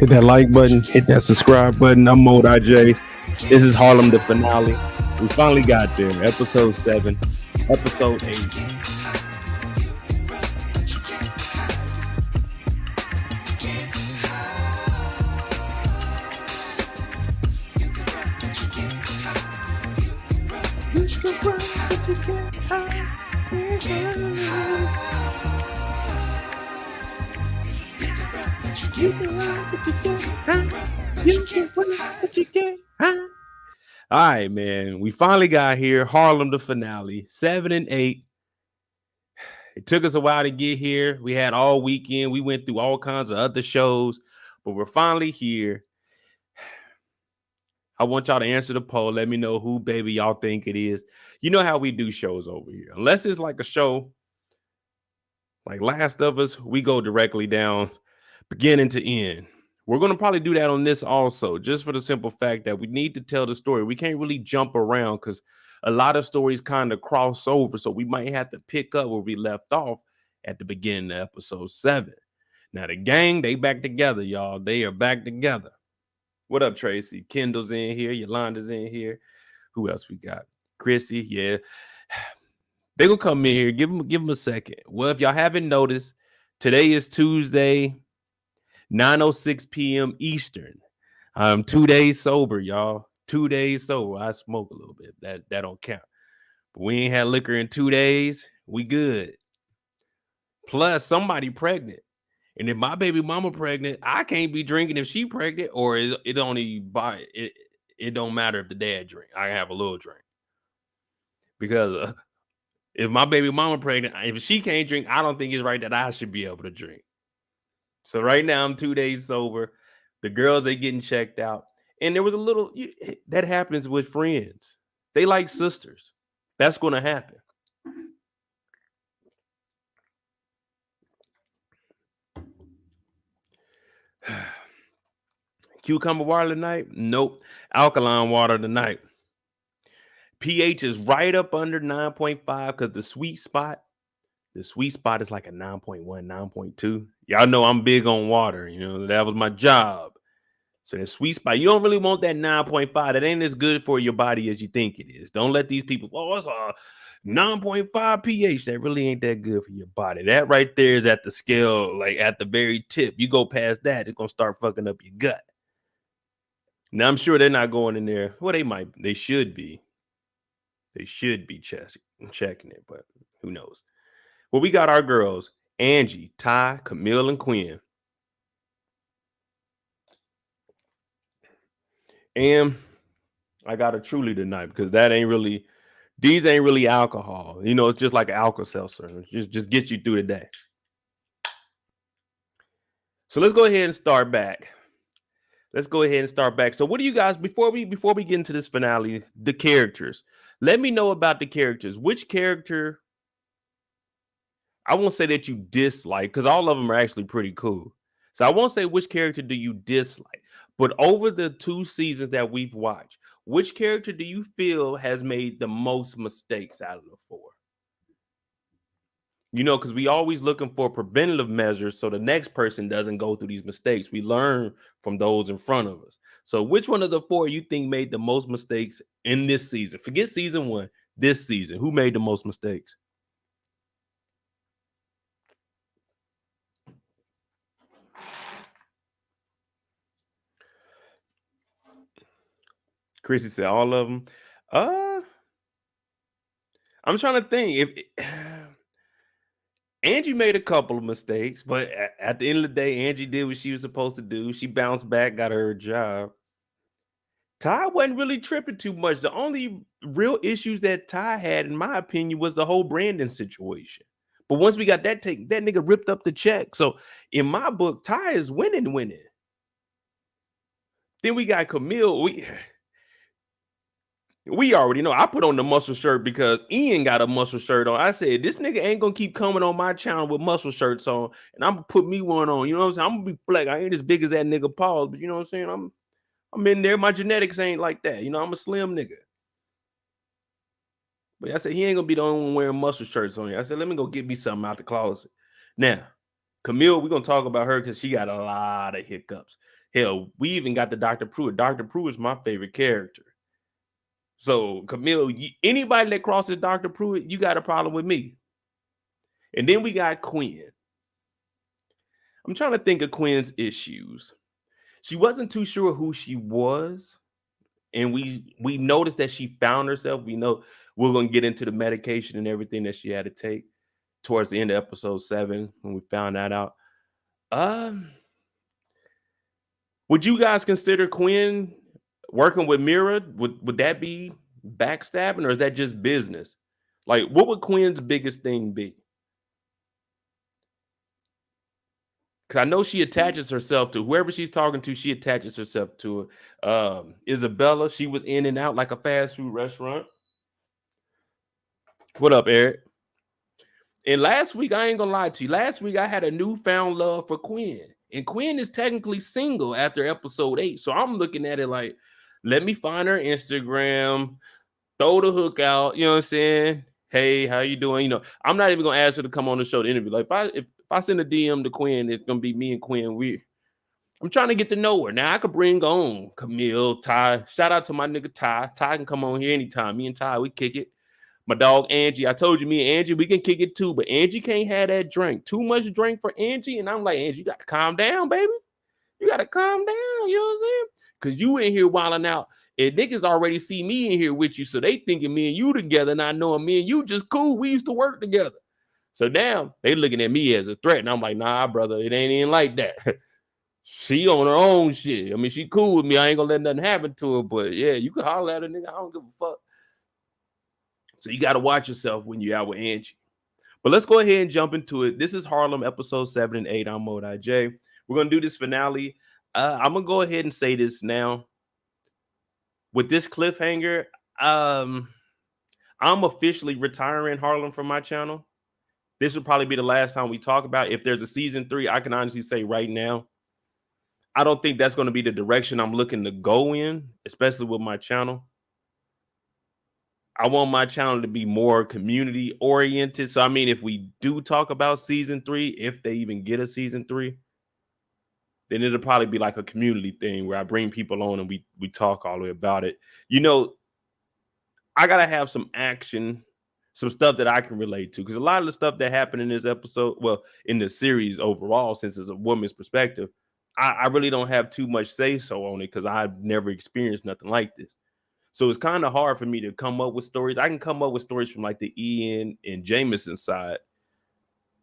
Hit that like button, hit that subscribe button. I'm Mode IJ. This is Harlem, the finale. We finally got there. Episode 7, episode 8. You can ride what you get, huh? You can ride what you get, huh? All right, man. We finally got here. Harlem, the finale, 7 and 8. It took us a while to get here. We had all weekend. We went through all kinds of other shows, but we're finally here. I want y'all to answer the poll. Let me know who baby y'all think it is. You know how we do shows over here. Unless it's like a show like Last of Us, we go directly down beginning to end. We're going to probably do that on this also, just for the simple fact that we need to tell the story. We can't really jump around because a lot of stories kind of cross over. So we might have to pick up where we left off at the beginning of episode 7. Now, the gang, they back together, y'all. They are back together. What up, Tracy? Kendall's in here. Yolanda's in here. Who else we got? Chrissy, yeah. They gonna come in here. Give them a second. Well, if y'all haven't noticed, today is Tuesday, 9:06 p.m. Eastern. I'm 2 days sober, y'all. 2 days sober. I smoke a little bit. That don't count. But we ain't had liquor in 2 days. We good. Plus, somebody pregnant. And if my baby mama pregnant, I can't be drinking if she pregnant, or it only by it. It don't matter if the dad drink. I have a little drink because if my baby mama pregnant, if she can't drink, I don't think it's right that I should be able to drink. So right now I'm 2 days sober. The girls, they getting checked out, and there was a little that happens with friends. They like sisters. That's going to happen. Cucumber water tonight? Nope. Alkaline water tonight. pH is right up under 9.5 because the sweet spot is like a 9.1, 9.2. Y'all know I'm big on water. You know, that was my job. So the sweet spot, you don't really want that 9.5. That ain't as good for your body as you think it is. Don't let these people, it's a 9.5 pH. That really ain't that good for your body. That right there is at the scale, like at the very tip. You go past that, it's going to start fucking up your gut. Now, I'm sure they're not going in there. Well, they should be. They should be checking it, but who knows? Well, we got our girls, Angie, Ty, Camille, and Quinn. And I got a Truly tonight because these ain't really alcohol. You know, it's just like an Alka-Seltzer. Just get you through the day. So let's go ahead and start back. So what do you guys, before we get into this finale, the characters, let me know about the characters. Which character, I won't say that you dislike, because all of them are actually pretty cool. So I won't say which character do you dislike, but over the 2 seasons that we've watched, which character do you feel has made the most mistakes out of the 4? You know, because we always looking for preventative measures so the next person doesn't go through these mistakes. We learn from those in front of us. So which one of the 4 you think made the most mistakes in this season? Forget season 1, this season. Who made the most mistakes? Chrissy said all of them. I'm trying to think. If Angie made a couple of mistakes, but at the end of the day, Angie did what she was supposed to do. She bounced back, got her job. Ty wasn't really tripping too much. The only real issues that Ty had, in my opinion, was the whole Brandon situation. But once we got that nigga ripped up the check. So in my book, Ty is winning. Then we got Camille. We already know. I put on the muscle shirt because Ian got a muscle shirt on. I said, this nigga ain't gonna keep coming on my channel with muscle shirts on, and I'm gonna put me one on. You know what I'm saying? I'm gonna be black. I ain't as big as that nigga Paul, but you know what I'm saying? I'm in there. My genetics ain't like that. You know, I'm a slim nigga. But I said, he ain't gonna be the only one wearing muscle shirts on here. I said, let me go get me something out the closet. Now, Camille, we're gonna talk about her because she got a lot of hiccups. Hell, we even got the Dr. Pruitt. Dr. Pruitt is my favorite character. So, Camille, anybody that crosses Dr. Pruitt, you got a problem with me. And then we got Quinn. I'm trying to think of Quinn's issues. She wasn't too sure who she was. And we noticed that she found herself. We know we're going to get into the medication and everything that she had to take towards the end of episode 7 when we found that out. Would you guys consider Quinn working with Mira? Would that be backstabbing, or is that just business? Like, what would Quinn's biggest thing be? Because I know she attaches herself to whoever she's talking to. She attaches herself to it. Isabella, she was in and out like a fast food restaurant. What up, Eric? And last week, I ain't gonna lie to you. Last week, I had a newfound love for Quinn. And Quinn is technically single after episode 8. So I'm looking at it like, let me find her Instagram, throw the hook out. You know what I'm saying? Hey, how you doing? You know, I'm not even gonna ask her to come on the show to interview. Like, if I send a DM to Quinn, it's gonna be me and Quinn. I'm trying to get to know her. Now I could bring on Camille, Ty. Shout out to my nigga Ty. Ty can come on here anytime. Me and Ty, we kick it. My dog Angie. I told you, me and Angie, we can kick it too, but Angie can't have that drink. Too much drink for Angie. And I'm like, Angie, you gotta calm down, baby. You gotta calm down. You know what I'm saying? Because you in here wilding out. And niggas already see me in here with you. So they thinking me and you together, not knowing me and you just cool. We used to work together. So now they looking at me as a threat. And I'm like, nah, brother, it ain't even like that. She on her own shit. I mean, she cool with me. I ain't gonna let nothing happen to her. But yeah, you can holler at her, nigga. I don't give a fuck. So you got to watch yourself when you're out with Angie. But let's go ahead and jump into it. This is Harlem, episode 7 and 8. I'm Mo IJ. We're going to do this finale. I'm going to go ahead and say this now. With this cliffhanger, I'm officially retiring Harlem from my channel. This will probably be the last time we talk about it. If there's a season 3, I can honestly say right now, I don't think that's going to be the direction I'm looking to go in, especially with my channel. I want my channel to be more community oriented. So, I mean, if we do talk about season 3, if they even get a season 3, then it'll probably be like a community thing where I bring people on and we talk all the way about it. You know, I got to have some action, some stuff that I can relate to. Because a lot of the stuff that happened in this episode, well, in the series overall, since it's a woman's perspective, I really don't have too much say-so on it because I've never experienced nothing like this. So it's kind of hard for me to come up with stories. I can come up with stories from like the Ian and Jameson side,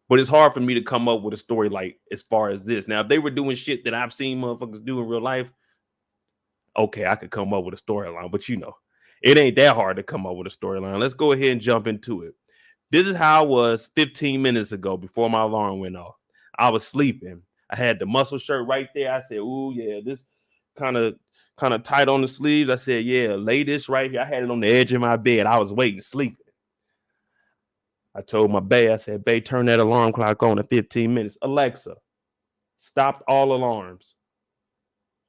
but it's hard for me to come up with a story like as far as this. Now, if they were doing shit that I've seen motherfuckers do in real life, okay, I could come up with a storyline, but you know, it ain't that hard to come up with a storyline. Let's go ahead and jump into it. This is how I was 15 minutes ago before my alarm went off. I was sleeping. I had the muscle shirt right there. I said, "Ooh, yeah, this kind of tight on the sleeves." I said, "Yeah, lay this right here." I had it on the edge of my bed. I was waiting, sleeping. I told my bae, I said, "Bae, turn that alarm clock on in 15 minutes. Alexa, stop all alarms."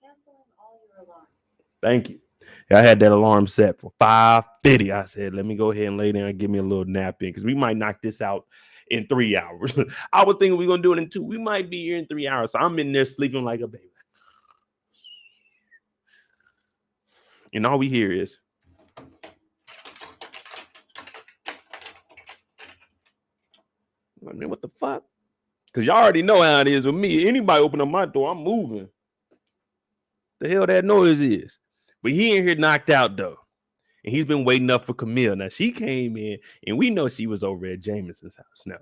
Canceling all your alarms. Thank you. I had that alarm set for 5:50. I said, let me go ahead and lay down and give me a little nap in because we might knock this out in 3 hours. I was thinking we're going to do it in 2. We might be here in 3 hours. So I'm in there sleeping like a baby. And all we hear is, I mean, what the fuck? Because y'all already know how it is with me. Anybody open up my door, I'm moving. The hell that noise is. But he in here knocked out, though. And he's been waiting up for Camille. Now, she came in, and we know she was over at Jameson's house. Now,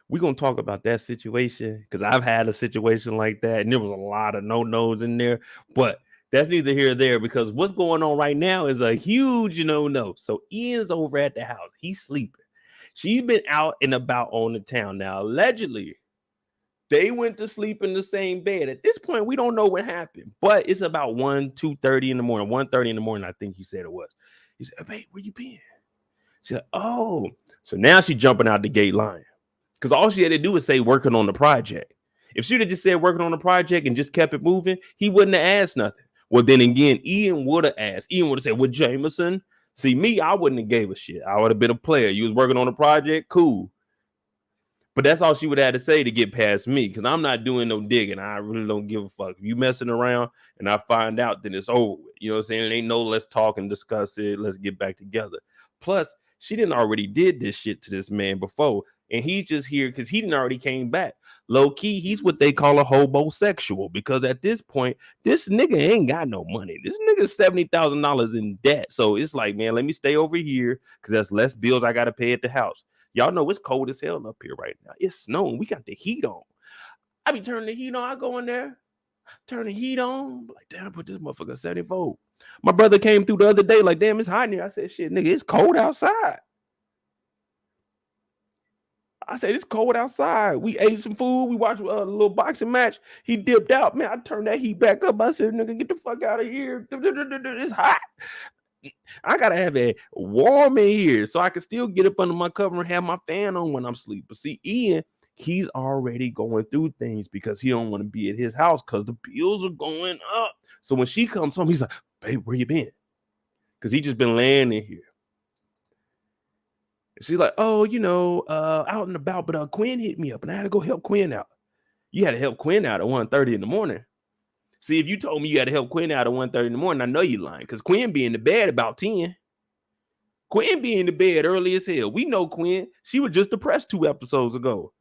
we're going to talk about that situation because I've had a situation like that, and there was a lot of no-nos in there. But that's neither here or there because what's going on right now is a huge no-no. So Ian's over at the house. He's sleeping. She's been out and about on the town. Now, allegedly, they went to sleep in the same bed. At this point, we don't know what happened, but it's about 2:30 in the morning, 1:30 in the morning, I think he said it was. He said, "Babe, where you been?" She said, "Oh." So now she's jumping out the gate lying because all she had to do was say working on the project. If she'd have just said working on the project and just kept it moving, he wouldn't have asked nothing. Well, then again, Ian would have asked. Ian would have said, "With Jameson?" See, me, I wouldn't have gave a shit. I would have been a player. You was working on the project? Cool. But that's all she would have to say to get past me because I'm not doing no digging. I really don't give a fuck. If you messing around and I find out, then it's over with. You know what I'm saying? It ain't no let's talk and discuss it. Let's get back together. Plus, she didn't already did this shit to this man before. And he's just here because he didn't already came back. Low key, he's what they call a hobosexual because at this point, this nigga ain't got no money. This nigga's $70,000 in debt. So it's like, man, let me stay over here because that's less bills I got to pay at the house. Y'all know it's cold as hell up here right now. It's snowing. We got the heat on. I be turning the heat on. I go in there, turn the heat on. Like, damn, I put this motherfucker 70 volt. My brother came through the other day, like, damn, it's hot in here. I said, shit, nigga, it's cold outside. I said, it's cold outside. We ate some food. We watched a little boxing match. He dipped out. Man, I turned that heat back up. I said, nigga, get the fuck out of here. It's hot. I got to have it warm in here so I can still get up under my cover and have my fan on when I'm asleep. But see, Ian, he's already going through things because he don't want to be at his house because the bills are going up. So when she comes home, he's like, babe, where you been? Because he just been laying in here. She's like, oh, out and about, but Quinn hit me up and I had to go help Quinn out. You had to help Quinn out at 1:30 in the morning. See, if you told me you had to help Quinn out at 1:30 in the morning, I know you lying because Quinn be in the bed about 10. Quinn be in the bed early as hell. We know Quinn. She was just depressed 2 episodes ago.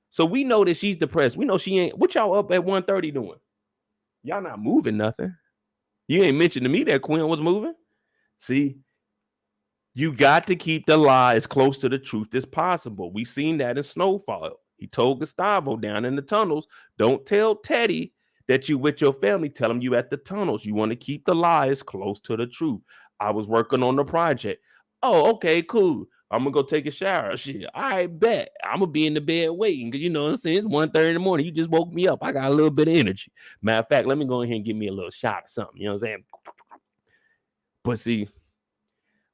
So we know that she's depressed. We know she ain't. What y'all up at 1:30 doing? Y'all not moving nothing. You ain't mentioned to me that Quinn was moving. See, you got to keep the lie as close to the truth as possible. We seen that in Snowfall. He told Gustavo down in the tunnels, don't tell Teddy that you with your family. Tell him you at the tunnels. You want to keep the lie as close to the truth. I was working on the project. Oh, okay, cool. I'm going to go take a shower. Shit, I bet. I'm going to be in the bed waiting because, you know what I'm saying? It's 1:30 in the morning. You just woke me up. I got a little bit of energy. Matter of fact, let me go ahead and give me a little shot or something. You know what I'm saying? But see,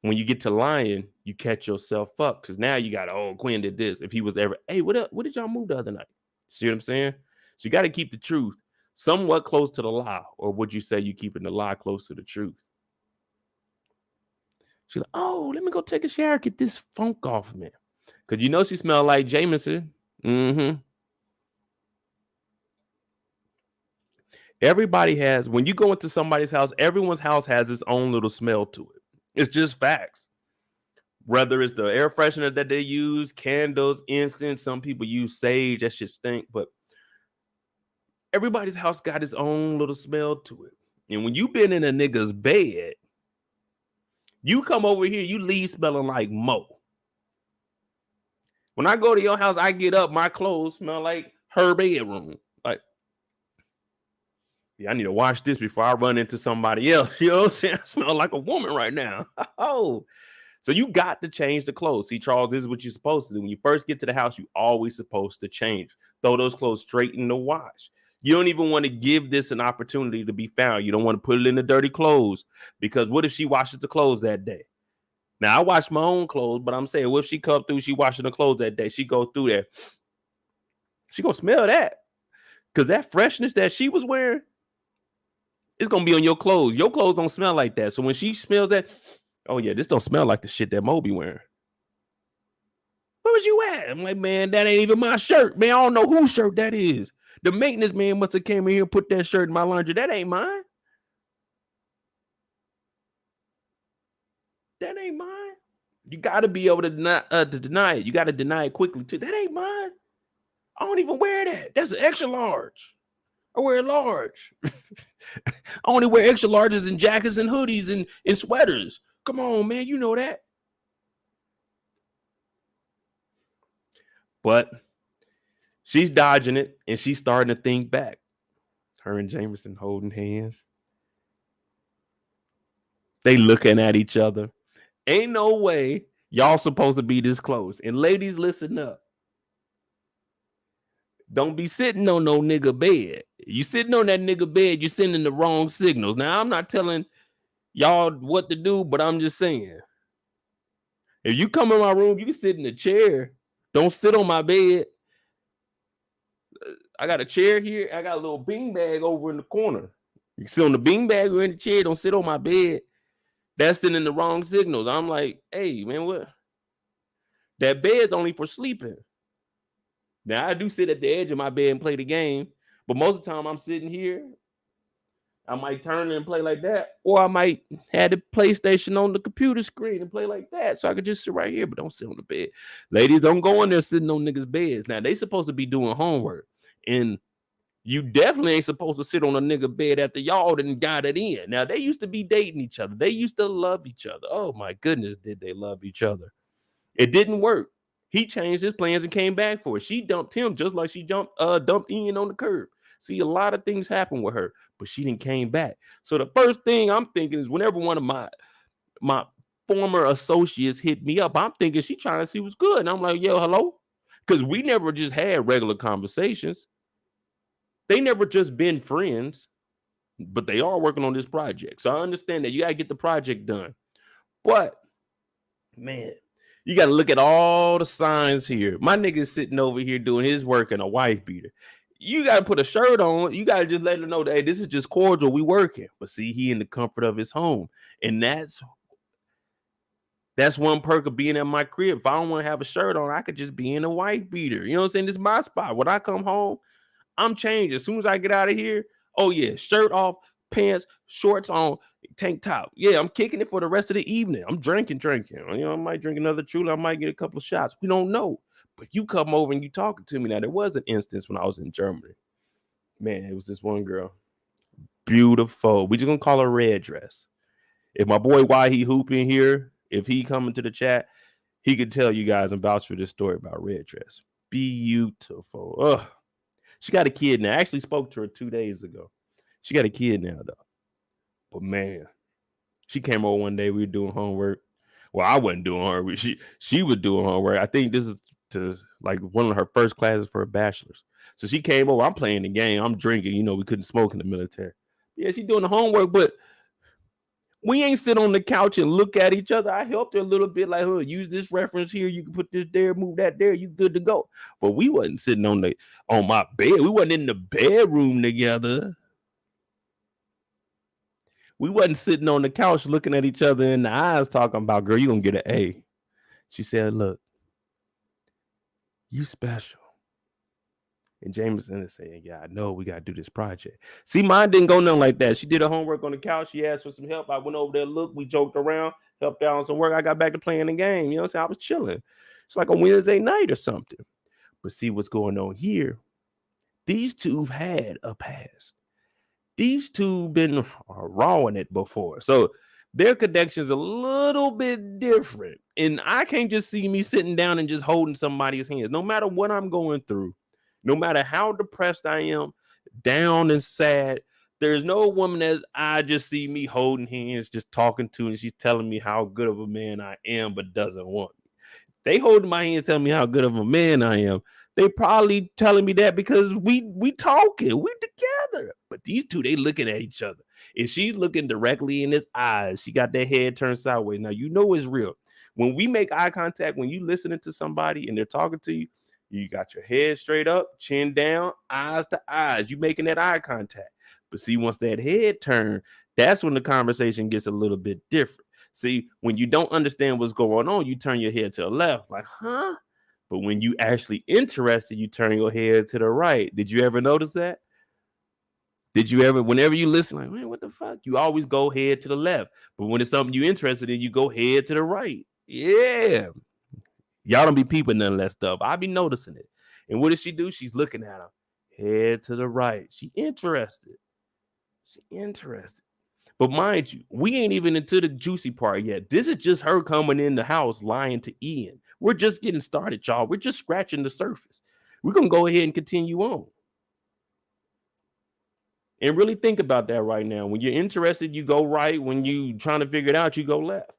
when you get to lying, you catch yourself up because now you got, oh, Quinn did this. If he was ever, hey, what did y'all move the other night? See what I'm saying? So you got to keep the truth somewhat close to the lie, or would you say you keeping the lie close to the truth? She's like, oh, let me go take a shower, get this funk off me. Because you know she smelled like Jameson. Mm-hmm. Everybody has, when you go into somebody's house, everyone's house has its own little smell to it. It's just facts. Whether it's the air freshener that they use, candles, incense, some people use sage, that shit stink, but everybody's house got its own little smell to it. And when you've been in a nigga's bed, you come over here, you leave smelling like Mo. When I go to your house, I get up, my clothes smell like her bedroom. Like, yeah, I need to wash this before I run into somebody else. You know what I'm saying? I smell like a woman right now. Oh, so you got to change the clothes. See, Charles, this is what you're supposed to do. When you first get to the house, you always supposed to change. Throw those clothes straight in the wash. You don't even want to give this an opportunity to be found. You don't want to put it in the dirty clothes because what if she washes the clothes that day? Now, I wash my own clothes, but I'm saying, what if she come through, she washing the clothes that day? She go through there. She going to smell that because that freshness that she was wearing, it's going to be on your clothes. Your clothes don't smell like that. So when she smells that, oh, yeah, this don't smell like the shit that Mo be wearing. Where was you at? I'm like, man, that ain't even my shirt. Man, I don't know whose shirt that is. The maintenance man must have came in here and put that shirt in my laundry. That ain't mine. That ain't mine. You got to be able to deny it. You got to deny it quickly, too. That ain't mine. I don't even wear that. That's an extra large. I wear a large. I only wear extra larges and jackets and hoodies and sweaters. Come on, man. You know that. But she's dodging it, and she's starting to think back. Her and Jameson holding hands. They looking at each other. Ain't no way y'all supposed to be this close. And ladies, listen up. Don't be sitting on no nigga bed. You sitting on that nigga bed, you're sending the wrong signals. Now, I'm not telling y'all what to do, but I'm just saying. If you come in my room, you can sit in the chair. Don't sit on my bed. I got a chair here. I got a little bean bag over in the corner. You sit on the bean bag or in the chair. Don't sit on my bed. That's sending the wrong signals. I'm like, hey, man, what? That bed's only for sleeping. Now, I do sit at the edge of my bed and play the game, but most of the time I'm sitting here. I might turn and play like that, or I might have the PlayStation on the computer screen and play like that, so I could just sit right here, but don't sit on the bed. Ladies, don't go in there sitting on niggas' beds. Now, they supposed to be doing homework, and you definitely ain't supposed to sit on a nigga bed after y'all done got it in. Now, they used to be dating each other. They used to love each other. Oh, my goodness, did they love each other. It didn't work. He changed his plans and came back for it. She dumped him just like she dumped Ian on the curb. See, a lot of things happened with her, but she didn't came back. So the first thing I'm thinking is whenever one of my former associates hit me up, I'm thinking she trying to see what's good. And I'm like, yo, hello? Because we never just had regular conversations. They never just been friends, but they are working on this project. So I understand that you got to get the project done. But, man, you got to look at all the signs here. My nigga's sitting over here doing his work in a wife beater. You got to put a shirt on. You got to just let her know that, hey, this is just cordial. We working. But see, he in the comfort of his home. And that's one perk of being at my crib. If I don't want to have a shirt on, I could just be in a wife beater. You know what I'm saying? This is my spot. When I come home, I'm changing. As soon as I get out of here, oh yeah, shirt off, pants, shorts on, tank top. Yeah, I'm kicking it for the rest of the evening. I'm drinking. You know, I might drink another Truly. I might get a couple of shots. We don't know. But you come over and you talking to me. Now, there was an instance when I was in Germany. Man, it was this one girl. Beautiful. We just gonna call her Red Dress. If my boy Why He Hooping here, if he coming to the chat, he could tell you guys and vouch for this story about Red Dress. Beautiful. Ugh. She got a kid now. I actually spoke to her 2 days ago. She got a kid now, though. But man, she came over one day. We were doing homework. Well, I wasn't doing homework. She was doing homework. I think this is to like one of her first classes for her bachelor's. So she came over. I'm playing the game. I'm drinking. You know, we couldn't smoke in the military. Yeah, she doing the homework, but we ain't sit on the couch and look at each other. I helped her a little bit, like, use this reference here. You can put this there, move that there. You good to go. But we wasn't sitting on my bed. We wasn't in the bedroom together. We wasn't sitting on the couch looking at each other in the eyes talking about, girl, you gonna get an A. She said, look, you special. And Jameson is saying, yeah, I know we got to do this project. See, mine didn't go nothing like that. She did her homework on the couch. She asked for some help. I went over there, looked, we joked around, helped out on some work. I got back to playing the game. You know what I'm saying? I was chilling. It's like a Wednesday night or something. But see what's going on here. These two have had a past. These two been rawing it before. So their connection's a little bit different. And I can't just see me sitting down and just holding somebody's hands. No matter what I'm going through, no matter how depressed I am, down and sad, there's no woman that I just see me holding hands, just talking to, and she's telling me how good of a man I am, but doesn't want me. They holding my hand, telling me how good of a man I am. They probably telling me that because we talking, we together. But these two, they looking at each other. And she's looking directly in his eyes. She got their head turned sideways. Now, you know it's real. When we make eye contact, when you listening to somebody and they're talking to you, you got your head straight up, chin down, eyes to eyes. You making that eye contact. But see, once that head turn, that's when the conversation gets a little bit different. See, when you don't understand what's going on, you turn your head to the left, like, huh? But when you actually interested, you turn your head to the right. Did you ever notice that? Did you ever, whenever you listen, like, man, what the fuck? You always go head to the left. But when it's something you're interested in, you go head to the right. Yeah. Y'all don't be peeping none of that stuff. I be noticing it. And what does she do? She's looking at him. Head to the right. She interested. But mind you, we ain't even into the juicy part yet. This is just her coming in the house lying to Ian. We're just getting started, y'all. We're just scratching the surface. We're going to go ahead and continue on. And really think about that right now. When you're interested, you go right. When you trying to figure it out, you go left.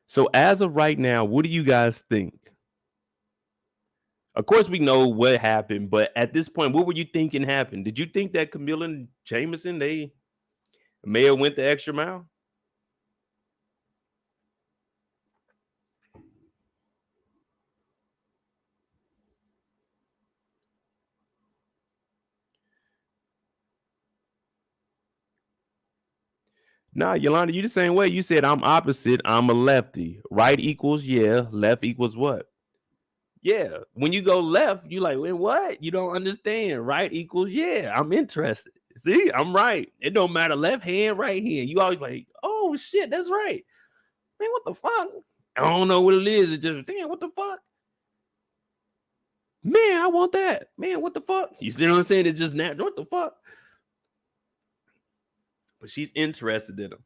So as of right now, what do you guys think? Of course, we know what happened, but at this point, what were you thinking happened? Did you think that Camille and Jameson, they may have went the extra mile? Nah, Yolanda, you the same way. You said I'm opposite. I'm a lefty. Right equals yeah. Left equals what? Yeah. When you go left, you like, wait, what? You don't understand. Right equals yeah. I'm interested. See, I'm right. It don't matter left hand, right hand. You always like, oh shit, that's right. Man, what the fuck? I don't know what it is. It's just, damn, what the fuck? Man, I want that. Man, what the fuck? You see what I'm saying? It's just natural. What the fuck? but she's interested in him.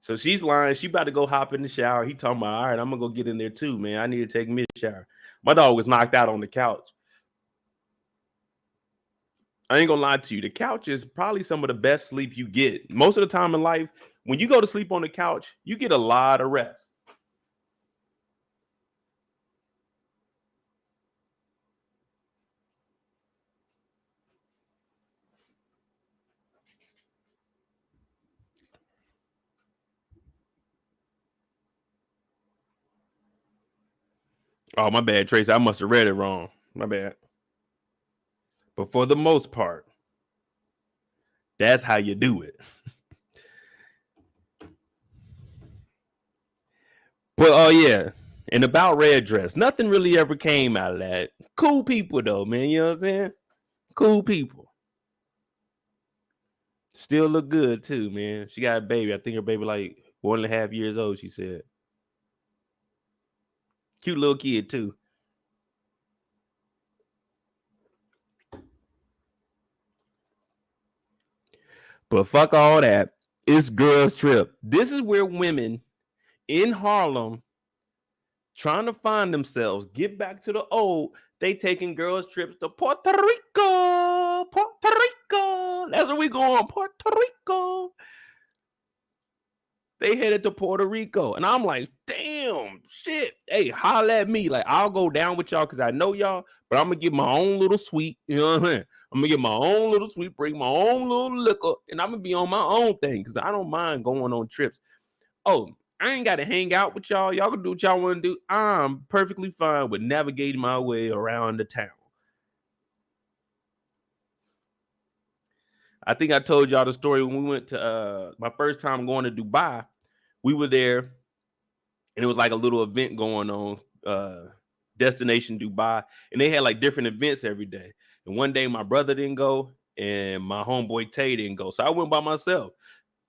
So she's lying. She about to go hop in the shower. He talking about, all right, I'm gonna go get in there too, man. I need to take me a shower. My dog was knocked out on the couch. I ain't gonna lie to you. The couch is probably some of the best sleep you get. Most of the time in life, when you go to sleep on the couch, you get a lot of rest. Oh, my bad, Tracy. I must have read it wrong. My bad. But for the most part, that's how you do it. But oh yeah, and about red dress, nothing really ever came out of that. Cool people though, man. You know what I'm saying? Cool people. Still look good too, man. She got a baby. I think her baby like 1.5 years old. She said, cute little kid too. But fuck all that. It's girls' trip. This is where women in Harlem trying to find themselves, get back to the old. They taking girls' trips to Puerto Rico. Puerto Rico. That's where we going. Puerto Rico. They headed to Puerto Rico. And I'm like, damn, shit. Hey, holla at me. Like, I'll go down with y'all because I know y'all, but I'm going to get my own little suite. You know what I'm saying? I'm going to get my own little suite, bring my own little liquor, and I'm going to be on my own thing because I don't mind going on trips. Oh, I ain't got to hang out with y'all. Y'all can do what y'all want to do. I'm perfectly fine with navigating my way around the town. I think I told y'all the story when we went to my first time going to Dubai. We were there, and it was like a little event going on, Destination Dubai, and they had like different events every day. And one day my brother didn't go, and my homeboy Tay didn't go, so I went by myself.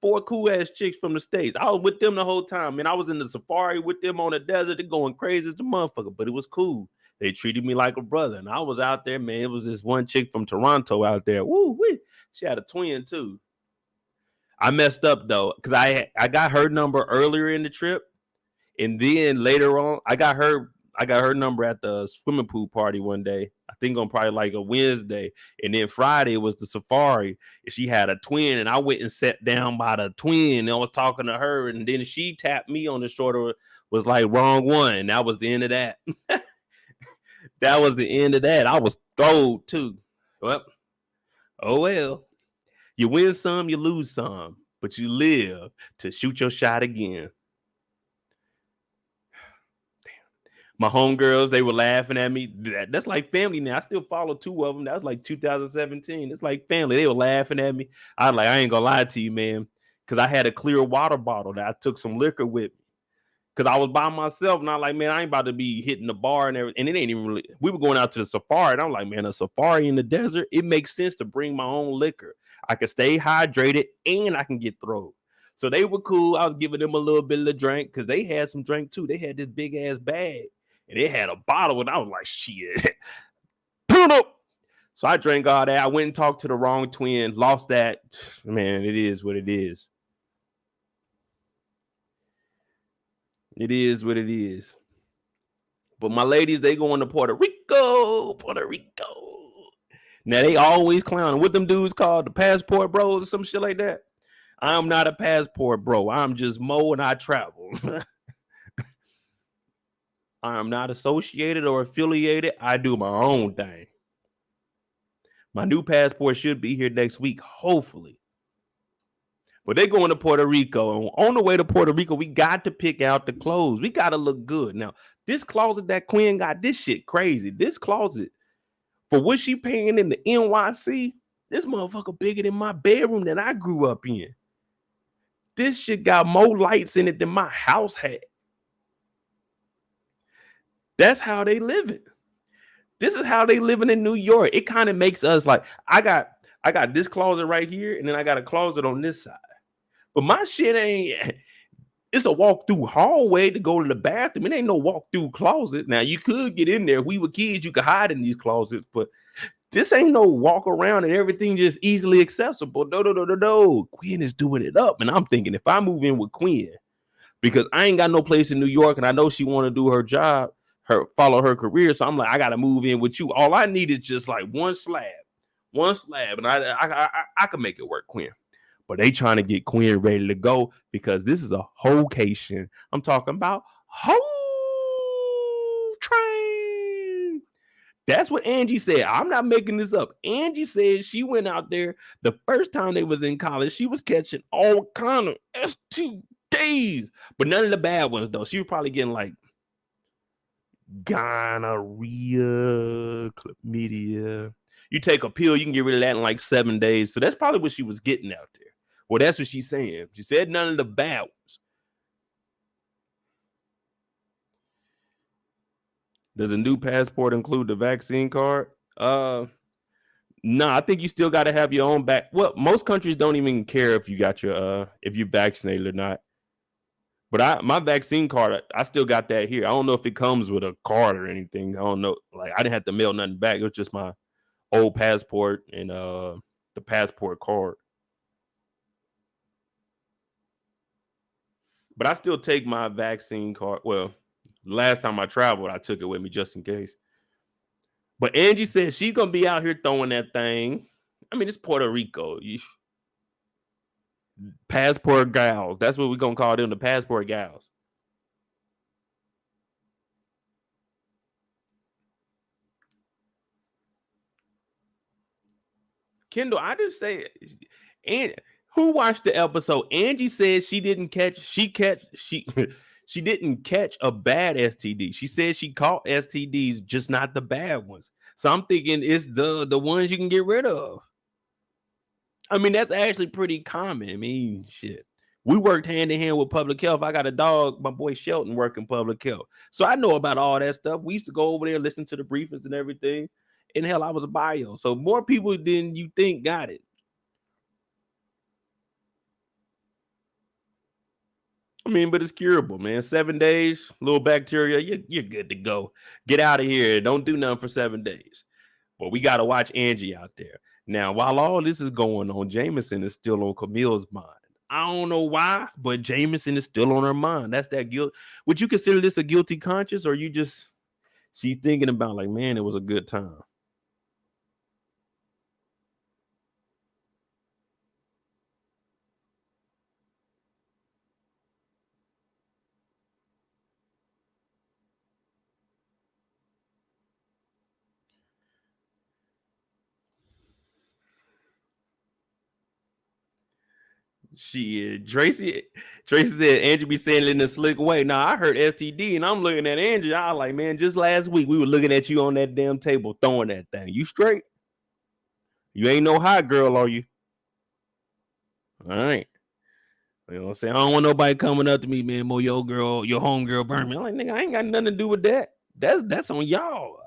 4 cool ass chicks from the States. I was with them the whole time, man. I was in the safari with them on the desert. They're going crazy as the motherfucker, but it was cool. They treated me like a brother, and I was out there, man. It was this one chick from Toronto out there. Woo wee. She had a twin too. I messed up though, because I got her number earlier in the trip, and then later on, I got her number at the swimming pool party one day. I think on probably like a Wednesday, and then Friday was the safari. And she had a twin, and I went and sat down by the twin, and I was talking to her, and then she tapped me on the shoulder, was like, wrong one. And that was the end of that. That was the end of that. I was throwed too. Well, oh well. You win some, you lose some, but you live to shoot your shot again. My homegirls, they were laughing at me. That's like family now. I still follow 2 of them. That was like 2017. It's like family. They were laughing at me. I was like, I ain't gonna lie to you, man, because I had a clear water bottle that I took some liquor with me. Because I was by myself, and I was like, man, I ain't about to be hitting the bar and everything. And it ain't even really. We were going out to the safari, and I'm like, man, a safari in the desert, it makes sense to bring my own liquor. I can stay hydrated, and I can get thrown. So they were cool. I was giving them a little bit of the drink because they had some drink too. They had this big ass bag. And they had a bottle, and I was like, shit. So I drank all that. I went and talked to the wrong twin, lost that. Man, it is what it is. It is what it is. But my ladies, they going to Puerto Rico. Puerto Rico. Now, they always clowning. What them dudes called? The passport bros or some shit like that? I'm not a passport bro. I'm just Mo, and I travel. I am not associated or affiliated. I do my own thing. My new passport should be here next week, hopefully. But they're going to Puerto Rico. And on the way to Puerto Rico, we got to pick out the clothes. We got to look good. Now, this closet that Quinn got, this shit crazy. This closet, for what she paying in the NYC, this motherfucker bigger than my bedroom that I grew up in. This shit got more lights in it than my house had. That's how they living. This is how they living in New York. It kind of makes us like, I got this closet right here, and then I got a closet on this side. But my shit ain't, It's a walk-through hallway to go to the bathroom. It ain't no walk-through closet. Now, you could get in there. If we were kids, you could hide in these closets, but this ain't no walk around and everything just easily accessible. No. Quinn is doing it up. And I'm thinking, if I move in with Quinn, because I ain't got no place in New York and I know she want to do her job, follow her career. So I'm like, I got to move in with you. All I need is just like one slab, and I can make it work, Quinn. But they trying to get Quinn ready to go because this is a wholecation. I'm talking about whole train. That's what Angie said. I'm not making this up. Angie said she went out there the first time they was in college. She was catching all kind of STDs, but none of the bad ones though. She was probably getting like gonorrhea, chlamydia. You take a pill, you can get rid of that in like 7 days. So that's probably what she was getting out there. Well, that's what she's saying. She said none of the bad ones. Does a new passport include the vaccine card? No, I think you still got to have your own back. Well, most countries don't even care if you got your if you're vaccinated or not. But my vaccine card, I still got that here. I don't know if it comes with a card or anything. I don't know. Like I didn't have to mail nothing back. It was just my old passport and the passport card. But I still take my vaccine card. Well, last time I traveled, I took it with me just in case. But Angie said she's going to be out here throwing that thing. I mean, it's Puerto Rico. Passport gals. That's what we're going to call them, the passport gals. Kendall, I didn't say it. And who watched the episode? Angie said she didn't catch, she didn't catch a bad STD. She said she caught STDs, just not the bad ones. So I'm thinking it's the ones you can get rid of. I mean, that's actually pretty common. I mean, shit. We worked hand in hand with public health. I got a dog, my boy Shelton, working public health. So I know about all that stuff. We used to go over there, listen to the briefings and everything. And hell, I was a bio. So more people than you think got it. I mean, but it's curable, man. 7 days, little bacteria, you're good to go. Get out of here. Don't do nothing for 7 days. But we got to watch Angie out there. Now, while all this is going on, Jameson is still on Camille's mind. I don't know why, but Jameson is still on her mind. That's that guilt. Would you consider this a guilty conscience, or you just, she's thinking about like, man, it was a good time? Tracy said Angie be saying it in a slick way. Now I heard STD and I'm looking at Angie. I was like, man, just last week we were looking at you on that damn table throwing that thing. You straight? You ain't no hot girl, are you? All right. You know what I'm saying? I don't want nobody coming up to me, man, more your girl, your homegirl burn me. I'm like, nigga, I ain't got nothing to do with that. That's on y'all.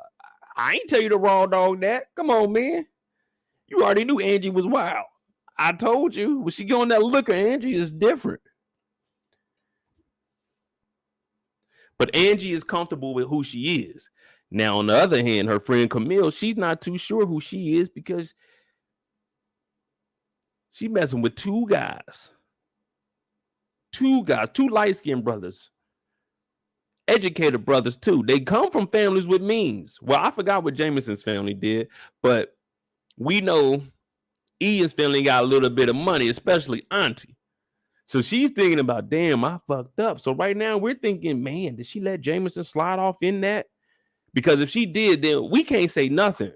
I ain't tell you to raw dog that. Come on, man. You already knew Angie was wild. I told you, when she get on that liquor, Angie is different. But Angie is comfortable with who she is. Now, on the other hand, her friend Camille, she's not too sure who she is because she messing with two guys, two light-skinned brothers, educated brothers too. They come from families with means. Well, I forgot what Jameson's family did, but we know Ian's family got a little bit of money, especially Auntie. So she's thinking about, damn, I fucked up. So right now we're thinking, man, did she let Jameson slide off in that? Because if she did, then we can't say nothing.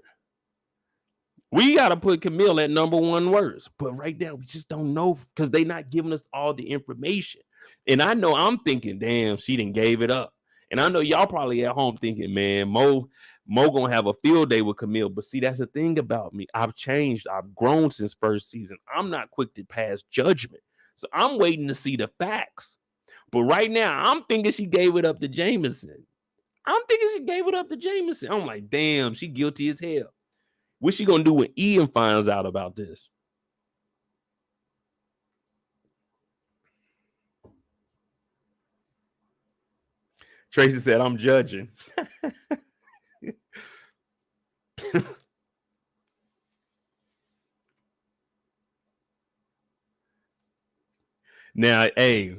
We got to put Camille at number one worst. But right now, we just don't know because they're not giving us all the information. And I know I'm thinking, damn, she done gave it up. And I know y'all probably at home thinking, man, Mo gonna have a field day with Camille. But see, that's the thing about me. I've changed. I've grown since first season. I'm not quick to pass judgment. So I'm waiting to see the facts. But right now, I'm thinking she gave it up to Jameson. I'm like, damn, she guilty as hell. What's she gonna do when Ian finds out about this? Tracy said, I'm judging. Now, hey,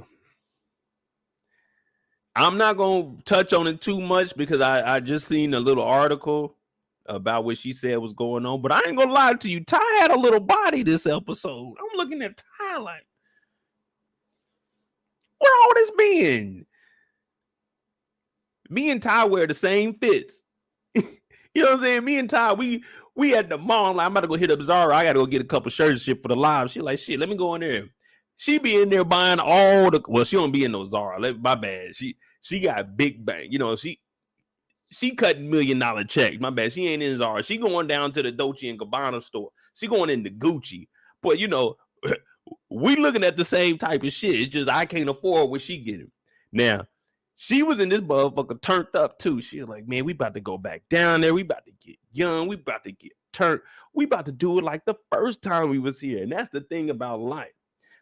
I'm not going to touch on it too much because I just seen a little article about what she said was going on. But I ain't going to lie to you. Ty had a little body this episode. I'm looking at Ty like, where all this been? Me and Ty wear the same fits. You know what I'm saying? Me and Ty, we at the mall. Like, I'm about to go hit up Zara. I got to go get a couple shirts shit for the live. She like, shit, let me go in there. She be in there buying all the, well, she don't be in no Zara. My bad. She got big bang. You know, she cutting $1 million checks. My bad. She ain't in Zara. She going down to the Dolce and Gabbana store. She going into Gucci. But, you know, we looking at the same type of shit. It's just I can't afford what she getting. Now, she was in this motherfucker turned up too. She was like, man, we about to go back down there. We about to get young. We about to get turned. We about to do it like the first time we was here. And that's the thing about life.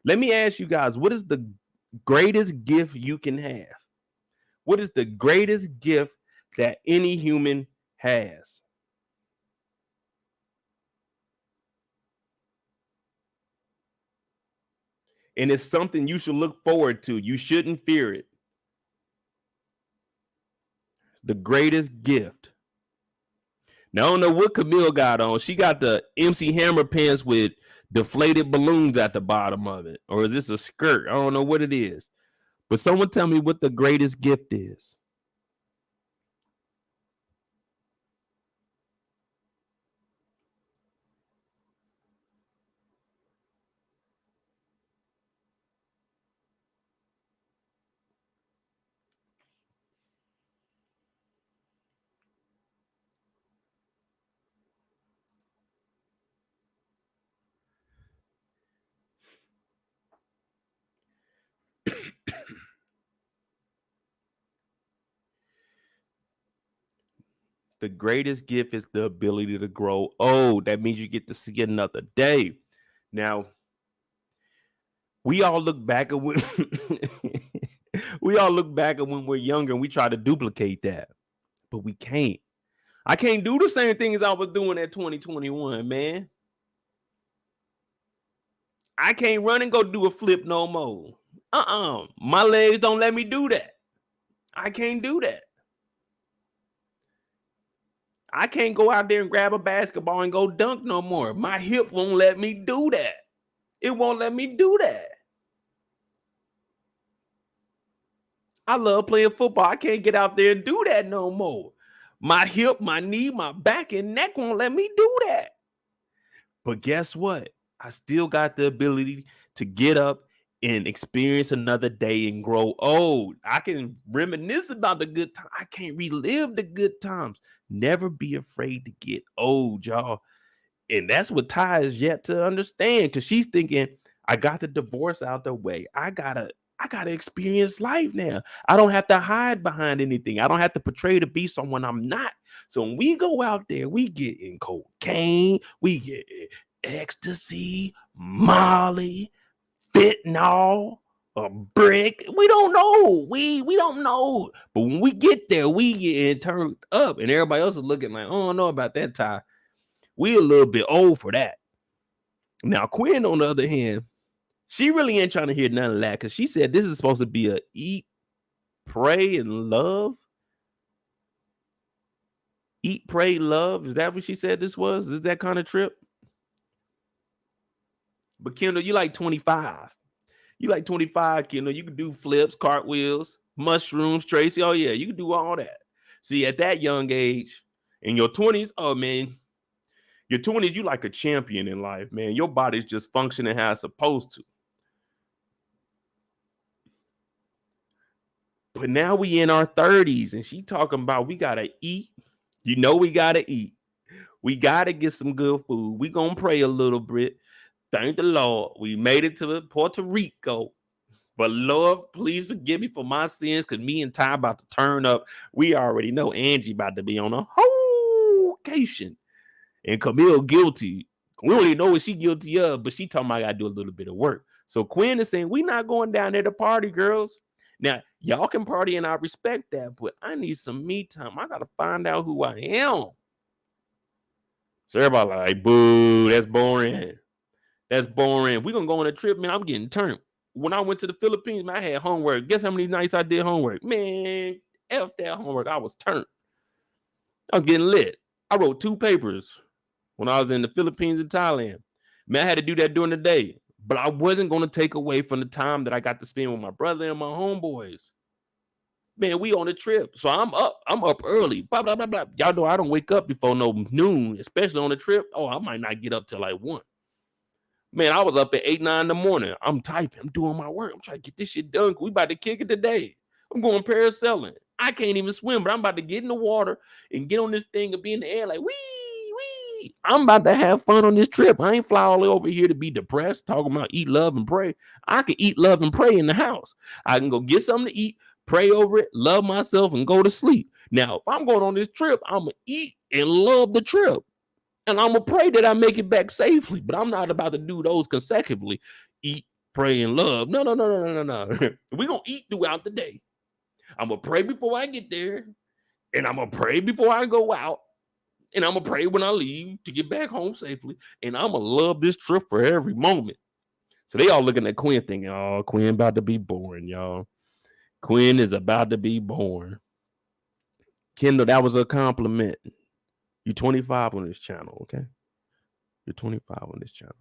Let me ask you guys, what is the greatest gift you can have? What is the greatest gift that any human has? And it's something you should look forward to. You shouldn't fear it. The greatest gift. Now, I don't know what Camille got on. She got the MC Hammer pants with deflated balloons at the bottom of it. Or is this a skirt? I don't know what it is. But someone tell me what the greatest gift is. The greatest gift is the ability to grow old. That means you get to see another day. Now, we all look back at when we're younger and we try to duplicate that, but we can't. I can't do the same things I was doing at 2021, man. I can't run and go do a flip no more. My legs don't let me do that. I can't do that. I can't go out there and grab a basketball and go dunk no more. My hip won't let me do that. It won't let me do that. I love playing football. I can't get out there and do that no more. My hip, my knee, my back, and neck won't let me do that. But guess what? I still got the ability to get up and experience another day and grow old. I can reminisce about the good times. I can't relive the good times. Never be afraid to get old, y'all. And that's what Ty is yet to understand, because she's thinking, I got the divorce out the way. I gotta experience life now. I don't have to hide behind anything. I don't have to portray to be someone I'm not. So when we go out there, we get in cocaine, we get ecstasy, Molly, fentanyl, a brick. We don't know. We don't know. But when we get there, we get turned up, and everybody else is looking like, oh, I don't know about that, Ty. We a little bit old for that. Now, Quinn, on the other hand, she really ain't trying to hear none of that, because she said this is supposed to be a eat, pray, and love. Eat, pray, love. Is that what she said this was? Is that kind of trip? But Kendall, you like 25. You like 25, Kendall. You can do flips, cartwheels, mushrooms, Tracy. Oh, yeah, you can do all that. See, at that young age, in your 20s, oh, man, your 20s, you like a champion in life, man. Your body's just functioning how it's supposed to. But now we in our 30s, and she talking about we got to eat. You know we got to eat. We got to get some good food. We going to pray a little bit. Thank the Lord. We made it to Puerto Rico. But Lord, please forgive me for my sins, because me and Ty about to turn up. We already know Angie about to be on a whole vacation. And Camille guilty. We don't even know what she guilty of, but she talking about I got to do a little bit of work. So Quinn is saying, we not going down there to party, girls. Now, Y'all can party and I respect that, but I need some me time. I gotta find out who I am. So everybody like, boo, that's boring. That's boring. We're gonna go on a trip, man. I'm getting turned. When I went to the Philippines, man, I had homework. Guess how many nights I did homework? Man, F that homework. I was turned. I was getting lit. I wrote 2 papers when I was in the Philippines and Thailand. Man, I had to do that during the day. But I wasn't going to take away from the time that I got to spend with my brother and my homeboys. Man, we on a trip. So I'm up early. Blah, blah, blah, blah. Y'all know I don't wake up before no noon, especially on a trip. Oh, I might not get up till like 1. Man, I was up at 8, 9 in the morning. I'm typing. I'm doing my work. I'm trying to get this shit done. We about to kick it today. I'm going parasailing. I can't even swim, but I'm about to get in the water and get on this thing and be in the air like, wee, wee. I'm about to have fun on this trip. I ain't fly all the way over here to be depressed, talking about eat, love, and pray. I can eat, love, and pray in the house. I can go get something to eat, pray over it, love myself, and go to sleep. Now, if I'm going on this trip, I'm going to eat and love the trip. And I'm going to pray that I make it back safely. But I'm not about to do those consecutively. Eat, pray, and love. No. We're going to eat throughout the day. I'm going to pray before I get there. And I'm going to pray before I go out. And I'm going to pray when I leave to get back home safely. And I'm going to love this trip for every moment. So they all looking at Quinn thinking, oh, Quinn about to be born, y'all. Quinn is about to be born. Kendall, that was a compliment. You're 25 on this channel, okay? You're 25 on this channel.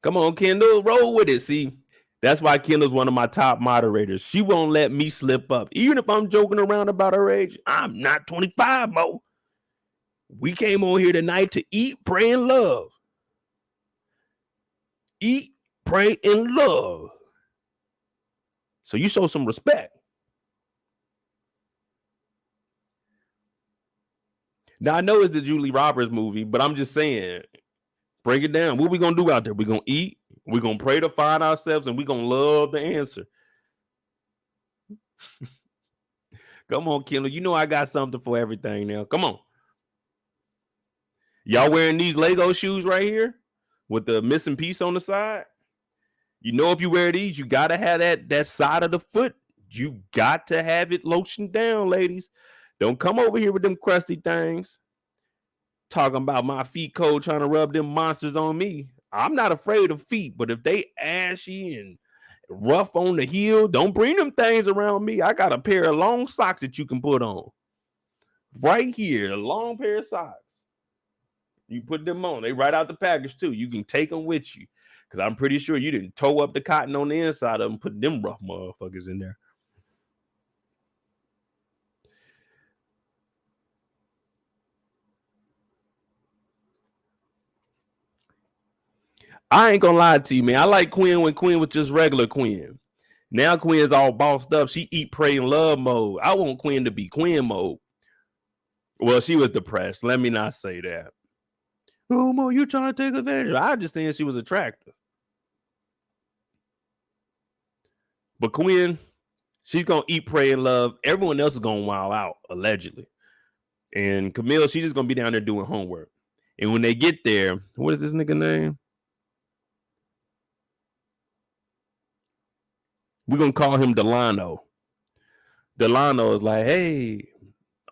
Come on, Kendall, roll with it. See, that's why Kendall's one of my top moderators. She won't let me slip up. Even if I'm joking around about her age, I'm not 25, Mo. We came on here tonight to eat, pray, and love. Eat, pray, and love. So you show some respect. Now, I know it's the Julie Roberts movie, but I'm just saying, break it down. What we going to do out there? We're going to eat, we're going to pray to find ourselves, and we're going to love the answer. Come on, Kendall. You know I got something for everything now. Come on. Y'all wearing these Lego shoes right here with the missing piece on the side? You know if you wear these, you got to have that side of the foot. You got to have it lotioned down, ladies. Don't come over here with them crusty things. Talking about my feet cold, trying to rub them monsters on me. I'm not afraid of feet, but if they ashy and rough on the heel, don't bring them things around me. I got a pair of long socks that you can put on. Right here, a long pair of socks. You put them on. They right out the package too. You can take them with you. Because I'm pretty sure you didn't toe up the cotton on the inside of them, put them rough motherfuckers in there. I ain't gonna lie to you, man. I like Quinn when Quinn was just regular Quinn. Now Quinn's all bossed up. She eat, pray, and love mode. I want Quinn to be Quinn mode. Well, she was depressed. Let me not say that. Oh, Mo, you trying to take advantage? I just saying she was attractive. But Quinn, she's gonna eat, pray, and love. Everyone else is gonna wild out, allegedly. And Camille, she's just gonna be down there doing homework. And when they get there, what is this nigga name? We're going to call him Delano. Delano is like, hey,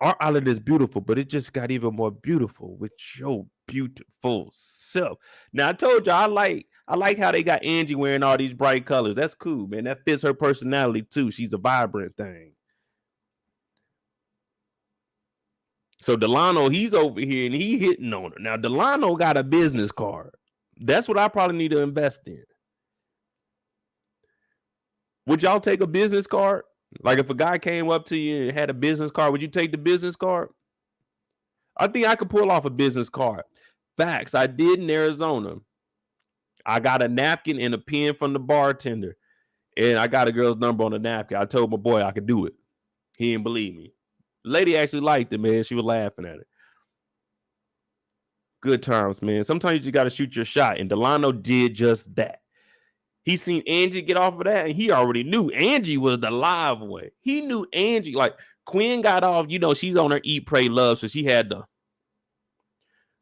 our island is beautiful, but it just got even more beautiful with your beautiful self. Now, I told you, I like how they got Angie wearing all these bright colors. That's cool, man. That fits her personality, too. She's a vibrant thing. So Delano, he's over here, and he hitting on her. Now, Delano got a business card. That's what I probably need to invest in. Would y'all take a business card? Like if a guy came up to you and had a business card, would you take the business card? I think I could pull off a business card. Facts. I did in Arizona. I got a napkin and a pen from the bartender. And I got a girl's number on the napkin. I told my boy I could do it. He didn't believe me. The lady actually liked it, man. She was laughing at it. Good times, man. Sometimes you just got to shoot your shot. And Delano did just that. He seen Angie get off of that, and he already knew Angie was the live way. He knew Angie. Like, Quinn got off, you know, she's on her eat, pray, love, so she had the...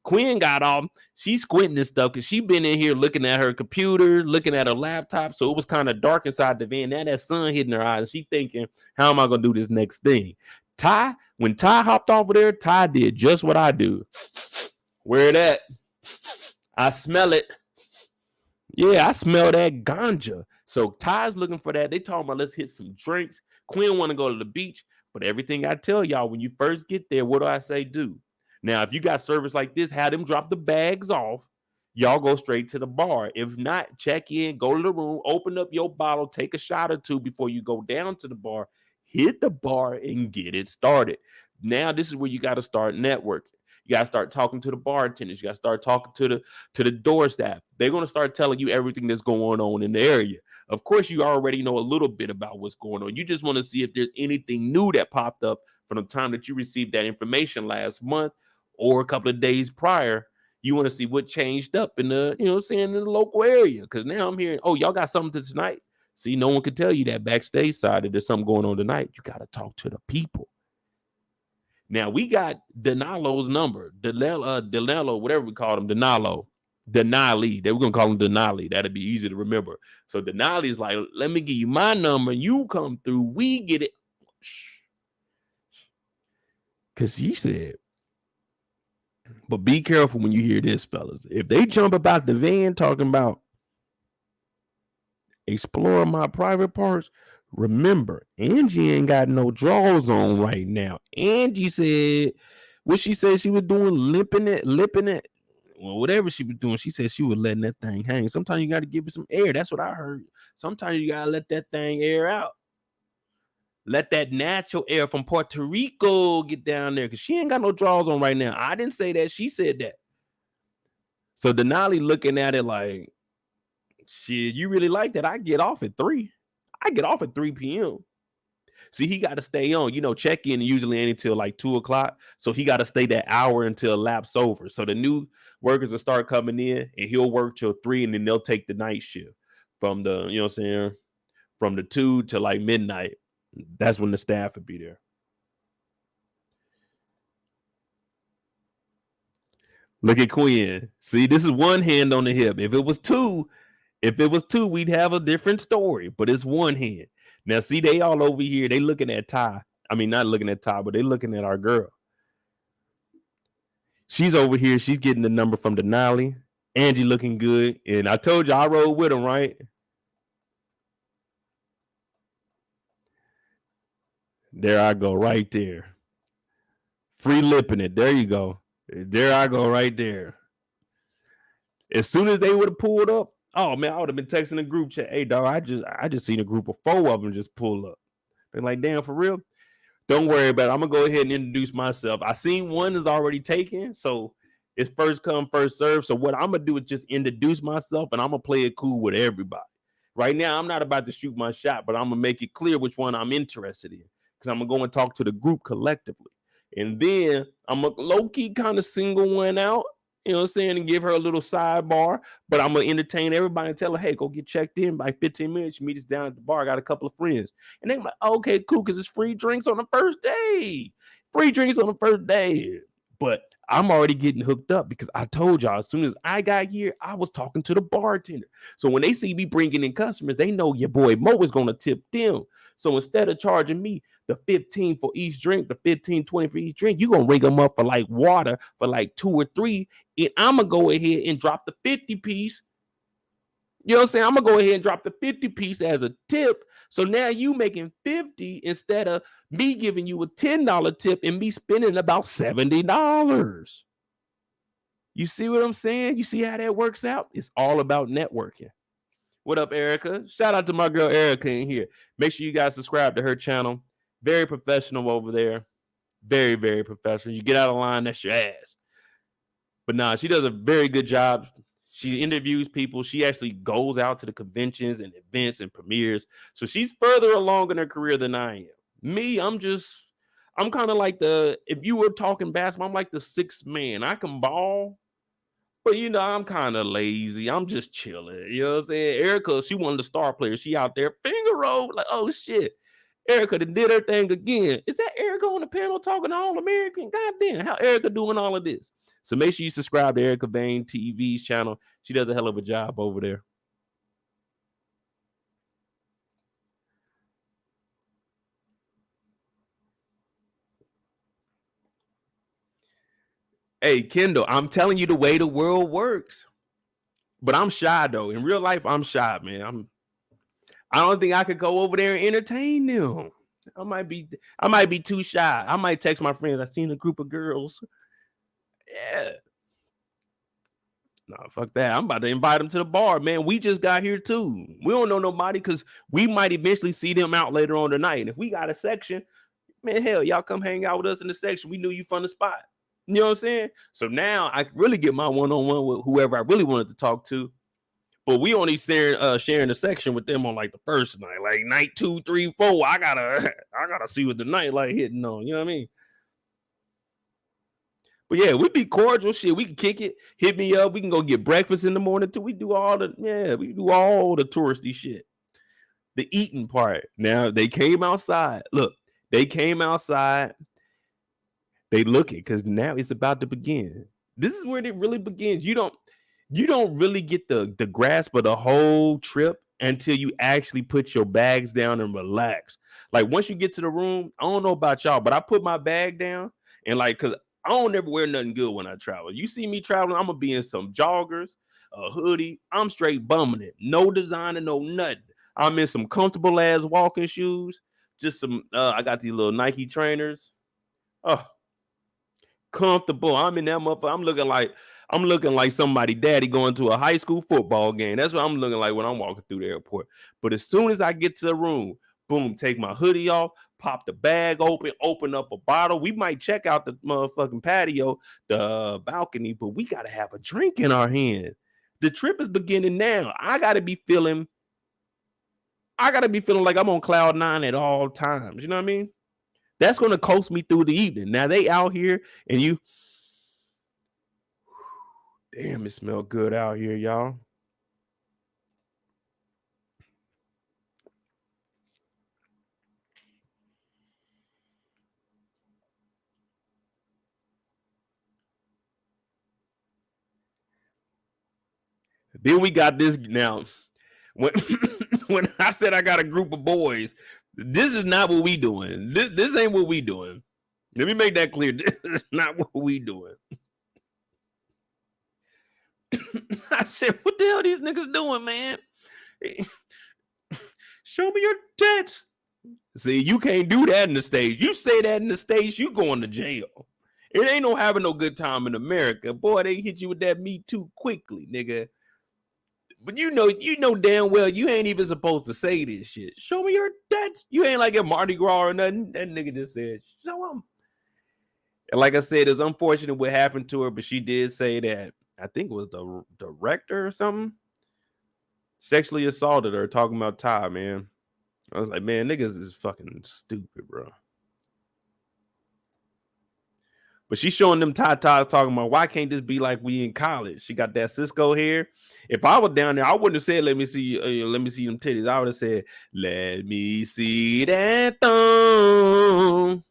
Quinn got off. She's squinting and stuff because she been in here looking at her computer, looking at her laptop. So it was kind of dark inside the van. Now that sun hitting her eyes. She thinking, how am I going to do this next thing? When Ty hopped over there, Ty did just what I do. Where it at? I smell it. Yeah, I smell that ganja. So Ty's looking for that. They talking about let's hit some drinks. Quinn want to go to the beach. But everything I tell y'all, when you first get there, what do I say do? Now, if you got service like this, have them drop the bags off. Y'all go straight to the bar. If not, check in, go to the room, open up your bottle, take a shot or two before you go down to the bar. Hit the bar and get it started. Now, this is where you got to start networking. You got to start talking to the bartenders. You got to start talking to the door staff. They're going to start telling you everything that's going on in the area. Of course, you already know a little bit about what's going on. You just want to see if there's anything new that popped up from the time that you received that information last month or a couple of days prior. You want to see what changed up in the, in the local area. Because now I'm hearing, oh, y'all got something tonight. See, no one could tell you that backstage side that there's something going on tonight. You got to talk to the people. Now, we got Denalo's number. Denalo, whatever we call him, Denali. They were going to call him Denali. That'd be easy to remember. So Denali's like, let me give you my number. You come through. We get it. Because he said, but be careful when you hear this, fellas. If they jump about the van talking about exploring my private parts, remember, Angie ain't got no drawers on right now. Angie said, what she said she was doing, lipping it. Well, whatever she was doing, she said she was letting that thing hang. Sometimes you got to give it some air. That's what I heard. Sometimes you got to let that thing air out. Let that natural air from Puerto Rico get down there because she ain't got no drawers on right now. I didn't say that. She said that. So Denali looking at it like, shit, you really like that? I get off at 3. I get off at 3 p.m. See, he got to stay on. Check in usually ain't until like 2 o'clock. So he got to stay that hour until lap's over. So the new workers will start coming in and he'll work till 3 and then they'll take the night shift from the, from the 2 to like midnight. That's when the staff would be there. Look at Quinn. See, this is one hand on the hip. If it was two, we'd have a different story. But it's one hand. Now, see, they all over here. They looking at Ty. I mean, not looking at Ty, but they looking at our girl. She's over here. She's getting the number from Denali. Angie looking good. And I told you I rode with him, right? There I go, right there. Free lipping it. There you go. There I go, right there. As soon as they would have pulled up, oh man, I would have been texting the group chat. Hey, dog, I just seen a group of 4 of them just pull up. They're like, damn, for real? Don't worry about it. I'm gonna go ahead and introduce myself. I seen one is already taken, so it's first come, first serve. So what I'm gonna do is just introduce myself, and I'm gonna play it cool with everybody. Right now, I'm not about to shoot my shot, but I'm gonna make it clear which one I'm interested in. Because I'm going to go and talk to the group collectively. And then I'm going to low-key kind of single one out, and give her a little sidebar. But I'm going to entertain everybody and tell her, hey, go get checked in by 15 minutes. You meet us down at the bar. I got a couple of friends. And they're like, okay, cool, because it's free drinks on the first day. Free drinks on the first day. But I'm already getting hooked up because I told y'all as soon as I got here, I was talking to the bartender. So when they see me bringing in customers, they know your boy Mo is going to tip them. So instead of charging me the 15 for each drink, the 15, 20 for each drink, you're going to rig them up for like water for like 2 or 3. And I'm going to go ahead and drop the 50 piece. You know what I'm saying? I'm going to go ahead and drop the 50 piece as a tip. So now you making 50 instead of me giving you a $10 tip and me spending about $70. You see what I'm saying? You see how that works out? It's all about networking. What up, Erica? Shout out to my girl Erica in here. Make sure you guys subscribe to her channel. Very professional over there. Very, very professional. You get out of line, that's your ass. But nah, she does a very good job. She interviews people. She actually goes out to the conventions and events and premieres. So she's further along in her career than I am. Me, I'm kind of like if you were talking basketball, I'm like the 6th man. I can ball. But, I'm kind of lazy. I'm just chilling. You know what I'm saying? Erica, she one of the star players. She out there finger roll. Like, oh, shit. Erica did her thing again. Is that Erica on the panel talking All-American? God damn, how Erica doing all of this? So make sure you subscribe to Erica Vane TV's channel. She does a hell of a job over there. Hey, Kendall, I'm telling you the way the world works. But I'm shy though. In real life, I'm shy, man. I don't think I could go over there and entertain them. I might be too shy. I might text my friends. I seen a group of girls. Yeah. No, fuck that. I'm about to invite them to the bar, man. We just got here too. We don't know nobody because we might eventually see them out later on tonight. And if we got a section, man, hell, y'all come hang out with us in the section. We knew you from the spot. You know what I'm saying? So now I can really get my one-on-one with whoever I really wanted to talk to. But we only sharing a section with them on like the first night, like night 2, 3, 4. I gotta see what the night like hitting on. You know what I mean? But yeah, we be cordial. Shit, we can kick it. Hit me up. We can go get breakfast in the morning too. We do all the touristy shit. The eating part. Now they came outside. Look, they came outside. They looking because now it's about to begin. This is where it really begins. You don't really get the grasp of the whole trip until you actually put your bags down and relax. Like once you get to the room, I don't know about y'all, but I put my bag down and like, cause I don't ever wear nothing good when I travel. You see me traveling, I'm gonna be in some joggers, a hoodie. I'm straight bumming it. No designer, no nothing. I'm in some comfortable ass walking shoes. Just some, I got these little Nike trainers. Oh, comfortable. I'm in that motherfucker. I'm looking like somebody daddy going to a high school football game. That's what I'm looking like when I'm walking through the airport. But as soon as I get to the room, boom, take my hoodie off, pop the bag open up a bottle. We might check out the motherfucking patio, the balcony, but we got to have a drink in our hand. The trip is beginning now. I got to be feeling like I'm on cloud 9 at all times. You know what I mean? That's going to coast me through the evening. Now they out here and you, damn, it smell good out here, y'all. Then we got this now. When when I said I got a group of boys, this is not what we doing. This ain't what we doing. Let me make that clear. This is not what we doing. I said, what the hell are these niggas doing, man? Show me your tits. See, you can't do that in the States. You say that in the States, you going to jail. It ain't no having no good time in America. Boy, they hit you with that Me Too quickly, nigga. But you know damn well you ain't even supposed to say this shit. Show me your tits. You ain't like a Mardi Gras or nothing. That nigga just said, show them. And like I said, it's unfortunate what happened to her, but she did say that I think it was the director or something sexually assaulted her, talking about Ty, man. I was like, man, niggas is fucking stupid, bro. But she's showing them tatas talking about why can't this be like we in college? She got that Cisco hair. If I was down there, I wouldn't have said, let me see them titties. I would have said, let me see that thong.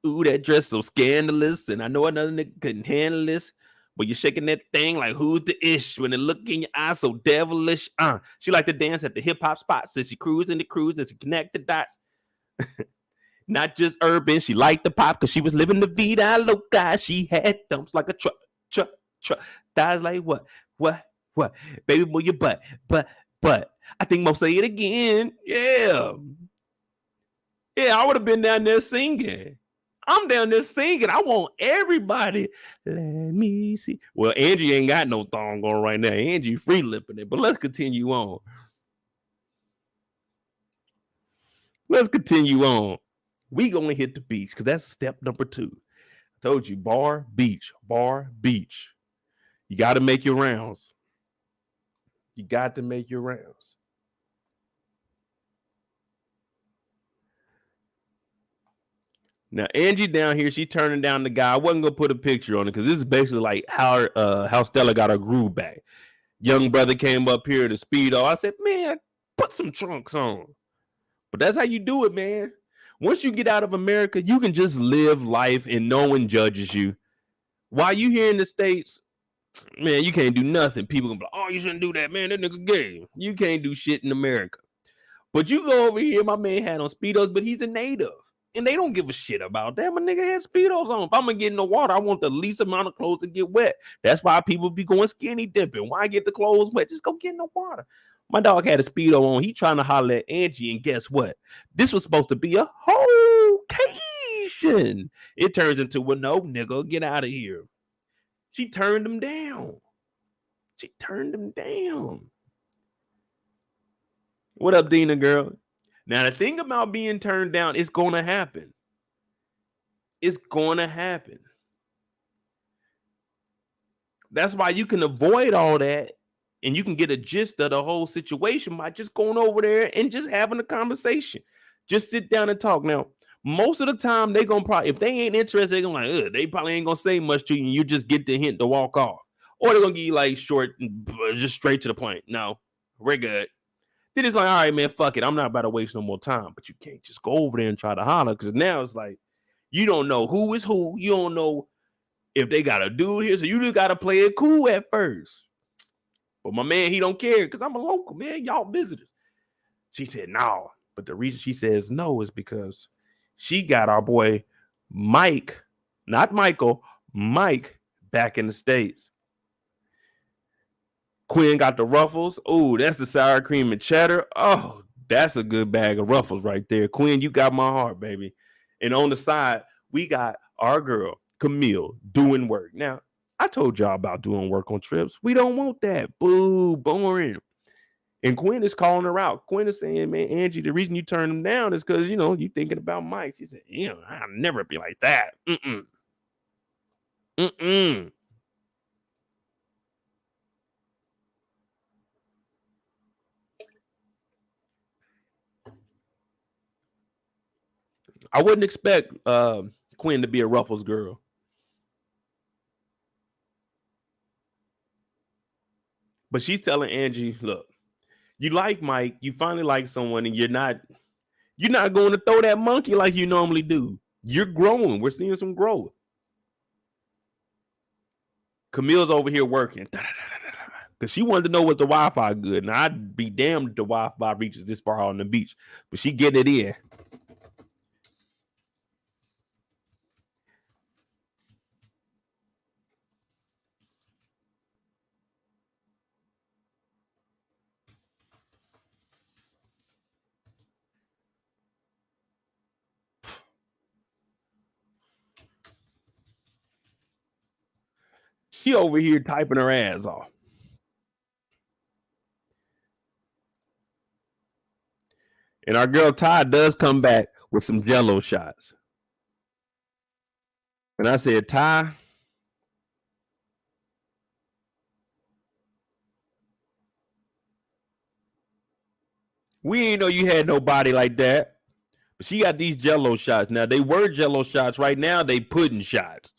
Ooh, that dress so scandalous. And I know another nigga couldn't handle this. But you're shaking that thing like who's the ish when it look in your eyes so devilish. She like to dance at the hip hop spots. So she cruising the cruise and she connect the dots. Not just urban. She liked the pop because she was living the vida loca. She had dumps like a truck. Thighs like what? Baby, move your butt. I think most say it again. Yeah. I would have been down there singing. I'm down there singing. I want everybody. Let me see. Well, Angie ain't got no thong on right now. Angie free lipping it. But let's continue on. We gonna hit the beach because that's step number 2. I told you, bar, beach. You got to make your rounds. Now, Angie down here, she turning down the guy. I wasn't gonna put a picture on it because this is basically like how Stella got her groove back. Young brother came up here to Speedo. I said, man, put some trunks on. But that's how you do it, man. Once you get out of America, you can just live life and no one judges you. While you here in the States, man, you can't do nothing. People gonna be like, oh, you shouldn't do that, man. That nigga gay. You can't do shit in America. But you go over here, my man had on Speedos, but he's a native. And they don't give a shit about that. My nigga had Speedos on. If I'm gonna get in the water, I want the least amount of clothes to get wet. That's why people be going skinny dipping. Why get the clothes wet? Just go get in the water. My dog had a Speedo on. He trying to holler at Angie, and guess what? This was supposed to be a whole occasion. It turns into, well, no, nigga, get out of here. She turned him down. She turned him down. What up, Dina girl? Now, the thing about being turned down, it's going to happen. It's going to happen. That's why you can avoid all that and you can get a gist of the whole situation by just going over there and just having a conversation. Just sit down and talk. Now, most of the time, they're going to probably, if they ain't interested, they're going to like, they probably ain't going to say much to you and you just get the hint to walk off. Or they're going to give you like short, just straight to the point. No, we're good. Then it's like, all right, man, fuck it. I'm not about to waste no more time. But you can't just go over there and try to holler because now it's like, you don't know who is who. You don't know if they got a dude here. So you just got to play it cool at first. But my man, he don't care because I'm a local, man. Y'all visitors. She said, no. But the reason she says no is because she got our boy Mike, not Michael, Mike back in the States. Quinn got the Ruffles. Oh, that's the sour cream and cheddar. Oh, that's a good bag of Ruffles right there. Quinn, you got my heart, baby. And on the side, we got our girl, Camille, doing work. Now, I told y'all about doing work on trips. We don't want that. Boo, boring. And Quinn is calling her out. Quinn is saying, man, Angie, the reason you turned him down is because, you thinking about Mike. She said, I'll never be like that. Mm-mm. I wouldn't expect Quinn to be a Ruffles girl. But she's telling Angie, look, you like Mike, you finally like someone, and you're not going to throw that monkey like you normally do. You're growing. We're seeing some growth. Camille's over here working. Because she wanted to know was the Wi-Fi good. Now, I'd be damned if the Wi-Fi reaches this far on the beach. But she getting it in. She over here typing her ass off. And our girl Ty does come back with some Jello shots. And I said, Ty, we ain't know you had nobody like that. But she got these Jello shots. Now, they were Jello shots. Right now, they pudding shots.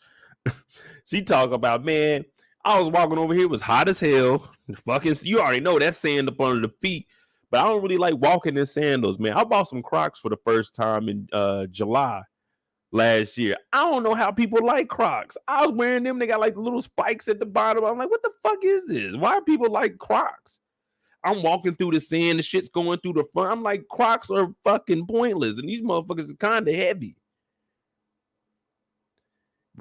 She talk about, man, I was walking over here. It was hot as hell. Fucking, you already know that sand up under the feet. But I don't really like walking in sandals, man. I bought some Crocs for the first time in July last year. I don't know how people like Crocs. I was wearing them. They got like little spikes at the bottom. I'm like, what the fuck is this? Why do people like Crocs? I'm walking through the sand. The shit's going through the front. I'm like, Crocs are fucking pointless. And these motherfuckers are kind of heavy.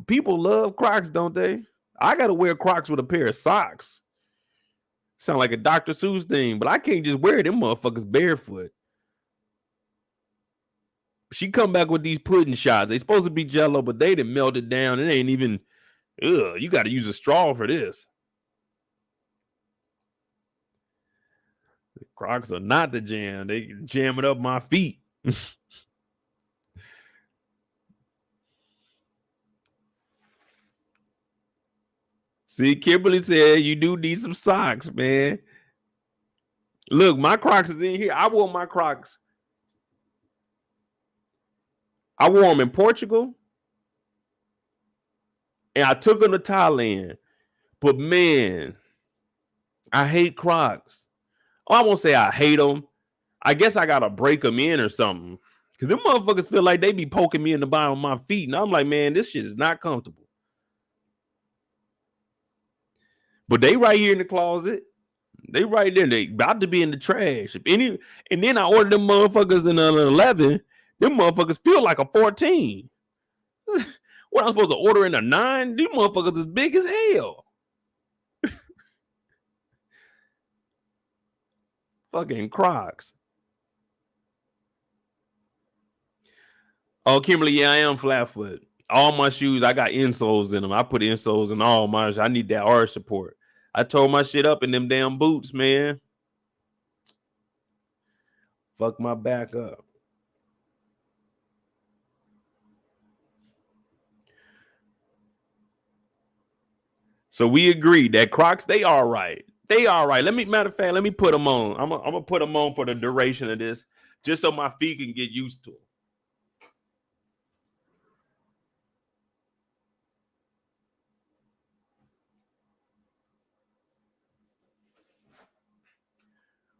People love Crocs, don't they? I got to wear Crocs with a pair of socks. Sound like a Dr. Seuss thing, but I can't just wear them motherfuckers barefoot. She come back with these pudding shots. They supposed to be Jello, but they done melted down. It ain't even, you got to use a straw for this. The Crocs are not the jam. They jam it up my feet. See, Kimberly said you do need some socks, man. Look, my Crocs is in here. I wore my Crocs. I wore them in Portugal. And I took them to Thailand. But man, I hate Crocs. Oh, I won't say I hate them. I guess I got to break them in or something. Because them motherfuckers feel like they be poking me in the bottom of my feet. And I'm like, man, this shit is not comfortable. But they right here in the closet. They right there. They about to be in the trash. And then I ordered them motherfuckers in an 11. Them motherfuckers feel like a 14. What I'm supposed to order in a 9? These motherfuckers is big as hell. Fucking Crocs. Oh, Kimberly, yeah, I am flat foot. All my shoes, I got insoles in them. I put insoles in all my. I need that arch support. I tore my shit up in them damn boots, man. Fuck my back up. So we agreed that Crocs, they all right. They all right. Matter of fact, let me put them on. I'm gonna put them on for the duration of this, just so my feet can get used to them.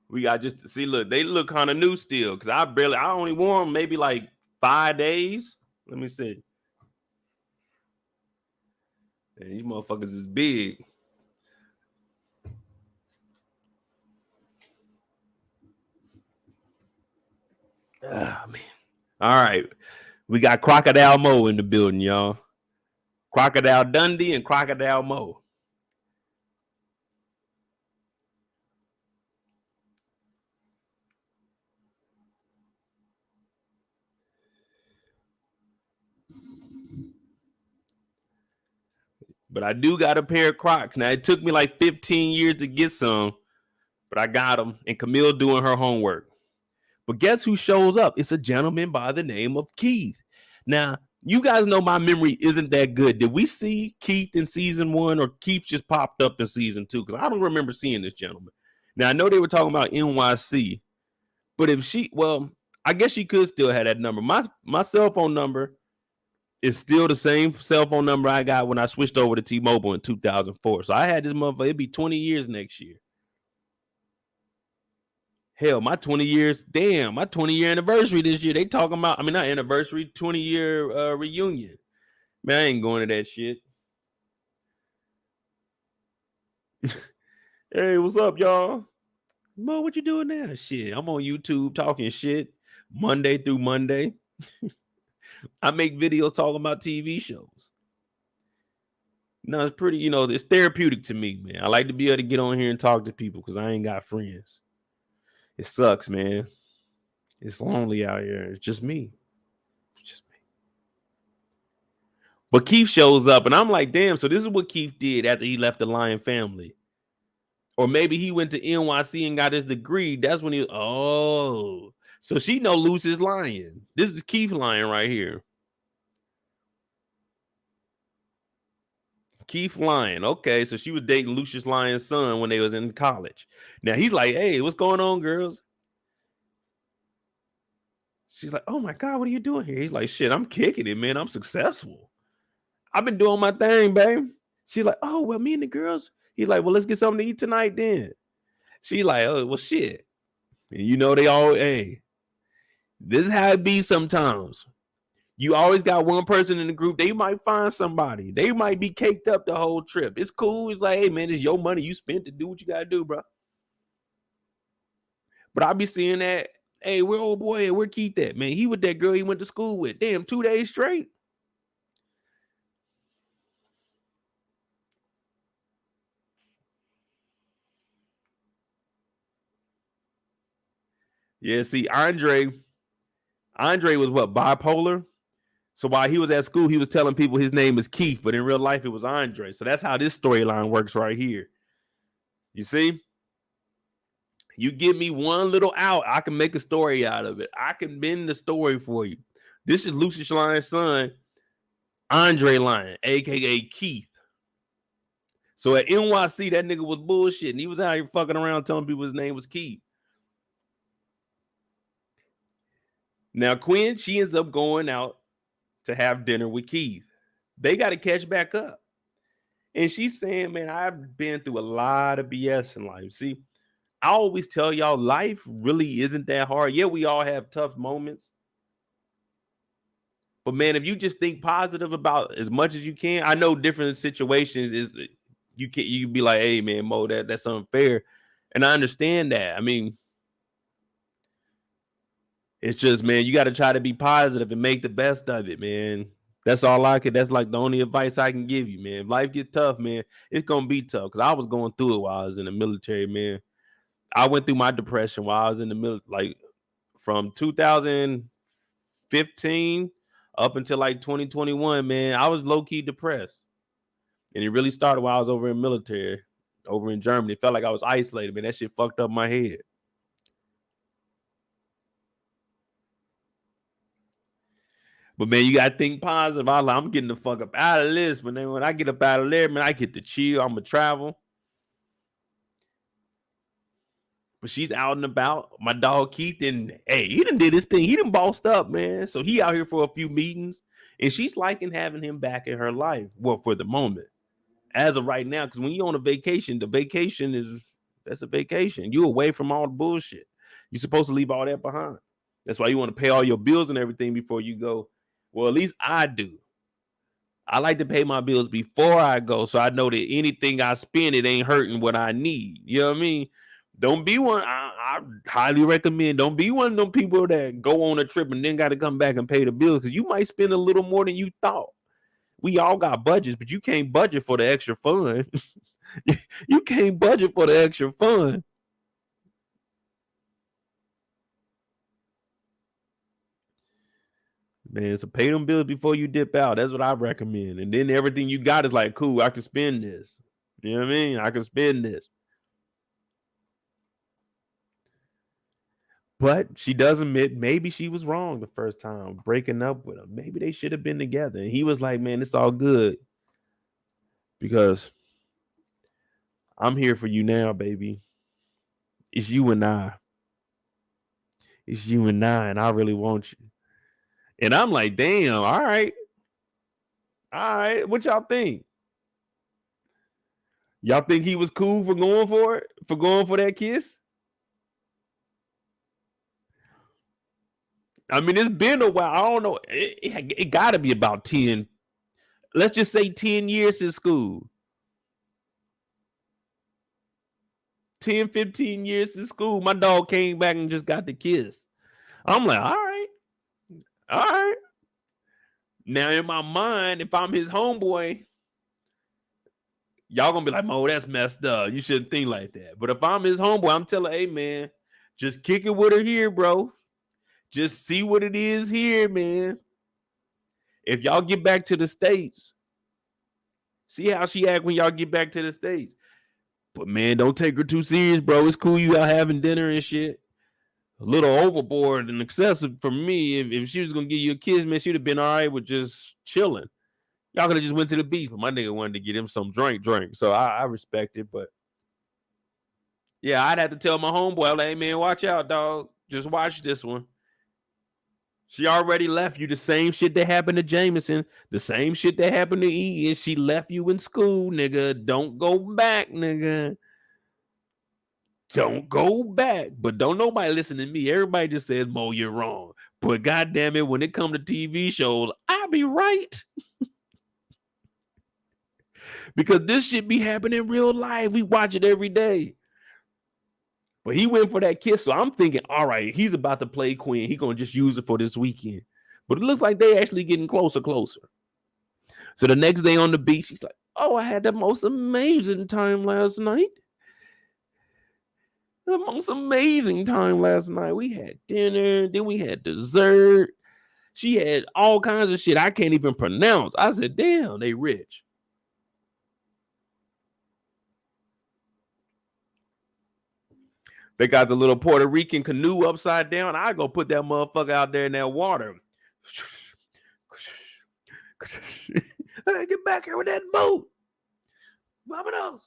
We got just see, look, they look kind of new still because I only wore them maybe like 5 days. Let me see. And these motherfuckers is big. Oh, man. All right. We got Crocodile Mo in the building, y'all. Crocodile Dundee and Crocodile Mo. But I do got a pair of Crocs. Now, it took me like 15 years to get some, but I got them. And Camille doing her homework. But guess who shows up? It's a gentleman by the name of Keith. Now, you guys know my memory isn't that good. Did we see Keith in season 1 or Keith just popped up in season 2? Because I don't remember seeing this gentleman. Now, I know they were talking about NYC, but I guess she could still have that number. My cell phone number is still the same cell phone number I got when I switched over to T-Mobile in 2004. So I had this motherfucker. It'd be 20 years next year. Hell, my 20 years, damn, my 20-year anniversary this year. They talking about, not anniversary, 20-year reunion. Man, I ain't going to that shit. Hey, what's up, y'all? Mo, what you doing now? Shit, I'm on YouTube talking shit Monday through Monday. I make videos talking about TV shows. No, it's pretty, it's therapeutic to me, man. I like to be able to get on here and talk to people because I ain't got friends. It sucks, man. It's lonely out here. It's just me. But Keith shows up, and I'm like, damn, so this is what Keith did after he left the Lion family. Or maybe he went to NYC and got his degree. That's when so she know Lucius Lion. This is Keith Lion right here. Keith Lion. Okay, so she was dating Lucius Lyon's son when they was in college. Now he's like, hey, what's going on, girls? She's like, oh my God, what are you doing here? He's like, shit, I'm kicking it, man. I'm successful. I've been doing my thing, babe. She's like, oh, well, me and the girls. He's like, well, let's get something to eat tonight then. She's like, oh, well, shit. And they all, hey, this is how it be sometimes. You always got one person in the group. They might find somebody. They might be caked up the whole trip. It's cool. It's like, hey, man, it's your money. You spent to do what you got to do, bro. But I be seeing that. Hey, where old boy at? Where Keith at? Man, he with that girl he went to school with. Damn, 2 days straight. Yeah, see, Andre was what, bipolar? So while he was at school, he was telling people his name is Keith, but in real life, it was Andre. So that's how this storyline works right here. You see? You give me one little out, I can make a story out of it. I can bend the story for you. This is Lucius Lyon's son, Andre Lyon, a.k.a. Keith. So at NYC, that nigga was bullshit, and he was out here fucking around telling people his name was Keith. Now, Quinn, she ends up going out to have dinner with Keith. They got to catch back up. And she's saying, man, I've been through a lot of BS in life. See, I always tell y'all life really isn't that hard. Yeah, we all have tough moments. But man, if you just think positive about as much as you can, I know different situations is you be like, hey man, Mo, that's unfair. And I understand that. I mean, it's just, man, you got to try to be positive and make the best of it, man. That's all I could. That's like the only advice I can give you, man. If life gets tough, man, it's gonna be tough. Cause I was going through it while I was in the military, man. I went through my depression while I was in the military, like from 2015 up until like 2021, man. I was low key depressed, and it really started while I was over in military, over in Germany. It felt like I was isolated, man. That shit fucked up my head. But man, you gotta think positive. I'm getting the fuck up out of this. But then when I get up out of there, man, I get to chill. I'm gonna travel. But she's out and about. My dog Keith, and hey, he done did his thing. He done bossed up, man. So he out here for a few meetings, and she's liking having him back in her life. Well, for the moment, as of right now, because when you're on a vacation, that's a vacation. You away from all the bullshit. You're supposed to leave all that behind. That's why you want to pay all your bills and everything before you go. Well, at least I do. I like to pay my bills before I go, so I know that anything I spend, it ain't hurting what I need. You know what I mean? Don't be one. I highly recommend. Don't be one of them people that go on a trip and then got to come back and pay the bills, because you might spend a little more than you thought. We all got budgets, but you can't budget for the extra fun. You can't budget for the extra fun. Man, so pay them bills before you dip out. That's what I recommend. And then everything you got is like, cool, I can spend this. You know what I mean? I can spend this. But she does admit maybe she was wrong the first time breaking up with him. Maybe they should have been together. And he was like, man, it's all good, because I'm here for you now, baby. It's you and I. It's you and I really want you. And I'm like, damn, all right. All right. What y'all think? Y'all think he was cool for going for it? For going for that kiss? I mean, it's been a while. I don't know. It got to be about 10. Let's just say 10 years in school. 10, 15 years in school. My dog came back and just got the kiss. I'm like, all right. All right. Now, in my mind, if I'm his homeboy, y'all gonna be like, Mo, that's messed up. You shouldn't think like that. But if I'm his homeboy, I'm telling, hey, man, just kick it with her here, bro. Just see what it is here, man. If y'all get back to the States, see how she act when y'all get back to the States. But, man, don't take her too serious, bro. It's cool you out having dinner and shit. A little overboard and excessive for me. If she was gonna give you a kiss, man, she'd have been all right with just chilling. Y'all could have just went to the beach, but my nigga wanted to get him some drink. So I respect it, but yeah, I'd have to tell my homeboy, like, hey man, watch out, dog. Just watch this one. She already left you the same shit that happened to Jameson, the same shit that happened to Ian. She left you in school, nigga. Don't go back, nigga. Don't go back. But don't nobody listen to me. Everybody just says, Mo, you're wrong. But goddamn it, when it comes to TV shows, I be right. Because this shit be happening in real life. We watch it every day. But he went for that kiss. So I'm thinking, all right, he's about to play Quinn. He's going to just use it for this weekend. But it looks like they actually getting closer. So the next day on the beach, he's like, oh, I had the most amazing time last night. The most amazing time last night. We had dinner, then we had dessert. She had all kinds of shit I can't even pronounce. I said, damn, they rich. They got the little Puerto Rican canoe upside down. I go put that motherfucker out there in that water. Hey, get back here with that boat. Vámonos.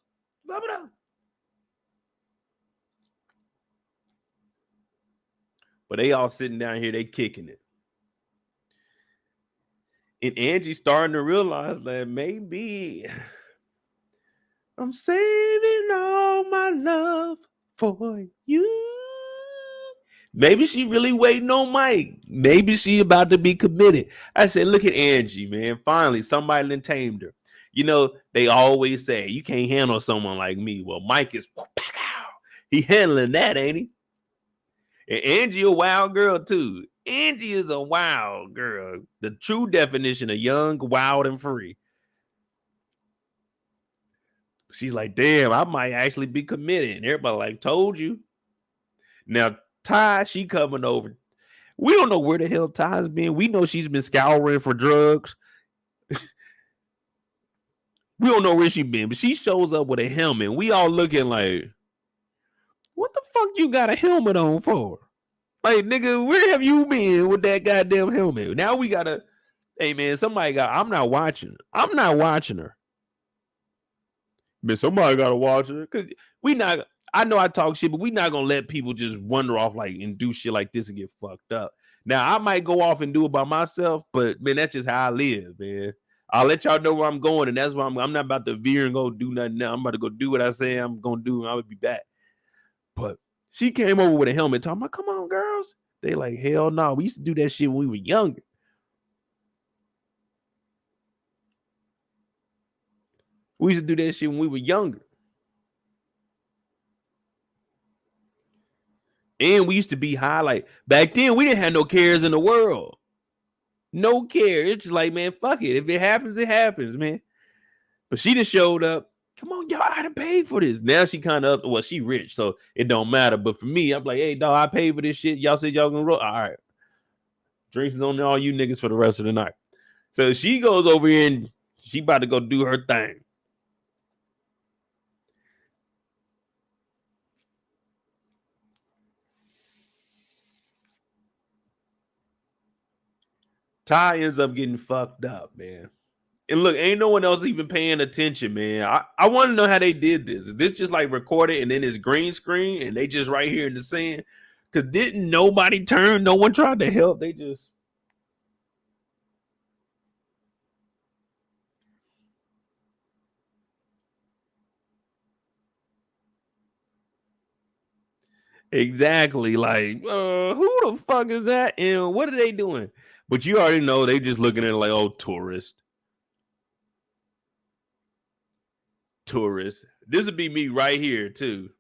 But they all sitting down here, they kicking it. And Angie starting to realize that maybe I'm saving all my love for you. Maybe she really waiting on Mike. Maybe she about to be committed. I said, look at Angie, man. Finally, somebody done tamed her. You know, they always say, you can't handle someone like me. Well, Mike is, he handling that, ain't he? And Angie a wild girl, too. Angie is a wild girl. The true definition of young, wild, and free. She's like, damn, I might actually be committed. And everybody like, told you. Now, Ty, she coming over. We don't know where the hell Ty's been. We know she's been scouring for drugs. We don't know where she been, but she shows up with a helmet. We all looking like, what the fuck you got a helmet on for? Like, nigga, where have you been with that goddamn helmet? Now we gotta, hey man, I'm not watching her. Man, somebody gotta watch her. Cause I know I talk shit, but we not gonna let people just wander off like and do shit like this and get fucked up. Now I might go off and do it by myself, but man, that's just how I live, man. I'll let y'all know where I'm going, and that's why I'm not about to veer and go do nothing now. I'm about to go do what I say I'm gonna do, and I would be back. But she came over with a helmet, talking about, come on, girls. They like, hell no. We used to do that shit when we were younger. And we used to be high. Like, back then, we didn't have no cares in the world. No care. It's just like, man, fuck it. If it happens, it happens, man. But she just showed up. Come on, y'all, I done paid for this. Now she kind of, well, she rich, so it don't matter. But for me, I'm like, hey, dog, I paid for this shit. Y'all said y'all gonna roll. All right. Drinks is on all you niggas for the rest of the night. So she goes over here and she about to go do her thing. Ty ends up getting fucked up, man. And look, ain't no one else even paying attention, man. I want to know how they did this. Is this just like recorded and then it's green screen and they just right here in the scene? Because didn't nobody turn? No one tried to help. They just... Exactly. Like, who the fuck is that? And what are they doing? But you already know they just looking at it like, oh, tourist. This would be me right here, too.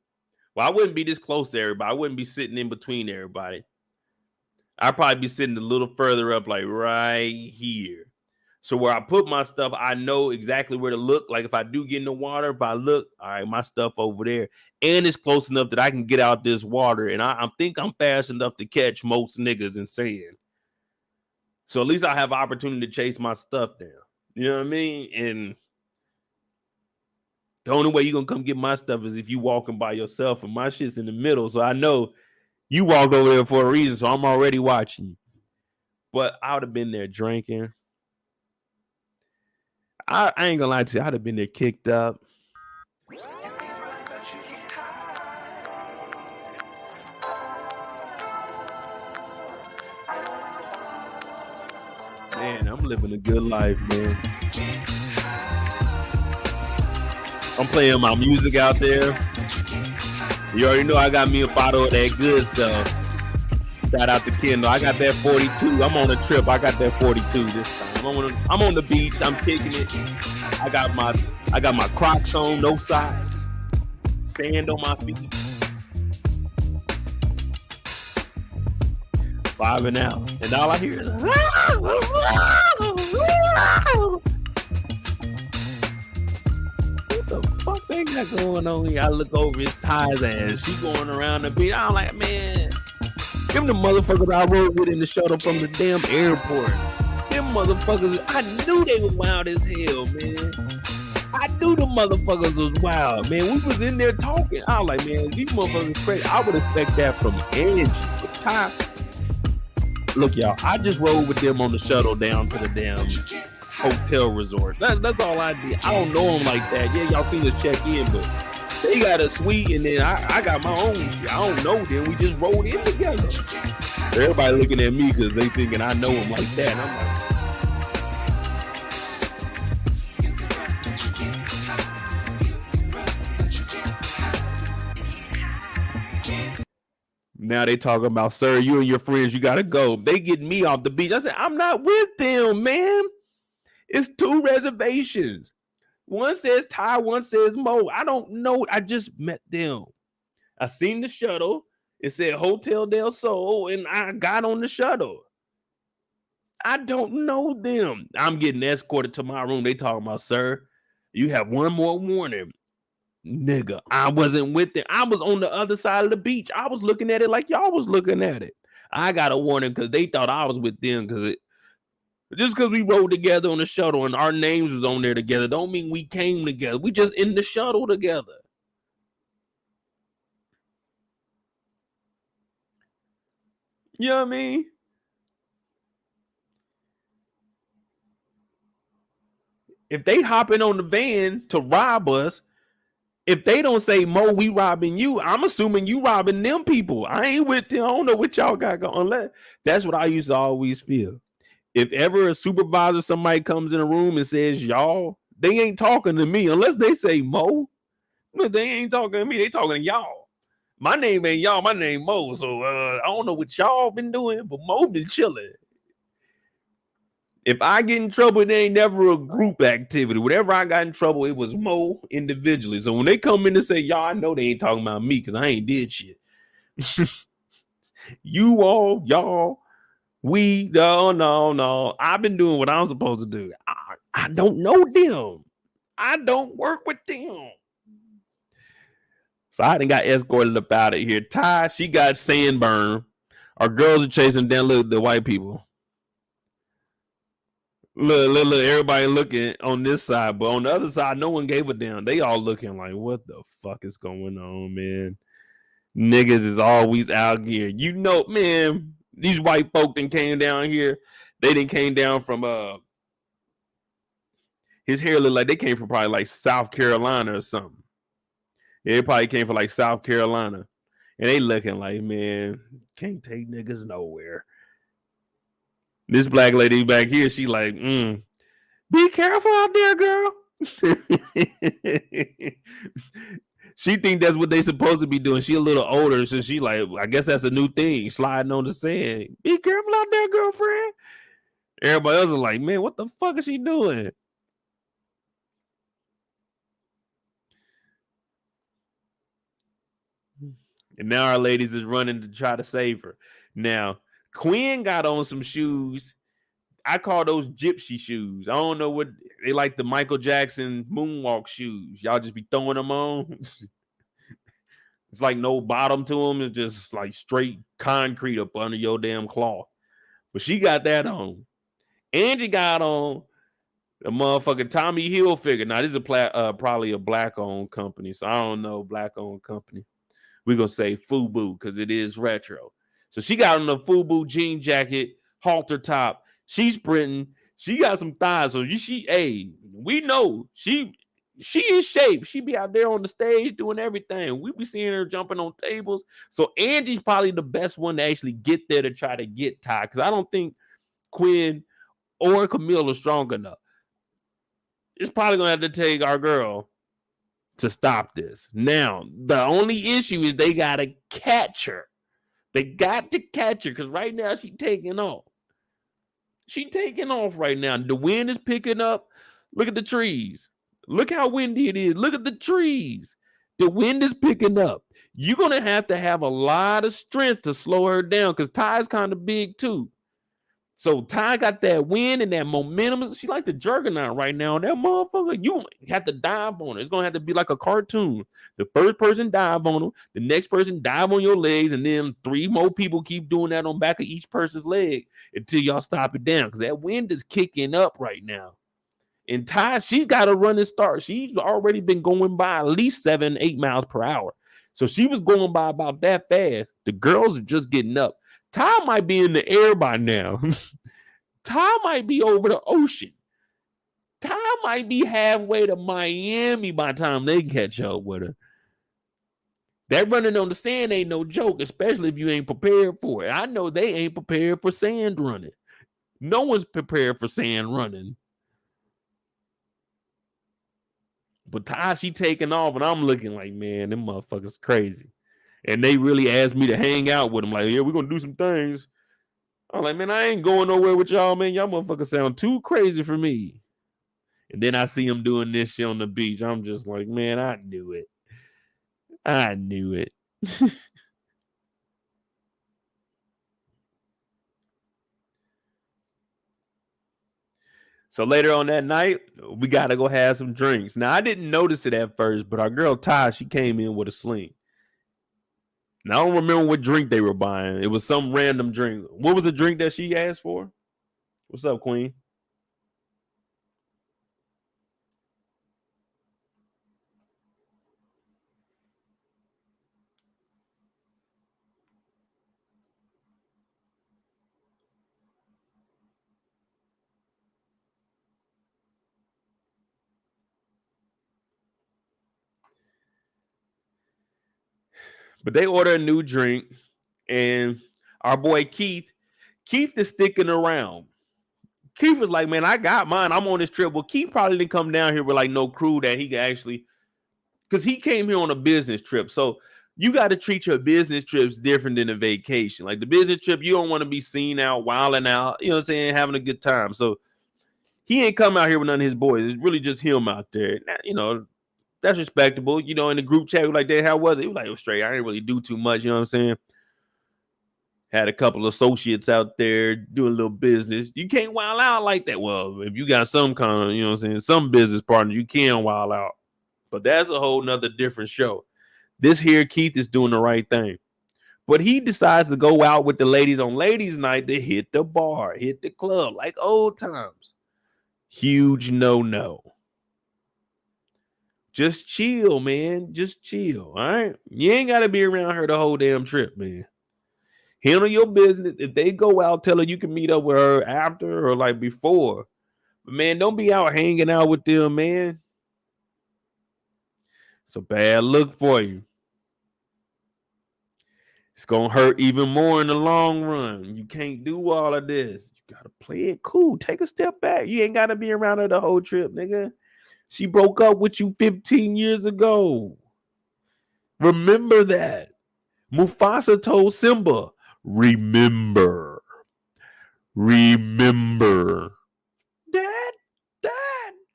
Well, I wouldn't be this close to everybody. I wouldn't be sitting in between everybody. I'd probably be sitting a little further up, like right here. So where I put my stuff, I know exactly where to look. Like if I do get in the water, if I look, all right, my stuff over there. And it's close enough that I can get out this water. And I think I'm fast enough to catch most niggas in sand. So at least I have opportunity to chase my stuff down. You know what I mean? And the only way you're going to come get my stuff is if you walking by yourself. And my shit's in the middle. So I know you walked over there for a reason. So I'm already watching you. But I would have been there drinking. I ain't gonna lie to you. I'd have been there kicked up. Man, I'm living a good life, man. I'm playing my music out there. You already know I got me a bottle of that good stuff. Shout out to Kendall. I got that 42. I'm on a trip. I got that 42 this time. I'm on the beach. I'm kicking it. I got my Crocs on, no socks, sand on my feet. Vibing out, and all I hear is what the fuck they got going on here? I look over his Ty's ass. She going around the beach. I'm like, man, them the motherfuckers I rode with in the shuttle from the damn airport. Them motherfuckers, I knew they was wild as hell, man. I knew the motherfuckers was wild, man. We was in there talking. I was like, man, these motherfuckers crazy. I would expect that from Angie. But Ty, look, y'all, I just rode with them on the shuttle down to the damn hotel resort. That's all I did. I don't know them like that. Yeah, y'all seen us check in, but they got a suite, and then I got my own shit. I don't know them. We just rode in together. Everybody looking at me because they thinking I know them like that. And I'm like, Now they talking about, sir, you and your friends, you gotta go. They get me off the beach. I said, I'm not with them, man. It's 2 reservations. One says Ty, one says Mo. I don't know. I just met them. I seen the shuttle. It said Hotel del Sol, and I got on the shuttle. I don't know them. I'm getting escorted to my room. They talking about, sir, you have one more warning. Nigga, I wasn't with them. I was on the other side of the beach. I was looking at it like y'all was looking at it. I got a warning because they thought I was with them just because we rode together on the shuttle and our names was on there together don't mean we came together. We just in the shuttle together. You know what I mean? If they hopping on the van to rob us, if they don't say, Mo, we robbing you, I'm assuming you robbing them people. I ain't with them. I don't know what y'all got going. Unless that's what I used to always feel. If ever a supervisor, somebody comes in a room and says, y'all, they ain't talking to me unless they say Mo. No, they ain't talking to me. They talking to y'all. My name ain't y'all. My name Mo. So I don't know what y'all been doing, but Mo been chilling. If I get in trouble, it ain't never a group activity. Whenever I got in trouble, it was Mo individually. So when they come in and say, y'all, I know they ain't talking about me because I ain't did shit. You all, y'all, we, no. I've been doing what I'm supposed to do. I don't know them. I don't work with them. So I done got escorted up out of here. Ty, she got sandburn. Our girls are chasing down the white people. Look, everybody looking on this side, but on the other side, no one gave a damn. They all looking like, what the fuck is going on, man? Niggas is always out here. You know, man, these white folk that came down here, they didn't came down from his hair looked like they came from probably like South Carolina or something. Yeah, they probably came from like South Carolina. And they looking like, man, can't take niggas nowhere. This black lady back here, she like, be careful out there, girl. She think that's what they supposed to be doing. She a little older, so she like, I guess that's a new thing, sliding on the sand. Be careful out there, girlfriend. Everybody else is like, man, what the fuck is she doing? And now our ladies is running to try to save her. Now, Quinn got on some shoes. I call those gypsy shoes. I don't know what they like, the Michael Jackson moonwalk shoes. Y'all just be throwing them on. It's like no bottom to them. It's just like straight concrete up under your damn cloth. But she got that on. Angie got on the motherfucking Tommy Hilfiger. Now, this is probably a black-owned company, so I don't know, black-owned company. We're going to say FUBU because it is retro. So she got on the FUBU jean jacket, halter top. She's sprinting. She got some thighs. So we know she in shape. She be out there on the stage doing everything. We be seeing her jumping on tables. So Angie's probably the best one to actually get there to try to get Ty, because I don't think Quinn or Camille are strong enough. It's probably going to have to take our girl to stop this. Now, the only issue is they got to catch her. They got to catch her because right now she's taking off. She taking off right now. The wind is picking up. Look at the trees. Look how windy it is. Look at the trees. The wind is picking up. You're going to have a lot of strength to slow her down because Ty's kind of big too. So Ty got that wind and that momentum. She like the juggernaut right now. That motherfucker, you have to dive on her. It's going to have to be like a cartoon. The first person dive on them. The next person dive on your legs. And then 3 more people keep doing that on back of each person's leg until y'all stop it down. Because that wind is kicking up right now. And Ty, she's got a running start. She's already been going by at least 7-8 miles per hour. So she was going by about that fast. The girls are just getting up. Ty might be in the air by now. Ty might be over the ocean. Ty might be halfway to Miami by the time they catch up with her. That running on the sand ain't no joke, especially if you ain't prepared for it. I know they ain't prepared for sand running. No one's prepared for sand running. But Ty, she taking off, and I'm looking like, man, them motherfuckers crazy. And they really asked me to hang out with them. Like, yeah, we're gonna do some things. I'm like, man, I ain't going nowhere with y'all, man. Y'all motherfuckers sound too crazy for me. And then I see them doing this shit on the beach. I'm just like, man, I knew it. I knew it. So later on that night, we got to go have some drinks. Now, I didn't notice it at first, but our girl Ty, she came in with a sling. Now, I don't remember what drink they were buying. It was some random drink. What was the drink that she asked for? What's up, Queen? But they order a new drink, and our boy Keith is sticking around. Keith was like, man, I got mine. I'm on this trip. Well, Keith probably didn't come down here with like no crew that he could actually, because he came here on a business trip. So you got to treat your business trips different than a vacation. Like the business trip, you don't want to be seen out, wilding out, you know what I'm saying, having a good time. So he ain't come out here with none of his boys. It's really just him out there. Now, you know, that's respectable. You know, in the group chat, we like, that, how was it? He was like, it was straight. I didn't really do too much, you know what I'm saying? Had a couple of associates out there doing a little business. You can't wild out like that. Well, if you got some kind of, you know what I'm saying, some business partner, you can wild out. But that's a whole nother different show. This here, Keith is doing the right thing. But he decides to go out with the ladies on ladies' night to hit the bar, hit the club, like old times. Huge no. Just chill, man. Just chill, all right? You ain't got to be around her the whole damn trip, man. Handle your business. If they go out, tell her you can meet up with her after or like before. But man, don't be out hanging out with them, man. It's a bad look for you. It's going to hurt even more in the long run. You can't do all of this. You got to play it cool. Take a step back. You ain't got to be around her the whole trip, nigga. She broke up with you 15 years ago. Remember that. Mufasa told Simba, remember. Dad,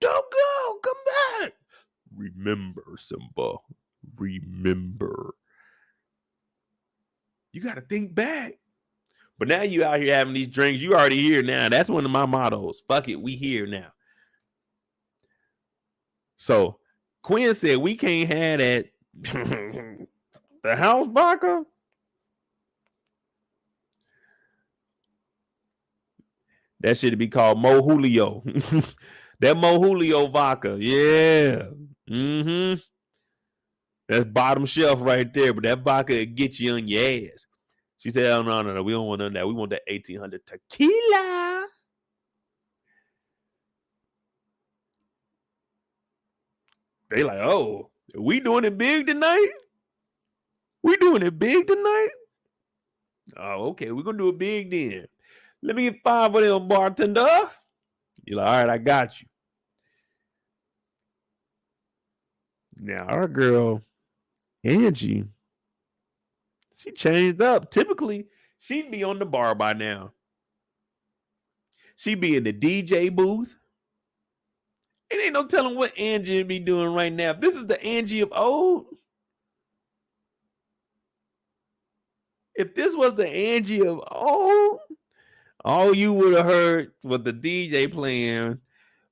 don't go. Come back. Remember, Simba. Remember. You got to think back. But now you out here having these drinks. You already here now. That's one of my mottos. Fuck it. We here now. So Quinn said we can't have that the house vodka. That should be called Mo Julio. That Mo Julio vodka. Yeah. Mm-hmm. That's bottom shelf right there. But that vodka will get you on your ass. She said, oh, no. We don't want none of that. We want that 1800 tequila. They like, oh, we doing it big tonight? We doing it big tonight? Oh, okay. We're going to do it big then. Let me get 5 of them, bartender. You're like, all right, I got you. Now, our girl, Angie, she changed up. Typically, she'd be on the bar by now. She'd be in the DJ booth. It ain't no telling what Angie be doing right now. This is the Angie of old. If this was the Angie of old, all you would have heard was the DJ playing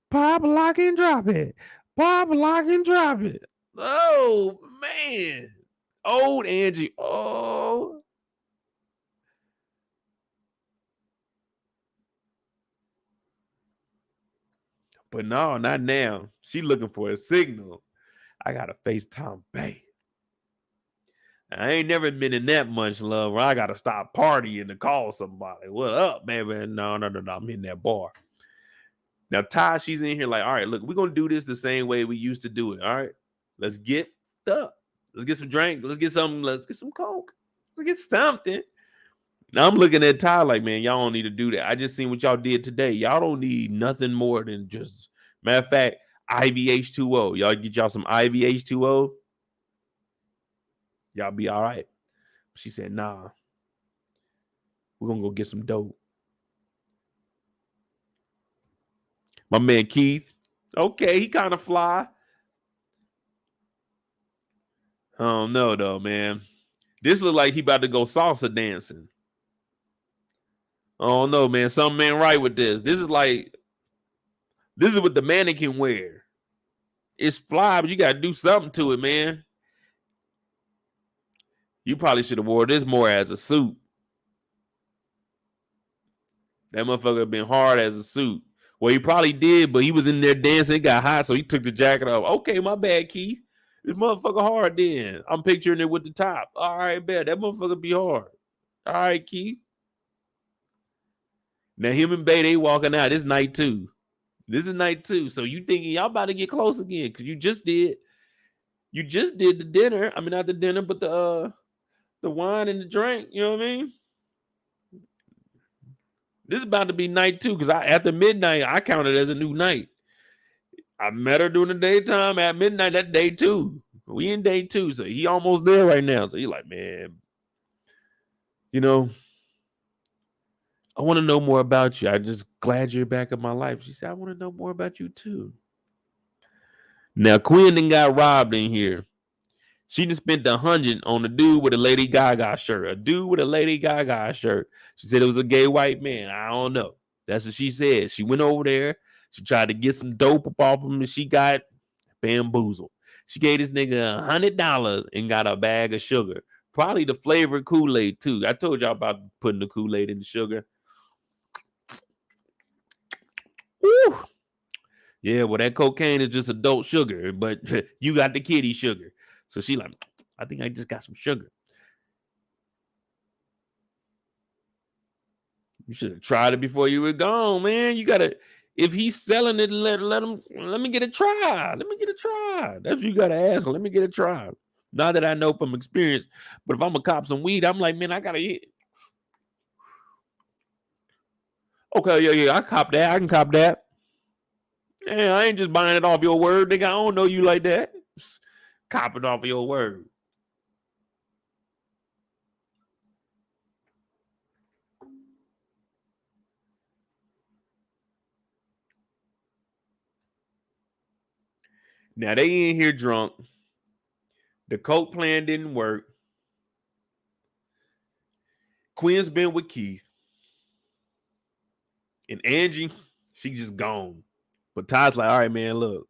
pop, lock, and drop it. Pop, lock, and drop it. Oh, man. Old Angie. Oh. But no, not now. She looking for a signal. I got to FaceTime babe. I ain't never been in that much love where I got to stop partying to call somebody. What up, baby? No. I'm in that bar. Now, Ty, she's in here like, all right, look, we're going to do this the same way we used to do it. All right, let's get up. Let's get some drink. Let's get some Coke. Let's get something. Now I'm looking at Ty like, man, y'all don't need to do that. I just seen what y'all did today. Y'all don't need nothing more than just, matter of fact, IVH2O. Y'all get y'all some IVH2O. Y'all be all right. She said, nah, we're going to go get some dope. My man Keith, okay, he kind of fly. I don't know, though, man. This look like he about to go salsa dancing. I don't know, man. Something ain't right with this. This is what the mannequin wear. It's fly, but you got to do something to it, man. You probably should have wore this more as a suit. That motherfucker been hard as a suit. Well, he probably did, but he was in there dancing. It got hot, so he took the jacket off. Okay, my bad, Keith. This motherfucker hard then. I'm picturing it with the top. All right, bet. That motherfucker be hard. All right, Keith. Now, him and Bay, they walking out. This night two. This is night two. So you thinking y'all about to get close again, because you just did the dinner. I mean, not the dinner, but the wine and the drink. You know what I mean? This is about to be night two, because after midnight, I count it as a new night. I met her during the daytime. At midnight, that's day two. We in day two, so he almost there right now. So he like, man, you know, I want to know more about you. I'm just glad you're back in my life. She said, I want to know more about you too. Now, Quinn done got robbed in here. She done spent $100 on a dude with a Lady Gaga shirt. A dude with a Lady Gaga shirt. She said it was a gay white man. I don't know. That's what she said. She went over there. She tried to get some dope up off him, and she got bamboozled. She gave this nigga $100 and got a bag of sugar. Probably the flavored Kool-Aid, too. I told y'all about putting the Kool-Aid in the sugar. Woo! Yeah, well, that cocaine is just adult sugar, but you got the kiddie sugar. So she like, I think I just got some sugar. You should have tried it before you were gone, man. You gotta, if he's selling it, let me get a try. Let me get a try. That's what you gotta ask him. Let me get a try. Not that I know from experience, but if I'm gonna cop some weed, I'm like, man, I gotta eat. Okay, yeah, I cop that. I can cop that. Yeah, I ain't just buying it off your word, nigga. I don't know you like that. Cop it off of your word. Now they in here drunk. The coke plan didn't work. Quinn's been with Keith. And Angie, she just gone. But Todd's like, all right, man, look.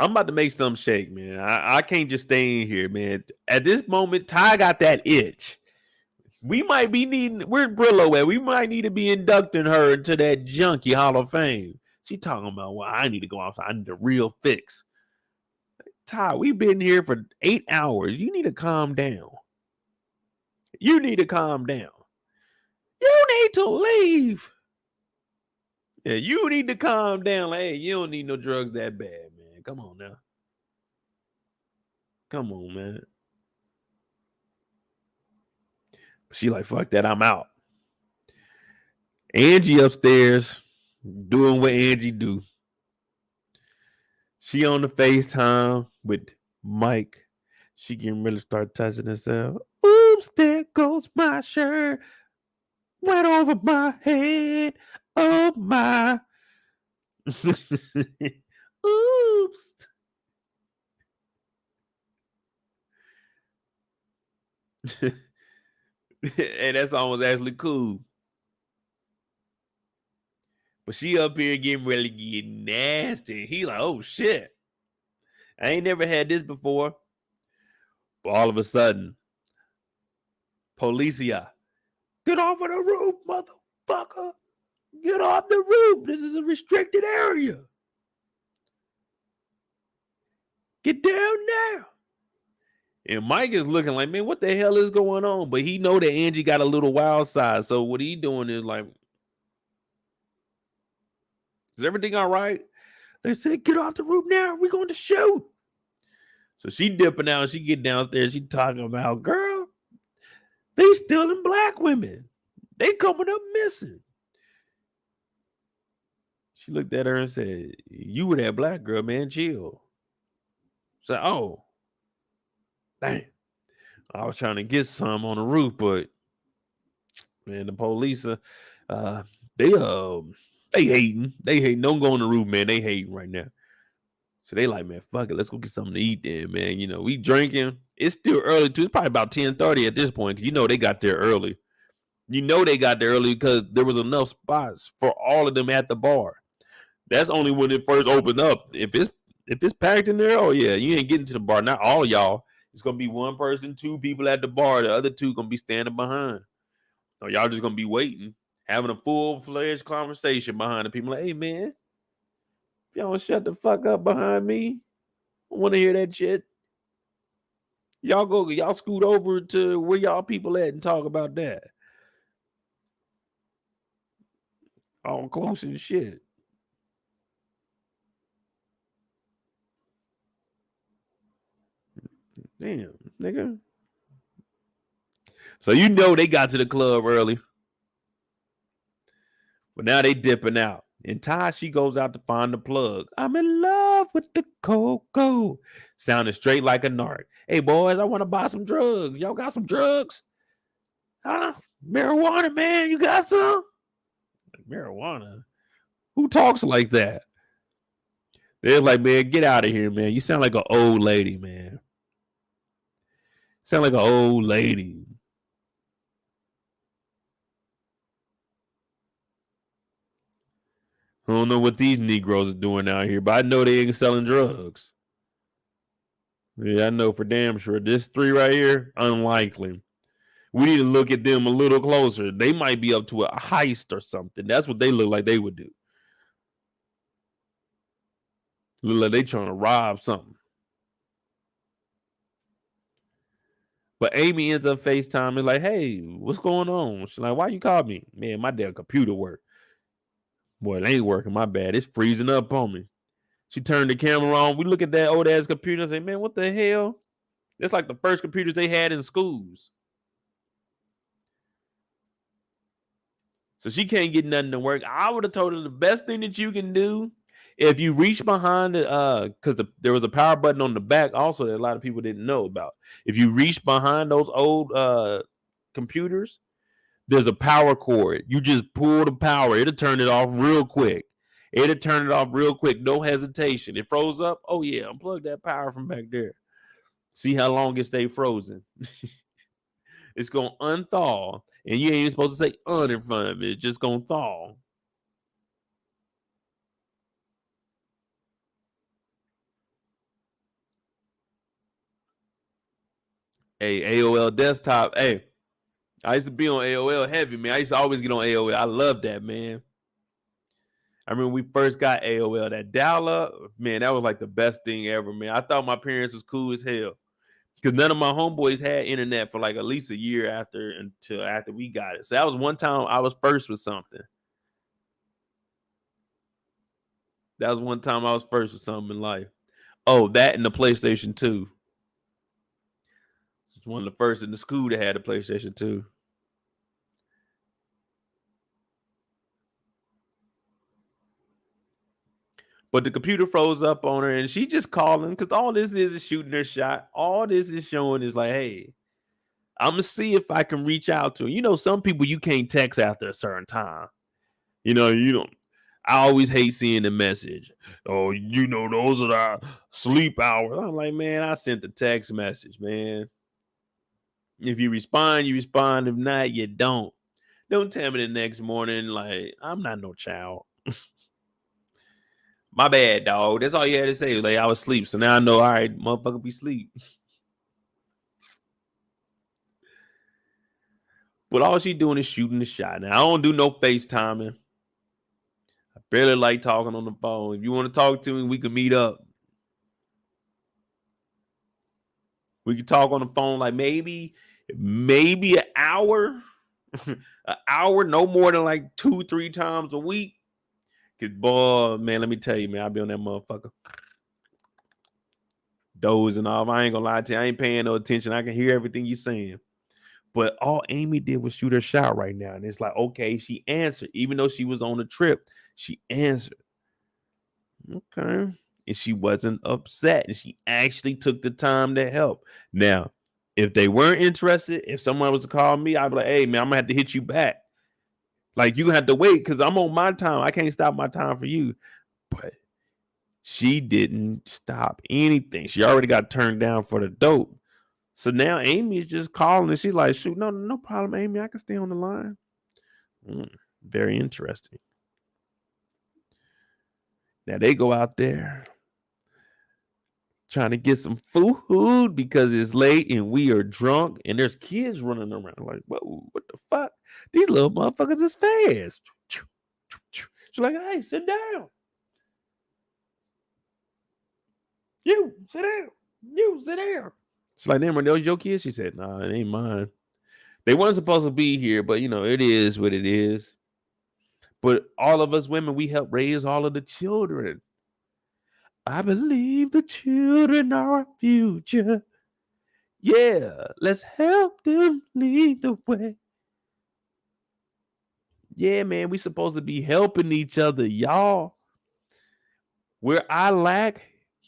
I'm about to make something shake, man. I can't just stay in here, man. At this moment, Ty got that itch. We might be needing, where's Brillo at? We might need to be inducting her into that junkie Hall of Fame. She talking about, well, I need to go outside. I need a real fix. Ty, we've been here for 8 hours. You need to calm down. You need to calm down. You need to leave. Yeah, you need to calm down. Like, hey, you don't need no drugs that bad, man. Come on now. Come on, man. She like, fuck that, I'm out. Angie upstairs doing what Angie do. She on the FaceTime with Mike. She can really start touching herself. Oops, there goes my shirt. Went over my head. Oh my. Oops. And that song was actually cool. But she up here getting really getting nasty. He like, oh shit. I ain't never had this before. But all of a sudden, Policia, get off of the roof, motherfucker. Get off the roof. This is a restricted area. Get down now. And Mike is looking like, man, what the hell is going on? But he know that Angie got a little wild side. So what he doing is like, is everything all right? They said, get off the roof now. We're going to shoot. So she dipping out. She get downstairs. She talking about, girl, they stealing black women. They coming up missing. She looked at her and said, you were that black girl, man. Chill. So, oh, dang. I was trying to get some on the roof, but man, the police, they hating. They hating. Don't go on the roof, man. They hating right now. So they like, man, fuck it. Let's go get something to eat then, man. You know, we drinking. It's still early too. It's probably about 10:30 at this point. Cause you know they got there early. You know they got there early because there was enough spots for all of them at the bar. That's only when it first opened up. If it's packed in there, oh yeah, you ain't getting to the bar. Not all y'all. It's gonna be one person, two people at the bar. The other two gonna be standing behind. So y'all just gonna be waiting, having a full-fledged conversation behind the people. Like, hey man, if y'all don't shut the fuck up behind me, I want to hear that shit. Y'all scoot over to where y'all people at and talk about that. All close and shit. Damn, nigga. So you know they got to the club early. But now they dipping out. And Ty, she goes out to find the plug. I'm in love with the cocoa. Sounding straight like a narc. Hey, boys, I want to buy some drugs. Y'all got some drugs? Huh? Marijuana, man. You got some? Like, marijuana? Who talks like that? They're like, man, get out of here, man. You sound like an old lady, man. Sound like an old lady. I don't know what these Negroes are doing out here, but I know they ain't selling drugs. Yeah, I know for damn sure. This three right here, unlikely. We need to look at them a little closer. They might be up to a heist or something. That's what they look like they would do. Look like they trying to rob something. But Amy ends up FaceTiming like, hey, what's going on? She's like, why you call me? Man, my damn computer work. Boy, it ain't working. My bad. It's freezing up on me. She turned the camera on. We look at that old ass computer and say, man, what the hell? That's like the first computers they had in schools. So she can't get nothing to work. I would have told her the best thing that you can do if you reach behind it, because there was a power button on the back also that a lot of people didn't know about. If you reach behind those old computers, there's a power cord. You just pull the power. It'll turn it off real quick. No hesitation. It froze up. Oh, yeah, unplug that power from back there. See how long it stay frozen. It's going to unthaw. And you ain't even supposed to say in front of it. It's just going to thaw. Hey, AOL desktop. Hey, I used to be on AOL heavy, man. I used to always get on AOL. I love that, man. I remember we first got AOL, that dial-up, man, that was like the best thing ever, man. I thought my parents was cool as hell because none of my homeboys had internet for like at least a year until after we got it. So that was one time I was first with something. That was one time I was first with something in life. Oh, that and the PlayStation 2. It's one of the first in the school that had a PlayStation 2. But the computer froze up on her and she just calling because all this is shooting her shot. All this is showing is like, hey, I'm going to see if I can reach out to her. You know, some people you can't text after a certain time. You don't. I always hate seeing the message. Oh, those are our sleep hours. I'm like, man, I sent the text message, man. If you respond, you respond. If not, you don't. Don't tell me the next morning, like, I'm not no child. My bad, dog. That's all you had to say. Like, I was asleep. So now I know, all right, motherfucker be asleep. But all she doing is shooting the shot. Now, I don't do no FaceTiming. I barely like talking on the phone. If you want to talk to me, we can meet up. We can talk on the phone like maybe an hour. An hour, no more than like 2-3 times a week. Cause boy, man, let me tell you, man, I'll be on that motherfucker. Dozing off. I ain't gonna lie to you. I ain't paying no attention. I can hear everything you're saying. But all Amy did was shoot her shot right now. And it's like, okay, she answered. Even though she was on the trip, she answered. Okay. And she wasn't upset. And she actually took the time to help. Now, If they weren't interested, if someone was to call me, I'd be like, hey, man, I'm going to have to hit you back. Like, you have to wait because I'm on my time. I can't stop my time for you. But she didn't stop anything. She already got turned down for the dope. So now Amy is just calling and she's like, shoot, no problem, Amy. I can stay on the line. Very interesting. Now they go out there trying to get some food because it's late and we are drunk and there's kids running around like, whoa, what the fuck? These little motherfuckers is fast. She's like, hey, sit down. You sit down. You sit down. She's like, damn, are those your kids? She said, nah, it ain't mine. They weren't supposed to be here, but you know, it is what it is. But all of us women, we help raise all of the children. I believe the children are our future. Yeah, let's help them lead the way. Yeah, man, we supposed to be helping each other, y'all. Where I lack,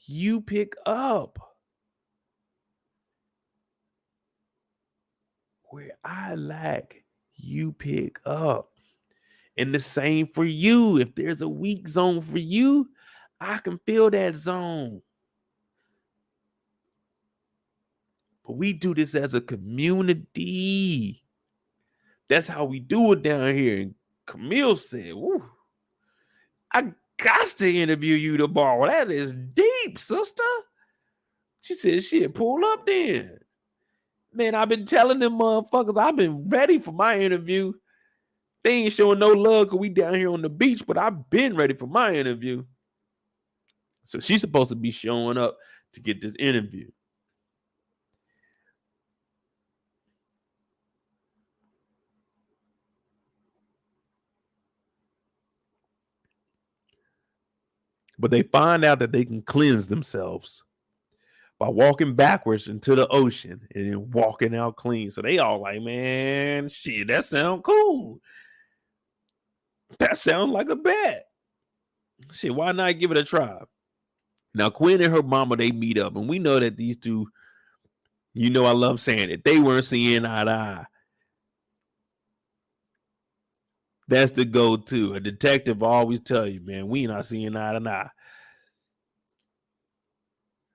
you pick up. Where I lack, you pick up. And the same for you. If there's a weak zone for you, I can fill that zone. But we do this as a community. That's how we do it down here. And Camille said, woo, I got to interview you tomorrow. That is deep, sister. She said, shit, pull up then. Man, I've been telling them motherfuckers, I've been ready for my interview. They ain't showing no love because we down here on the beach, but I've been ready for my interview. So she's supposed to be showing up to get this interview. But they find out that they can cleanse themselves by walking backwards into the ocean and then walking out clean. So they all like, man, shit, that sound cool. That sounds like a bet. Shit, why not give it a try? Now, Quinn and her mama, they meet up. And we know that these two, you know I love saying it, they weren't seeing eye to eye. That's the go-to. A detective always tell you, man, we not seeing eye to eye.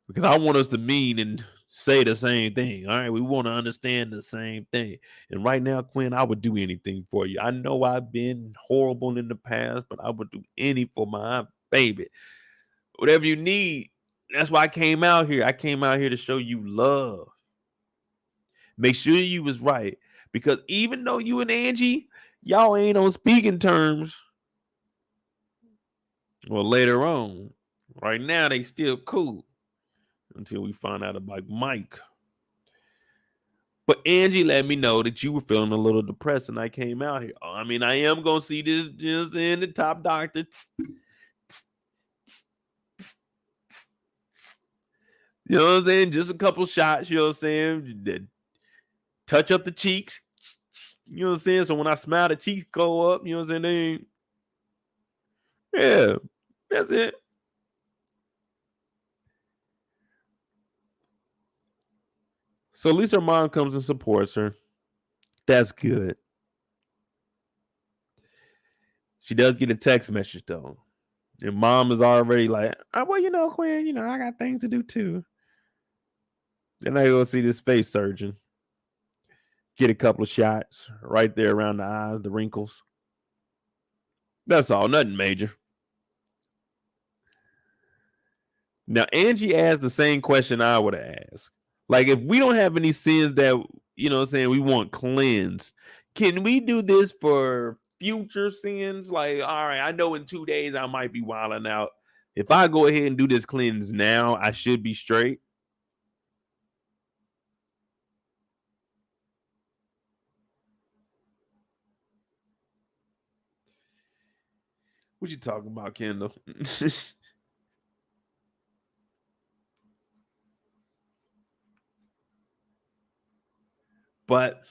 Because I want us to mean and say the same thing. All right, we want to understand the same thing. And right now, Quinn, I would do anything for you. I know I've been horrible in the past, but I would do anything for my baby. Whatever you need. That's why I came out here. I came out here to show you love. Make sure you was right. Because even though you and Angie, y'all ain't on speaking terms. Well, later on. Right now, they still cool. Until we find out about Mike. But Angie let me know that you were feeling a little depressed and I came out here. I mean, I am going to see this just in the top doctor. You know what I'm saying? Just a couple shots, you know what I'm saying? Touch up the cheeks. You know what I'm saying? So when I smile, the cheeks go up. You know what I'm saying? Yeah, that's it. So at least her mom comes and supports her. That's good. She does get a text message though. And mom is already like, well, you know, Quinn, you know, I got things to do too. Then I go see this face surgeon. Get a couple of shots right there around the eyes, the wrinkles. That's all, nothing major. Now, Angie asked the same question I would have asked. Like, if we don't have any sins that, you know what I'm saying, we want cleansed, can we do this for future sins? Like, all right, I know in 2 days I might be wilding out. If I go ahead and do this cleanse now, I should be straight. What you talking about, Kendall? But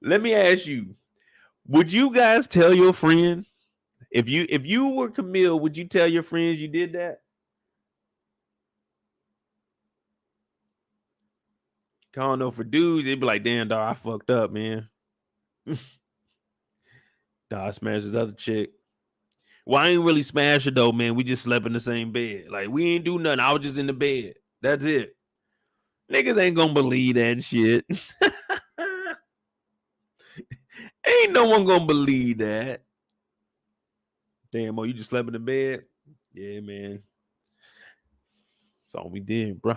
let me ask you, would you guys tell your friend if you were Camille, would you tell your friends you did that? I don't know, for dudes, they'd be like, damn, dog, I fucked up, man. Dog, I smashed this other chick. Well, I ain't really smash her though, man. We just slept in the same bed. Like, we ain't do nothing. I was just in the bed. That's it. Niggas ain't gonna believe that shit. Ain't no one gonna believe that. Damn, you just slept in the bed? Yeah, man. That's all we did, bro.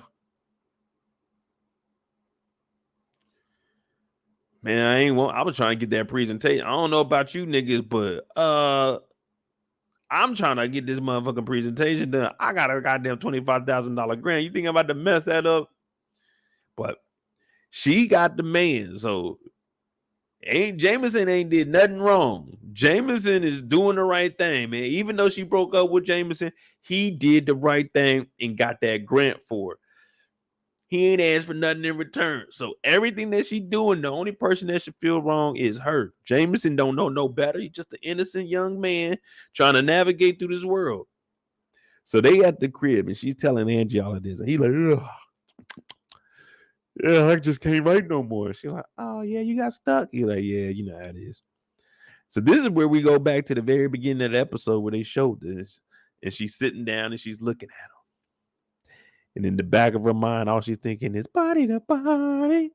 Man, I was trying to get that presentation. I don't know about you niggas, but I'm trying to get this motherfucking presentation done. I got a goddamn $25,000 grant. You think I'm about to mess that up? But she got the man, so Jameson ain't did nothing wrong. Jameson is doing the right thing, man. Even though she broke up with Jameson, he did the right thing and got that grant for her. He ain't asked for nothing in return. So everything that she doing, the only person that should feel wrong is her. Jameson don't know no better. He's just an innocent young man trying to navigate through this world. So they at the crib and she's telling Angie all of this. And he like, ugh. Yeah, I just can't write no more. She's like, oh yeah, you got stuck. He's like, yeah, you know how it is. So this is where we go back to the very beginning of the episode where they showed this. And she's sitting down and she's looking at him. And in the back of her mind, all she's thinking is body to body.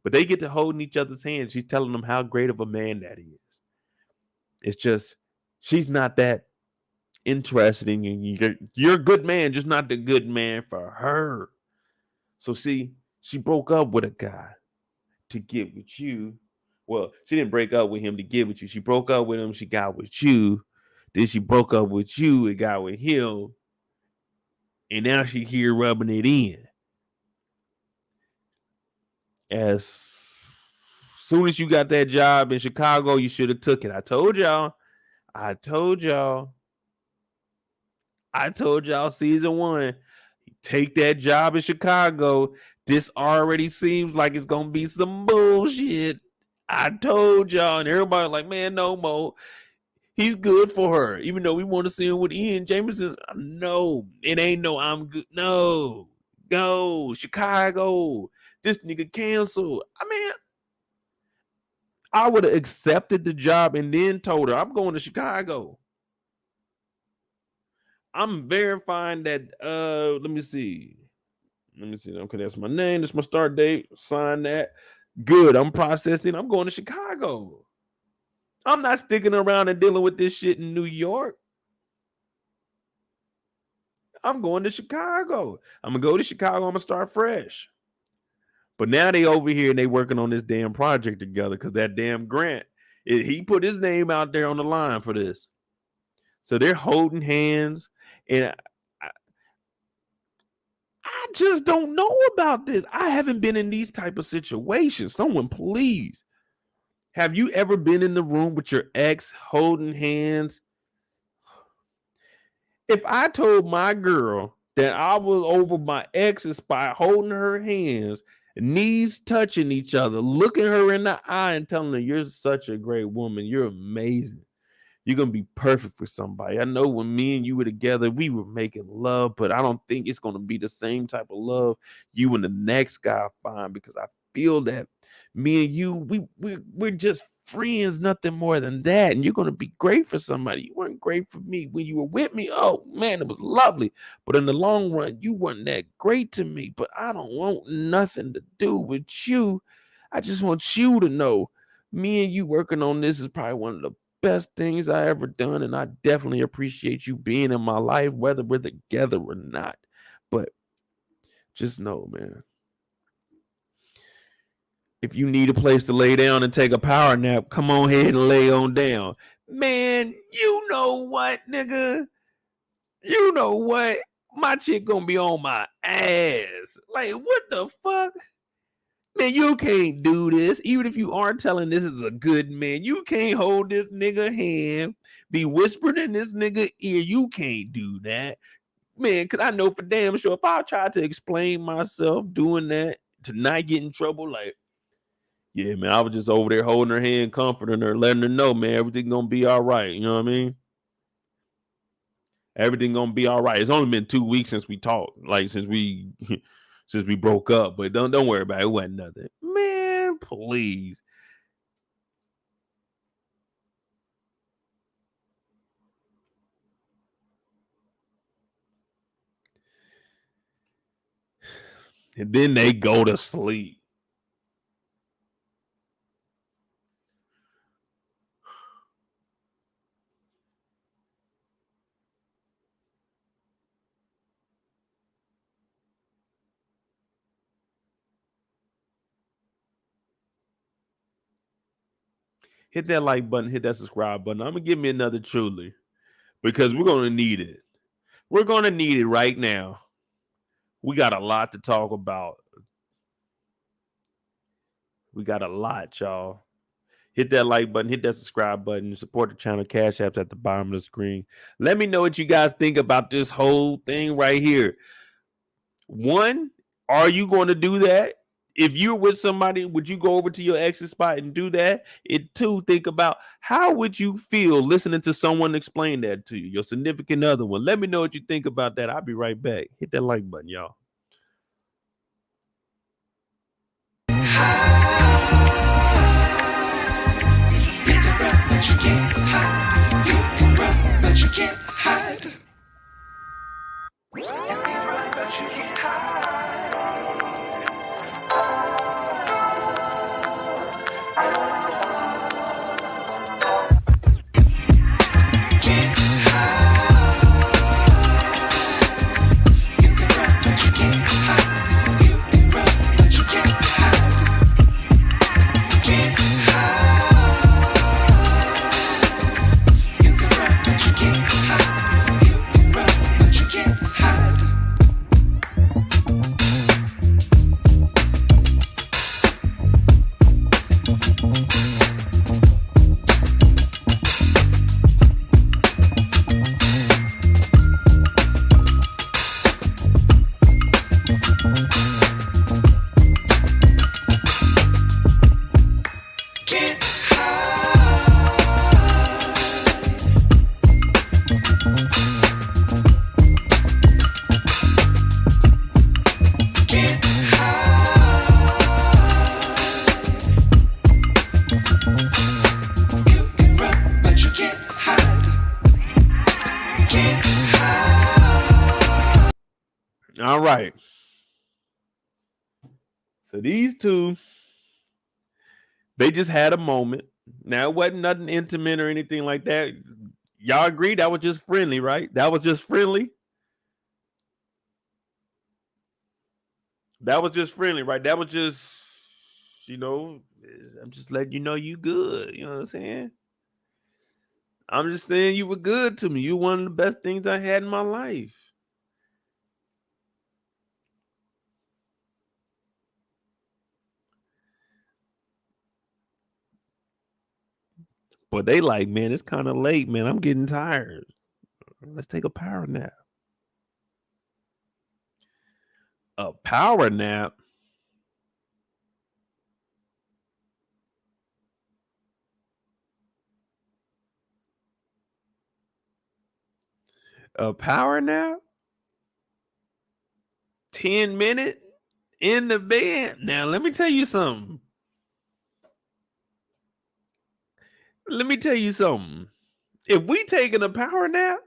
But they get to holding each other's hands. She's telling them how great of a man that he is. It's just, she's not that interesting. And you're a good man, just not the good man for her. So see, she broke up with a guy to get with you. Well, she didn't break up with him to get with you. She broke up with him. She got with you. Then she broke up with you and got with him. And now she here rubbing it in. As soon as you got that job in Chicago, you should have took it. I told y'all season 1, take that job in Chicago. This already seems like it's going to be some bullshit. I told y'all. And everybody like, man, no, Mo. He's good for her. Even though we want to see him with Ian Jameson. No, it ain't no I'm good. No. Go. Chicago. This nigga canceled. I mean, I would have accepted the job and then told her, I'm going to Chicago. I'm verifying that, let me see. Okay, that's my name. That's my start date. Sign that. Good. I'm processing. I'm going to Chicago. I'm not sticking around and dealing with this shit in New York. I'm going to Chicago. I'm going to go to Chicago. I'm going to start fresh. But now they over here and they working on this damn project together because that damn grant, he put his name out there on the line for this. So they're holding hands. And I just don't know about this. I haven't been in these type of situations. Someone please. Have you ever been in the room with your ex holding hands? If I told my girl that I was over my ex's spot holding her hands, knees touching each other, looking her in the eye and telling her, you're such a great woman. You're amazing. You're going to be perfect for somebody. I know when me and you were together, we were making love, but I don't think it's going to be the same type of love you and the next guy find because I feel that me and you, we're just friends, nothing more than that. And you're going to be great for somebody. You weren't great for me when you were with me. Oh, man, it was lovely. But in the long run, you weren't that great to me. But I don't want nothing to do with you. I just want you to know me and you working on this is probably one of the best things I ever done. And I definitely appreciate you being in my life, whether we're together or not. But just know, man, if you need a place to lay down and take a power nap, come on ahead and lay on down. Man, you know what, nigga? You know what? My chick gonna be on my ass. Like, what the fuck? Man, you can't do this. Even if you are telling this is a good man, you can't hold this nigga hand, be whispering in this nigga ear. You can't do that. Man, because I know for damn sure if I try to explain myself doing that to not get in trouble, like, yeah, man, I was just over there holding her hand, comforting her, letting her know, man, everything gonna be all right. You know what I mean? Everything gonna be all right. It's only been 2 weeks since we talked, like since we since we broke up, but don't worry about it. It wasn't nothing. Man, please. And then they go to sleep. Hit that like button, hit that subscribe button. I'm gonna give me another truly because we're gonna need it. We're gonna need it right now. We got a lot to talk about. We got a lot, y'all. Hit that like button, hit that subscribe button, support the channel. Cash apps at the bottom of the screen. Let me know what you guys think about this whole thing right here. One, are you going to do that? If you're with somebody, would you go over to your ex's spot and do that? And two, think about how would you feel listening to someone explain that to you, your significant other one. Let me know what you think about that. I'll be right back. Hit that like button, y'all. You can't hide. You can run, but you can't hide. Can't hide. You can run, but you can't hide. You can run, but you can't hide. Can't hide. You can run, but you can't hide. You can run, but you can't hide. Can't All right. So these two, they just had a moment. Now, it wasn't nothing intimate or anything like that. Y'all agree that was just friendly, right? That was just friendly. That was just friendly, right? That was just, I'm just letting you know you good. You know what I'm saying? I'm just saying you were good to me. You one of the best things I had in my life. But they like, man, it's kind of late, man. I'm getting tired. Let's take a power nap. A power nap? A power nap? 10 minutes in the bed? Now, let me tell you something. If we taking a power nap,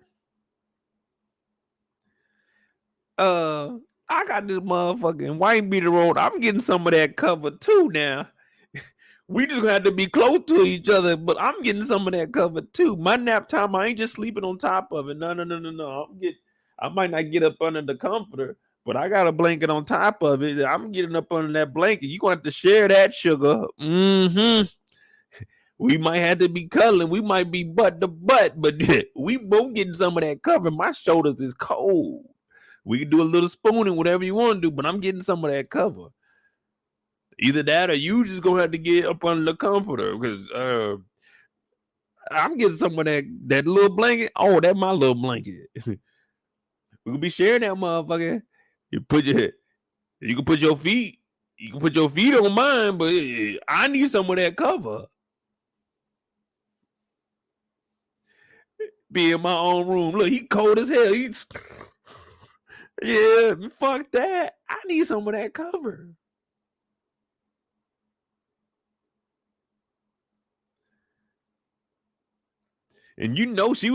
I got this motherfucking white beater road. I'm getting some of that cover too now. We just gonna have to be close to each other, but I'm getting some of that cover too. My nap time, I ain't just sleeping on top of it. No. I might not get up under the comforter, but I got a blanket on top of it. I'm getting up under that blanket. You gonna have to share that, sugar. We might have to be cuddling. We might be butt to butt, but we both getting some of that cover. My shoulders is cold. We can do a little spooning, whatever you want to do, but I'm getting some of that cover. Either that or you just gonna have to get up under the comforter because I'm getting some of that little blanket. Oh, that's my little blanket. We could be sharing that motherfucker. You can put your feet on mine, but I need some of that cover. Be in my own room. Look, he cold as hell. Yeah, fuck that. I need some of that cover. And you knew she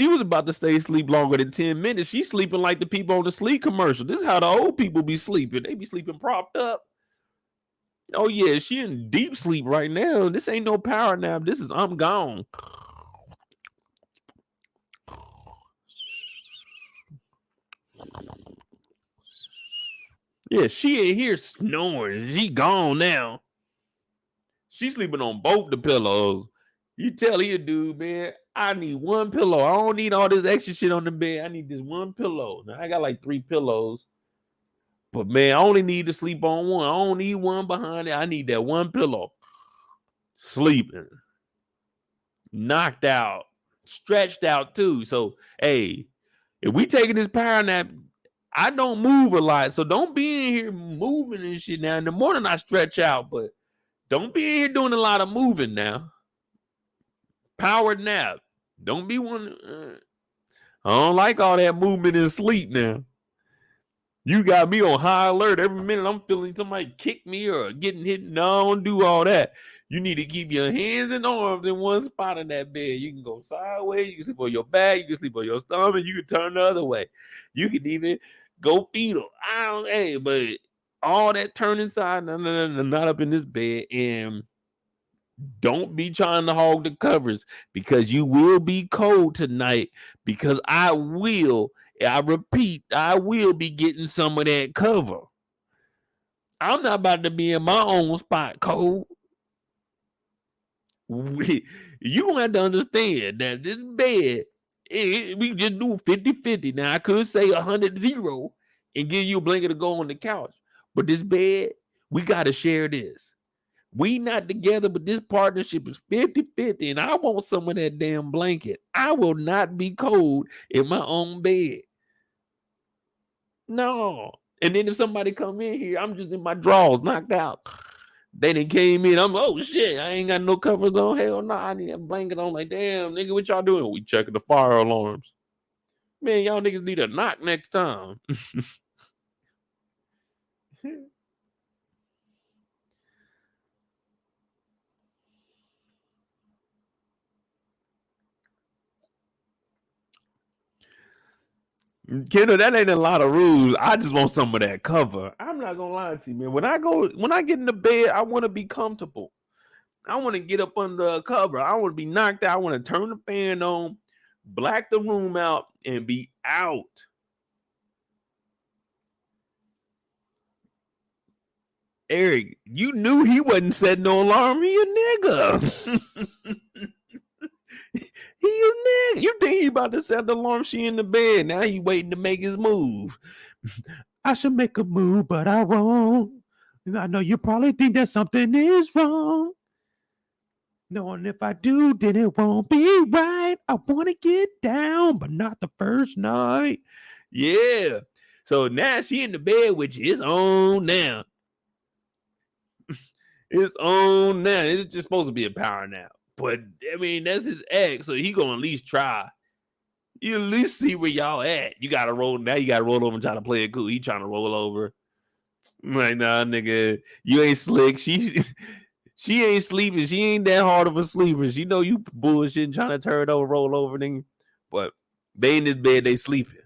was about to stay asleep longer than 10 minutes. She's sleeping like the people on the sleep commercial. This is how the old people be sleeping. They be sleeping propped up. Oh yeah, she in deep sleep right now. This ain't no power nap. This is I'm gone. Yeah, she ain't here snoring. She gone now. She's sleeping on both the pillows. You tell here, dude, man, I need one pillow. I don't need all this extra shit on the bed. I need this one pillow. Now I got like 3 pillows. But man, I only need to sleep on one. I don't need one behind it. I need that one pillow. Sleeping. Knocked out. Stretched out too. So, hey, if we taking this power nap, I don't move a lot. So don't be in here moving and shit. Now in the morning I stretch out, but don't be in here doing a lot of moving now. Power nap. Don't be one. I don't like all that movement and sleep now. You got me on high alert every minute. I'm feeling somebody kick me or getting hit. No, don't do all that. You need to keep your hands and arms in one spot in that bed. You can go sideways. You can sleep on your back. You can sleep on your stomach. You can turn the other way. You can even go fetal. Hey, but all that turning side, no, not up in this bed. And don't be trying to hog the covers because you will be cold tonight because I repeat, I will be getting some of that cover. I'm not about to be in my own spot cold. You gonna have to understand that this bed, we just do 50-50. Now I could say 100-0 and give you a blanket to go on the couch. But this bed, we gotta share this. We not together, but this partnership is 50-50, and I want some of that damn blanket. I will not be cold in my own bed. No. And then if somebody come in here, I'm just in my drawers, knocked out. They done came in. I'm, oh shit, I ain't got no covers on. Hell no, I need a blanket on. Like, damn, nigga, what y'all doing? We checking the fire alarms. Man, y'all niggas need a knock next time. Kendall, that ain't a lot of rules. I just want some of that cover. I'm not gonna lie to you, man. When I get in the bed, I want to be comfortable. I want to get up under a cover. I want to be knocked out. I want to turn the fan on, black the room out, and be out. Eric, you knew he wasn't setting no alarm. He a nigga. He a nigga. You think he about to set the alarm? She in the bed. Now he waiting to make his move. I should make a move, but I won't. I know you probably think that something is wrong. Knowing if I do, then it won't be right. I want to get down, but not the first night. Yeah. So now she in the bed with you. It's on now. It's on now. It's just supposed to be a power nap. But, I mean, that's his ex, so he gonna at least try. You at least see where y'all at. You gotta roll. Now you gotta roll over and try to play it cool. He trying to roll over. I'm like, nah, nigga, you ain't slick. She ain't sleeping. She ain't that hard of a sleeper. She know you bullshitting, trying to turn it over, roll over, nigga. But they in this bed, they sleeping.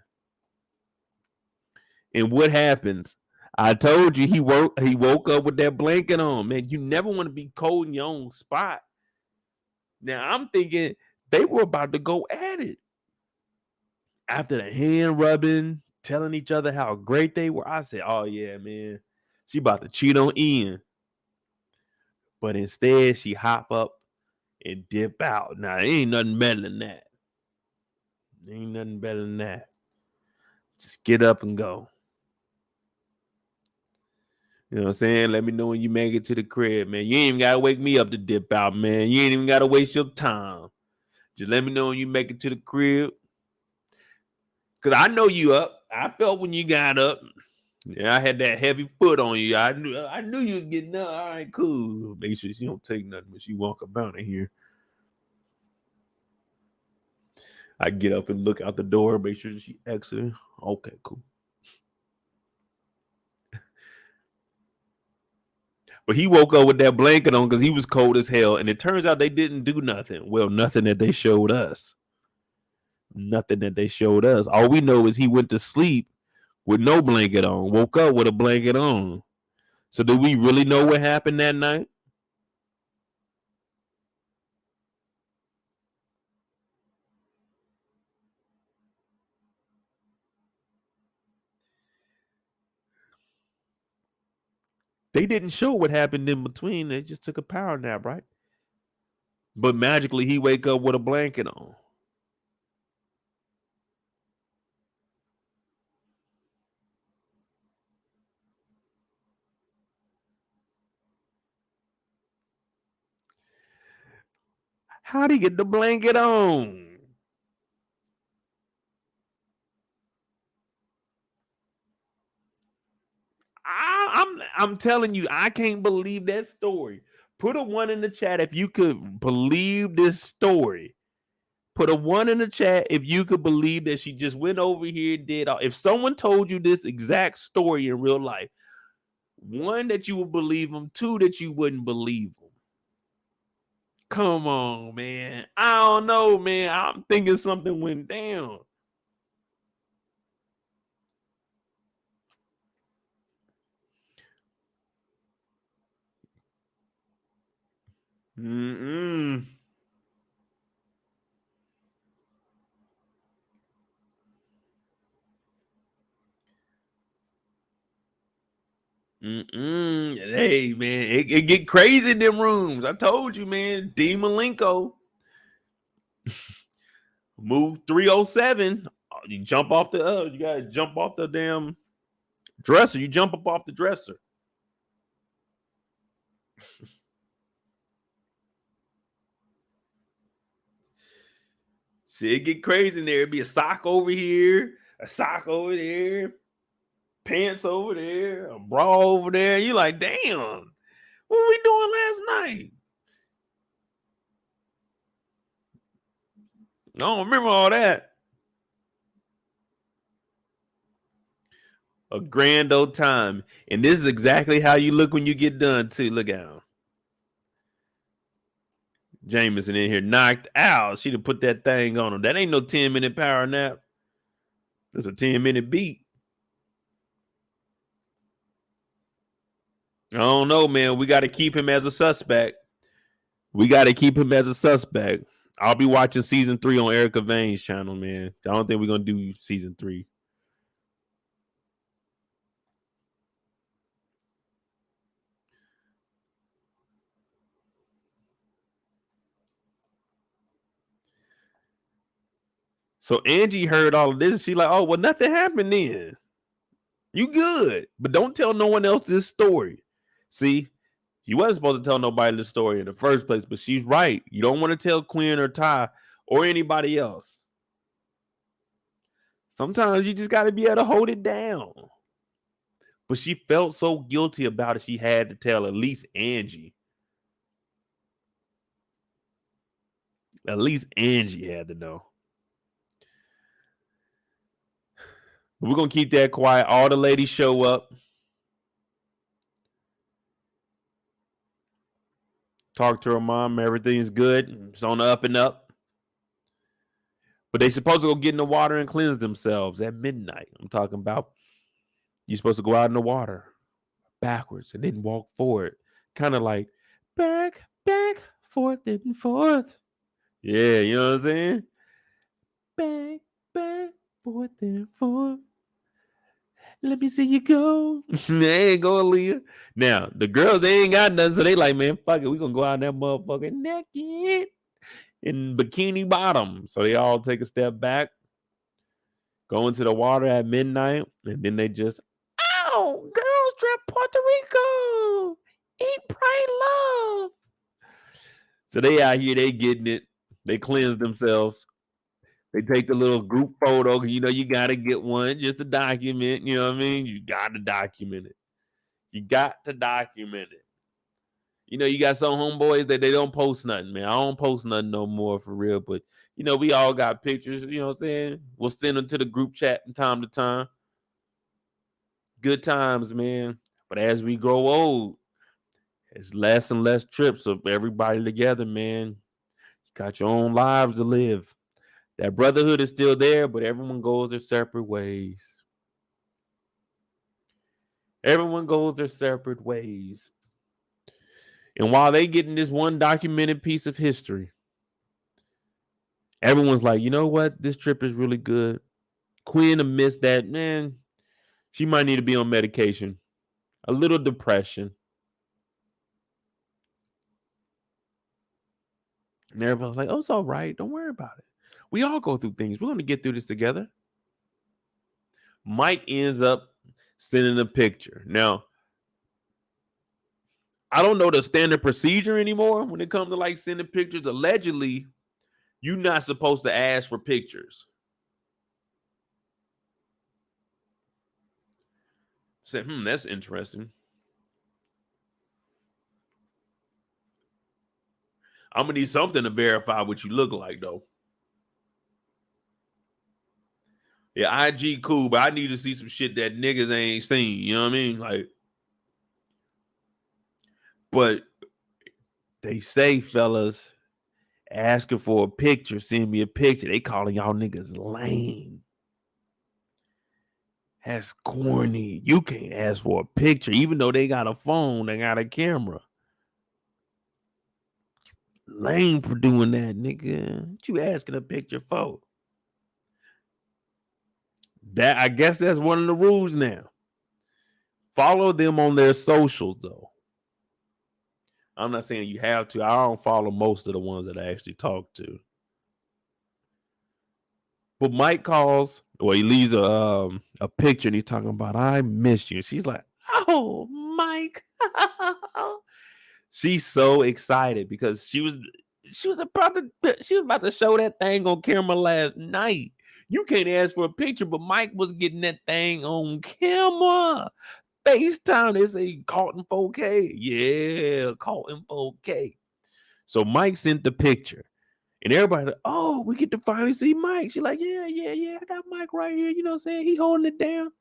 And what happens? I told you he woke up with that blanket on. Man, you never want to be cold in your own spot. Now I'm thinking they were about to go at it. After the hand rubbing, telling each other how great they were, I said, oh yeah, man, she about to cheat on Ian. But instead, she hop up and dip out. Now, ain't nothing better than that. Ain't nothing better than that. Just get up and go. You know what I'm saying? Let me know when you make it to the crib, man. You ain't even got to wake me up to dip out, man. You ain't even got to waste your time. Just let me know when you make it to the crib. Because I know you up. I felt when you got up. Yeah, I had that heavy foot on you. I knew you was getting up. All right, cool. Make sure she don't take nothing when she walk about in here. I get up and look out the door, make sure she exiting. Okay, cool. But he woke up with that blanket on because he was cold as hell. And it turns out they didn't do nothing. Well, nothing that they showed us. Nothing that they showed us. All we know is he went to sleep with no blanket on, woke up with a blanket on. So do we really know what happened that night? They didn't show what happened in between. They just took a power nap, right? But magically he wake up with a blanket on. How'd he get the blanket on? I'm telling you, I can't believe that story. Put a 1 in the chat if you could believe this story. Put a 1 in the chat if you could believe that she just went over here and did all. If someone told you this exact story in real life, 1 that you would believe them, 2 that you wouldn't believe them. Come on, man. I don't know, man. I'm thinking something went down. Mm-mm. Hey, man, it get crazy in them rooms. I told you, man. D. Malenko. Move 307. You jump off the you gotta jump off the damn dresser. You jump up off the dresser. Shit, it get crazy in there. It'd be a sock over here, a sock over there, pants over there, a bra over there. You like, damn, what were we doing last night? I don't remember all that. A grand old time. And this is exactly how you look when you get done, too. Look out. Jameson in here knocked out. She'd have put that thing on him. That ain't no 10-minute power nap. That's a 10-minute beat. I don't know, man. We got to keep him as a suspect. I'll be watching season 3 on Erica Vane's channel, man. I don't think we're going to do season 3. So Angie heard all of this. She like, oh, well, nothing happened then. You good. But don't tell no one else this story. See, you wasn't supposed to tell nobody this story in the first place, but she's right. You don't want to tell Quinn or Ty or anybody else. Sometimes you just got to be able to hold it down. But she felt so guilty about it, she had to tell at least Angie. At least Angie had to know. But we're going to keep that quiet. All the ladies show up. Talk to her mom. Everything's good. It's on the up and up. But they supposed to go get in the water and cleanse themselves at midnight. I'm talking about you're supposed to go out in the water backwards and then walk forward. Kind of like back, forth, and forth. Yeah, you know what I'm saying? Back, forth, and forth. Let me see you go. There you go, Aaliyah. Now, the girls, they ain't got nothing, so they like, man, fuck it. We gonna go out in that motherfucker naked in bikini bottom. So they all take a step back, go into the water at midnight, and then they just, ow, girls trip Puerto Rico. Eat, pray, love. So they out here, they getting it. They cleanse themselves. They take the little group photo. You know, you got to get one just to document. You know what I mean? You got to document it. You know, you got some homeboys that they don't post nothing, man. I don't post nothing no more for real, but You know, we all got pictures, you know what I'm saying? We'll send them to the group chat from time to time. Good times, man. But as we grow old, it's less and less trips of everybody together, man. You got your own lives to live. That brotherhood is still there, but everyone goes their separate ways. Everyone goes their separate ways. And while they getting this one documented piece of history, everyone's like, you know what? This trip is really good. Quinn amidst that, man, she might need to be on medication. A little depression. And everybody's like, oh, it's all right. Don't worry about it. We all go through things. We're going to get through this together. Mike ends up sending a picture. Now, I don't know the standard procedure anymore when it comes to like sending pictures. Allegedly, you're not supposed to ask for pictures. Said, that's interesting. I'm gonna need something to verify what you look like, though. Yeah, IG cool, but I need to see some shit that niggas ain't seen. You know what I mean? Like, but they say, fellas, asking for a picture, send me a picture. They calling y'all niggas lame. That's corny. You can't ask for a picture, even though they got a phone, they got a camera. Lame for doing that, nigga. What you asking a picture for? That I guess that's one of the rules now. Follow them on their socials, though. I'm not saying you have to. I don't follow most of the ones that I actually talk to. But Mike calls, or he leaves a picture, and he's talking about, I miss you. She's like, oh, Mike. She's so excited because she was about to show that thing on camera last night. You can't ask for a picture, but Mike was getting that thing on camera. FaceTime, they say caught in 4K. Yeah, caught in 4K. So Mike sent the picture. And everybody like, oh, we get to finally see Mike. She's like, yeah, I got Mike right here. You know what I'm saying? He holding it down.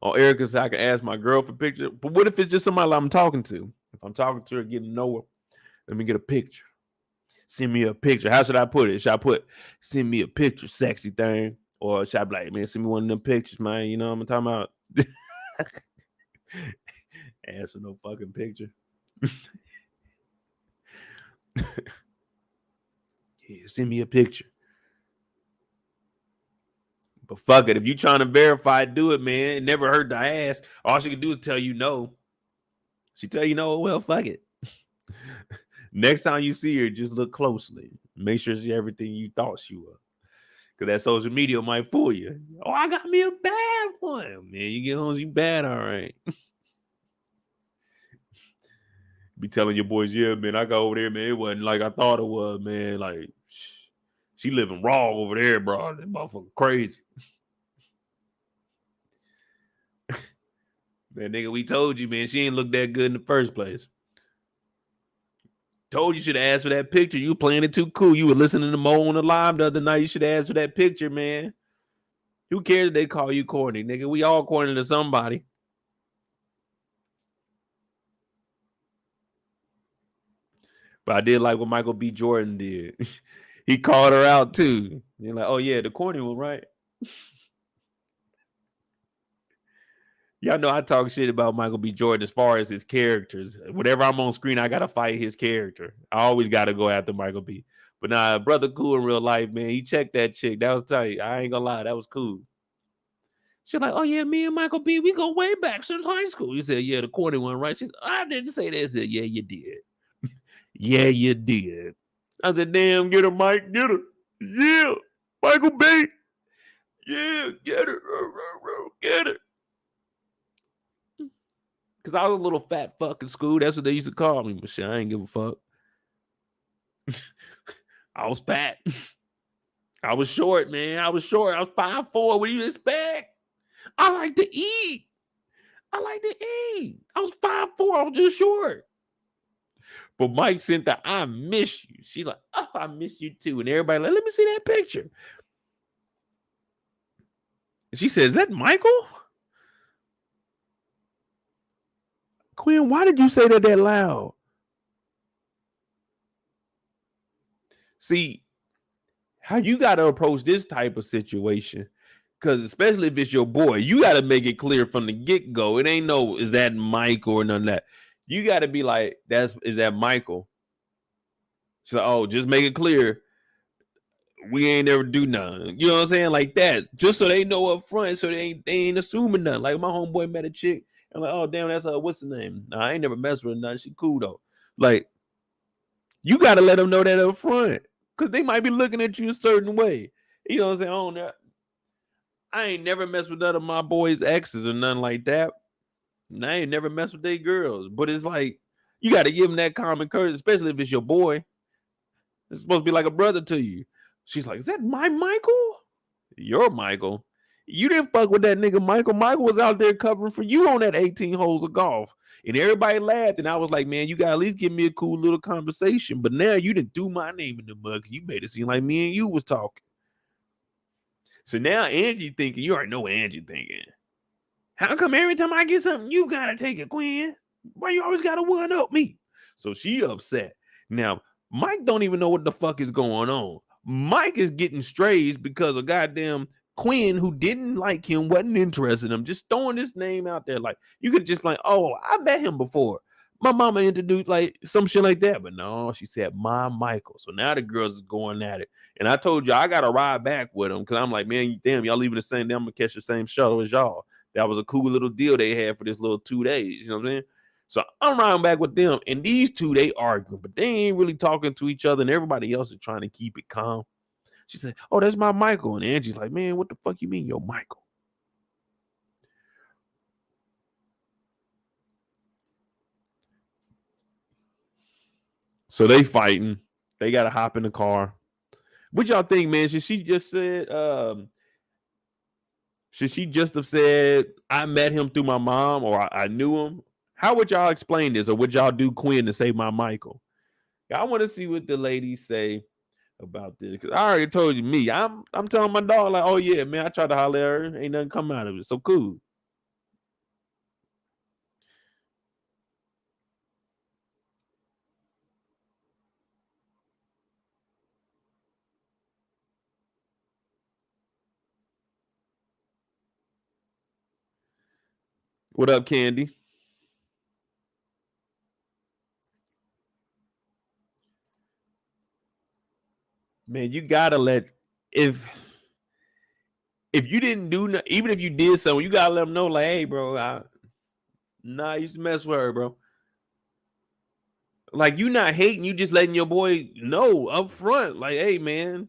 Oh, Erica said I can ask my girl for pictures. But what if it's just somebody I'm talking to? If I'm talking to her, getting to know her, let me get a picture. Send me a picture. How should I put it? Should I put, send me a picture, sexy thing? Or should I be like, man, send me one of them pictures, man. You know what I'm talking about? Ask for no fucking picture. Yeah, send me a picture. But fuck it. If you trying to verify, do it, man. It never hurt to ask. All she can do is tell you no. She tell you no, well, fuck it. Next time you see her, just look closely. Make sure she's everything you thought she was. Because that social media might fool you. Oh, I got me a bad one. Man, you get home, you bad, all right. Be telling your boys, yeah, man, I got over there, man. It wasn't like I thought it was, man. Like, she living raw over there, bro. That motherfucker crazy. Man, nigga, we told you, man, she ain't look that good in the first place. Told you should have asked for that picture. You were playing it too cool. You were listening to Mo on the live the other night. You should have asked for that picture, man. Who cares if they call you corny, nigga? We all corny to somebody. But I did like what Michael B. Jordan did. He called her out too. You're like, oh yeah, the corny one, right? Y'all know I talk shit about Michael B. Jordan as far as his characters. Whenever I'm on screen, I gotta fight his character. I always gotta go after Michael B. But nah, brother cool in real life, man. He checked that chick. That was tight. I ain't gonna lie, that was cool. She's like, oh yeah, me and Michael B, we go way back since high school. He said, yeah, the corny one, right? She said, I didn't say that. I said, yeah, you did. Yeah, you did. I said, damn, get her, Mike, get her. Yeah, Michael B. Yeah, get her. Get her. Because I was a little fat fuck in school. That's what they used to call me. But shit, I ain't give a fuck. I was fat. I was short, man. I was short. I was 5'4". What do you expect? I like to eat. I like to eat. I was 5'4", I was just short. But Mike sent that, I miss you. She's like, oh, I miss you too. And everybody like, let me see that picture. And she says, is that Michael? Quinn, why did you say that loud? See, how you got to approach this type of situation, because especially if it's your boy, you got to make it clear from the get-go. It ain't no, is that Michael or none of that. You got to be like, is that Michael? She's like, oh, just make it clear. We ain't never do nothing. You know what I'm saying? Like that. Just so they know up front, so they ain't assuming nothing. Like my homeboy met a chick. I'm like, oh, damn, that's what's the name? Nah, I ain't never messed with her, nothing. She cool though. Like, you got to let them know that up front, because they might be looking at you a certain way. You know what I'm saying? I ain't never messed with none of my boys' exes or nothing like that. And I ain't never messed with their girls. But it's like, you got to give them that common courtesy, especially if it's your boy. It's supposed to be like a brother to you. She's like, is that my Michael? Your Michael? You didn't fuck with that nigga Michael. Michael was out there covering for you on that 18 holes of golf. And everybody laughed. And I was like, man, you got to at least give me a cool little conversation. But now you didn't do my name in the mug. You made it seem like me and you was talking. So now Angie thinking, you already know what Angie thinking. How come every time I get something, you got to take it, Quinn? Why you always got to one up me? So she upset. Now, Mike don't even know what the fuck is going on. Mike is getting strays because of goddamn Quinn, who didn't like him, wasn't interested in him, just throwing his name out there. Like, you could just be like, oh, I met him before. My mama introduced like some shit like that. But no, she said, my Michael. So now the girls is going at it. And I told you I got to ride back with him, because I'm like, man, damn, y'all leaving the same day. I'm going to catch the same shuttle as y'all. That was a cool little deal they had for this little 2 days. You know what I'm saying? So I'm riding back with them. And these two, they arguing, but they ain't really talking to each other. And everybody else is trying to keep it calm. She said, oh, that's my Michael. And Angie's like, man, what the fuck you mean, yo, Michael? So they fighting. They got to hop in the car. What y'all think, man? Should she just have said, I met him through my mom, or I knew him? How would y'all explain this? Or would y'all do Quinn to say my Michael? I want to see what the ladies say about this, because I already told you me. I'm telling my dog, like, oh yeah, man, I tried to holler at her. Ain't nothing come out of it. So cool. What up, Candy? Man, you gotta let, if you didn't do nothing, even if you did something, you gotta let them know, like, hey, bro, I used to mess with her, bro. Like, you not hating, you just letting your boy know up front, like, hey, man,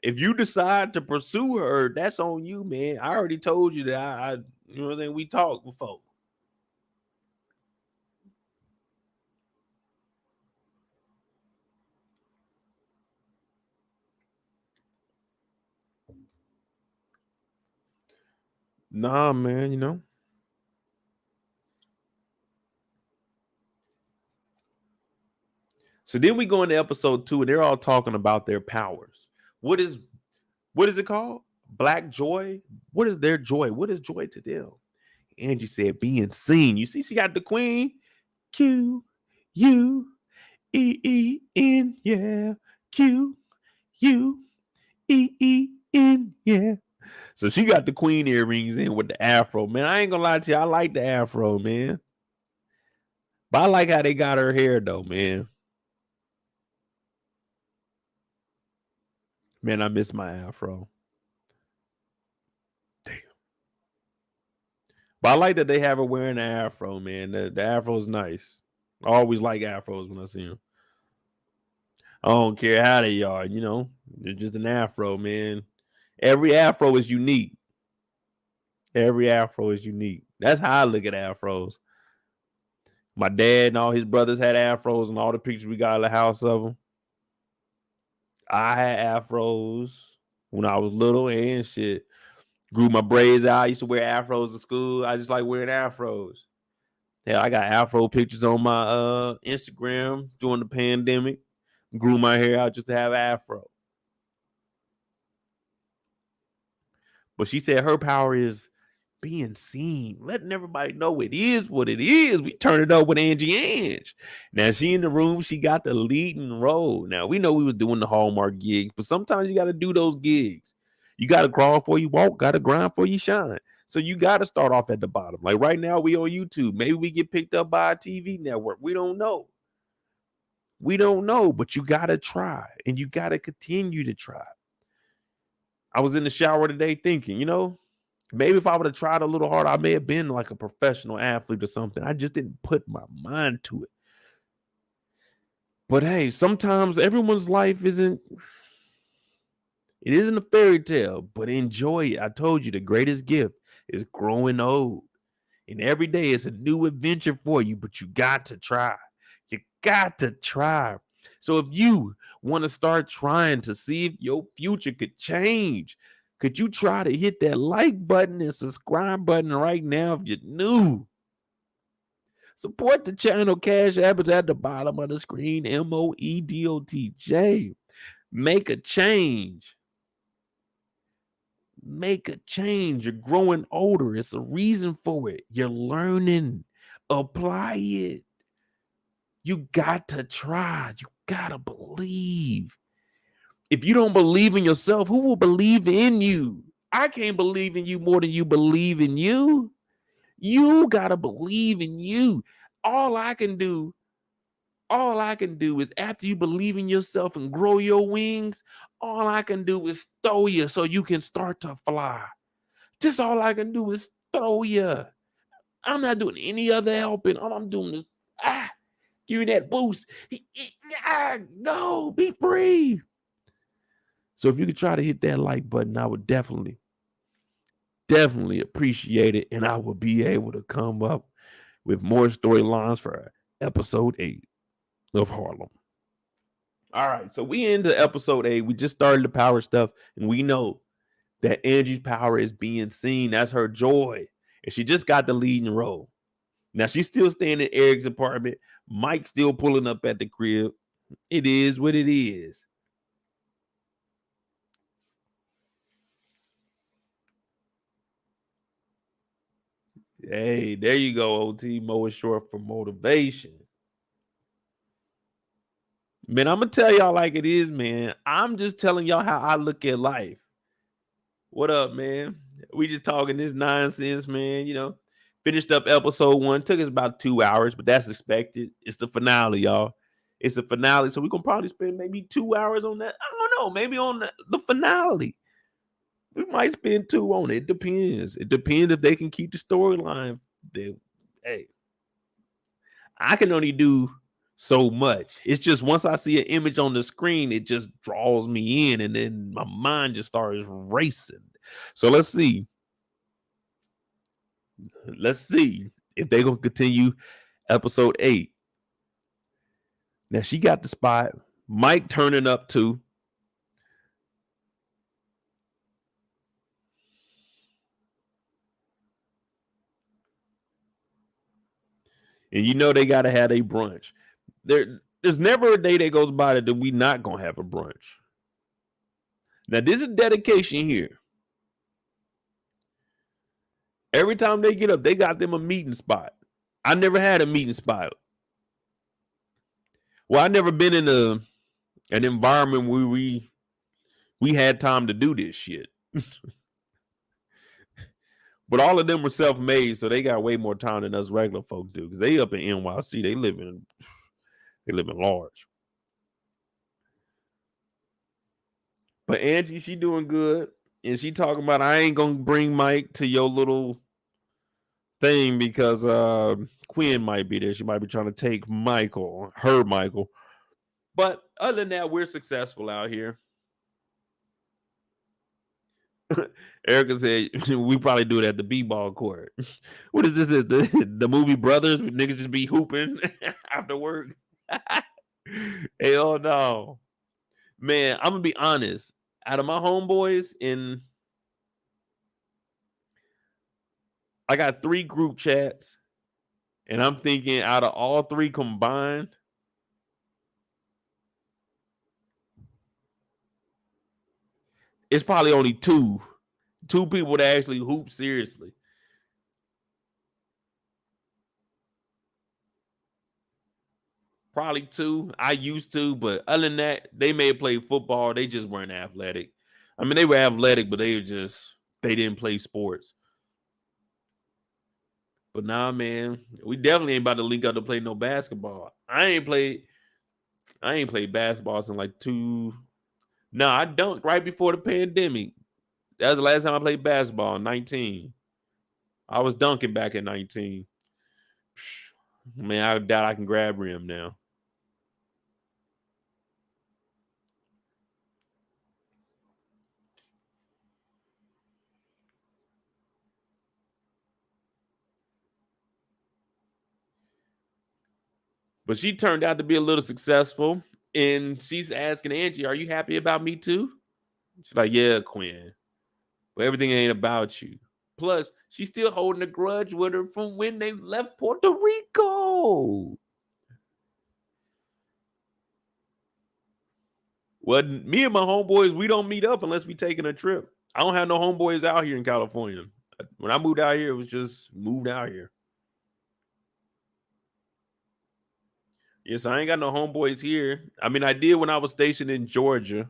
if you decide to pursue her, that's on you, man. I already told you that I you know what I'm saying, we talked before. Nah, man, you know. So then we go into episode 2, and they're all talking about their powers. What is it called? Black joy? What is their joy? What is joy to them? Angie said being seen. You see, she got the queen. Q U E E N, yeah. Q U E E N, yeah. So she got the queen earrings in with the afro. Man, I ain't gonna lie to you. I like the afro, man. But I like how they got her hair, though, man. Man, I miss my afro. Damn. But I like that they have her wearing the afro, man. The afro is nice. I always like afros when I see them. I don't care how they are, you know. They're just an afro, man. Every afro is unique. Every afro is unique. That's how I look at afros. My dad and all his brothers had afros, and all the pictures we got in the house of them. I had afros when I was little and shit. Grew my braids out. I used to wear afros to school. I just like wearing afros. Hell, I got afro pictures on my Instagram during the pandemic. Grew my hair out just to have afro. But she said her power is being seen, letting everybody know it is what it is. We turn it up with Angie. Now she in the room, she got the leading role. Now we know we was doing the Hallmark gigs, but sometimes you got to do those gigs. You got to crawl for you walk, got to grind for you shine. So you got to start off at the bottom. Like right now, we on YouTube. Maybe we get picked up by a TV network. We don't know. We don't know, but you got to try and you got to continue to try. I was in the shower today thinking, maybe if I would have tried a little harder, I may have been like a professional athlete or something. I just didn't put my mind to it. But hey, sometimes everyone's life isn't a fairy tale, but enjoy it. I told you the greatest gift is growing old. And every day is a new adventure for you, but you got to try. You got to try. So if you want to start trying to see if your future could change, could you try to hit that like button and subscribe button right now if you're new? Support the channel. Cash App is at the bottom of the screen. MOEDOTJ. Make a change. Make a change. You're growing older. It's a reason for it. You're learning. Apply it. You got to try. You got to believe. If you don't believe in yourself, who will believe in you? I can't believe in you more than you believe in you. You got to believe in you. All I can do is after you believe in yourself and grow your wings, all I can do is throw you so you can start to fly. Just all I can do is throw you. I'm not doing any other helping. All I'm doing is give you that boost. Go, be free. So if you could try to hit that like button, I would definitely appreciate it. And I will be able to come up with more storylines for episode 8 of Harlem. All right, so we into episode 8. We just started the power stuff, and we know that Angie's power is being seen. That's her joy. And she just got the leading role. Now she's still staying in Eric's apartment. Mike's still pulling up at the crib. It is what it is. Hey, there you go, OT. Mo is short for motivation. Man, I'm going to tell y'all like it is, man. I'm just telling y'all how I look at life. What up, man? We just talking this nonsense, man. Finished up episode 1. Took us about 2 hours, but that's expected. It's the finale, y'all. It's the finale. So we're going to probably spend maybe 2 hours on that. I don't know. Maybe on the finale. We might spend 2 on it. It depends. It depends if they can keep the storyline. Hey, I can only do so much. It's just once I see an image on the screen, it just draws me in, and then my mind just starts racing. So let's see. Let's see if they're gonna continue episode 8. Now she got the spot. Mike turning up too. And they gotta have a brunch. There's never a day that goes by that we not gonna have a brunch. Now this is dedication here. Every time they get up, they got them a meeting spot. I never had a meeting spot. Well, I never been in an environment where we had time to do this shit. But all of them were self-made, so they got way more time than us regular folk do. Because they up in NYC, they live in large. But Angie, she doing good. And she talking about, I ain't gonna bring Mike to your little thing because Quinn might be there. She might be trying to take her Michael. But other than that, we're successful out here. Erica said we probably do it at the b-ball court. What is this? The movie Brothers? Niggas just be hooping after work. Hell no. Man, I'm gonna be honest. Out of my homeboys I got 3 group chats, and I'm thinking out of all 3 combined, it's probably only two people that actually hoop seriously. Probably 2. I used to, but other than that, they may have played football. They just weren't athletic. I mean, they were athletic, but they didn't play sports. But nah, man, we definitely ain't about to link up to play no basketball. I ain't played basketball since like 2. No, I dunked right before the pandemic. That was the last time I played basketball, 19. I was dunking back at 19. Man, I doubt I can grab rim now. But she turned out to be a little successful. And she's asking Angie, are you happy about me too? She's like, yeah, Quinn. But everything ain't about you. Plus, she's still holding a grudge with her from when they left Puerto Rico. Well, me and my homeboys, we don't meet up unless we taking a trip. I don't have no homeboys out here in California. When I moved out here, it was just moved out here. Yes, I ain't got no homeboys here. I mean, I did when I was stationed in Georgia.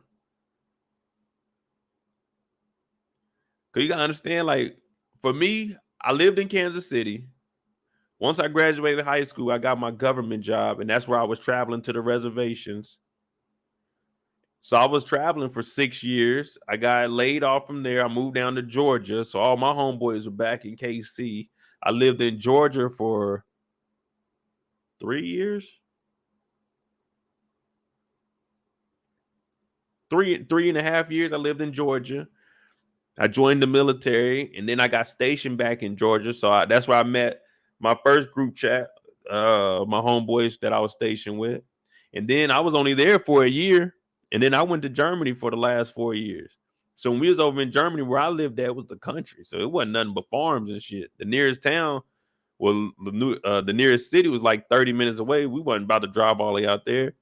Because you got to understand, like, for me, I lived in Kansas City. Once I graduated high school, I got my government job, and that's where I was traveling to the reservations. So I was traveling for 6 years. I got laid off from there. I moved down to Georgia. So all my homeboys were back in KC. I lived in Georgia for 3 years. Three and a half years I lived in Georgia. I joined the military, and then I got stationed back in Georgia. So that's where I met my first group chat, my homeboys that I was stationed with. And then I was only there for a year. And then I went to Germany for the last 4 years. So when we was over in Germany, where I lived at was the country. So it wasn't nothing but farms and shit. The nearest town, well, the nearest city was like 30 minutes away. We wasn't about to drive all the way out there.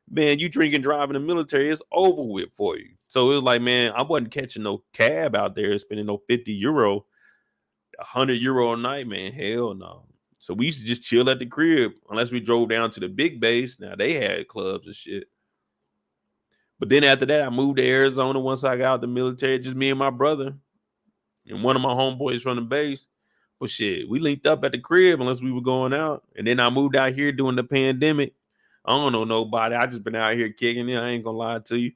Man, you drink and drive in the military, it's over with for you. So it was like, man, I wasn't catching no cab out there, spending no 50 euro, 100 euro a night, man. Hell no. So we used to just chill at the crib unless we drove down to the big base. Now they had clubs and shit. But then after that, I moved to Arizona once I got out the military, just me and my brother and one of my homeboys from the base. But shit, we linked up at the crib unless we were going out. And then I moved out here during the pandemic. I don't know nobody. I just been out here kicking it. I ain't gonna lie to you.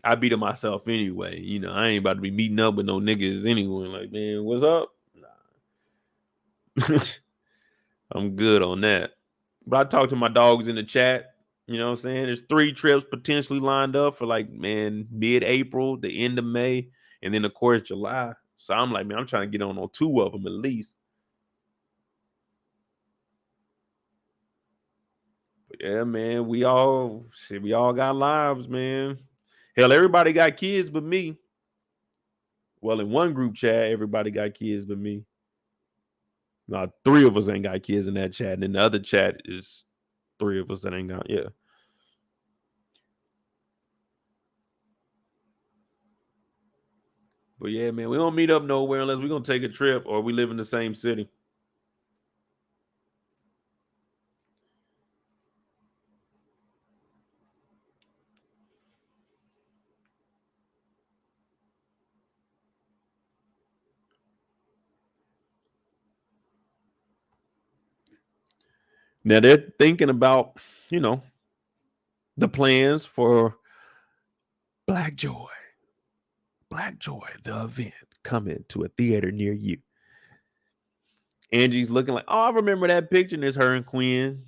I beat it myself anyway. You know, I ain't about to be meeting up with no niggas anyway. Like, man, what's up? Nah. I'm good on that. But I talked to my dogs in the chat. You know what I'm saying? There's 3 trips potentially lined up for like, man, mid-April, the end of May, and then of course July. So I'm like, man, I'm trying to get on 2 of them at least. But yeah, man, we all got lives, man. Hell, everybody got kids but me. Well, in one group chat, everybody got kids but me. Now, 3 of us ain't got kids in that chat, and then the other chat is 3 of us that ain't got, yeah. But yeah, man, we don't meet up nowhere unless we're gonna take a trip or we live in the same city. Now they're thinking about, you know, the plans for Black Joy, the event coming to a theater near you. Angie's looking like, oh, I remember that picture. And there's her and Quinn,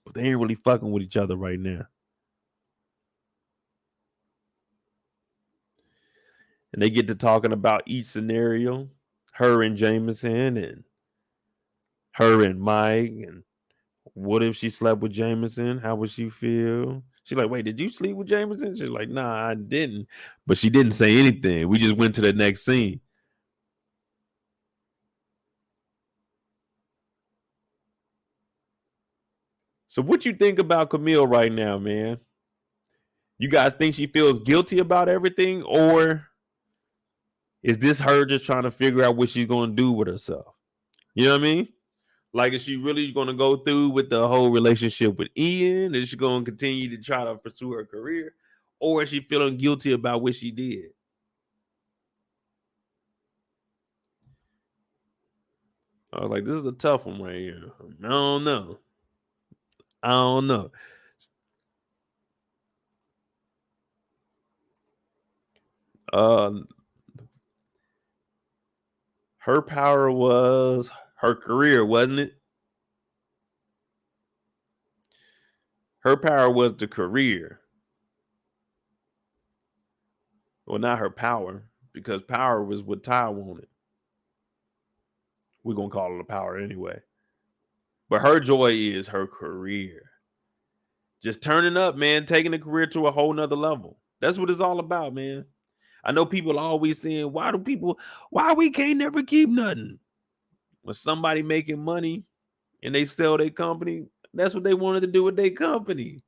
but they ain't really fucking with each other right now. And they get to talking about each scenario, her and Jameson, and her and Mike, and what if she slept with Jameson? How would she feel? She's like, wait, did you sleep with Jameson? She's like, nah, I didn't. But she didn't say anything. We just went to the next scene. So what you think about Camille right now, man? You guys think she feels guilty about everything, or is this her just trying to figure out what she's going to do with herself? You know what I mean? Like, is she really going to go through with the whole relationship with Ian? Is she going to continue to try to pursue her career? Or is she feeling guilty about what she did? I was like, this is a tough one right here. I don't know. Uh, her power was her career, wasn't it? Her power was the career. Well, not her power, because power was what Ty wanted. We're going to call it a power anyway. But her joy is her career. Just turning up, man, taking the career to a whole nother level. That's what it's all about, man. I know people always saying, why we can't never keep nothing? When somebody making money and they sell their company, that's what they wanted to do with their company.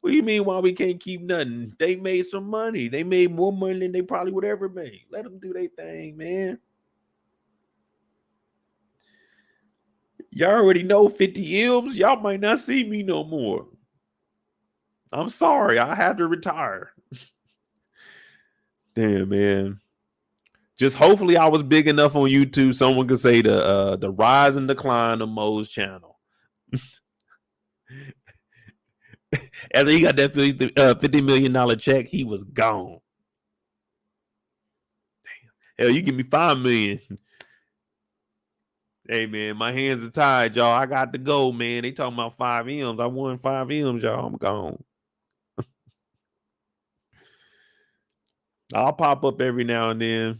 What do you mean why we can't keep nothing? They made some money. They made more money than they probably would ever make. Let them do their thing, man. Y'all already know 50 M's. Y'all might not see me no more. I'm sorry. I had to retire. Damn, man. Just hopefully I was big enough on YouTube. Someone could say the rise and decline of Mo's channel. After he got that $50 million check, he was gone. Damn. Hell, you give me $5 million. Hey, man, my hands are tied, y'all. I got to go, man. They talking about 5 M's. I won 5 M's, y'all. I'm gone. I'll pop up every now and then.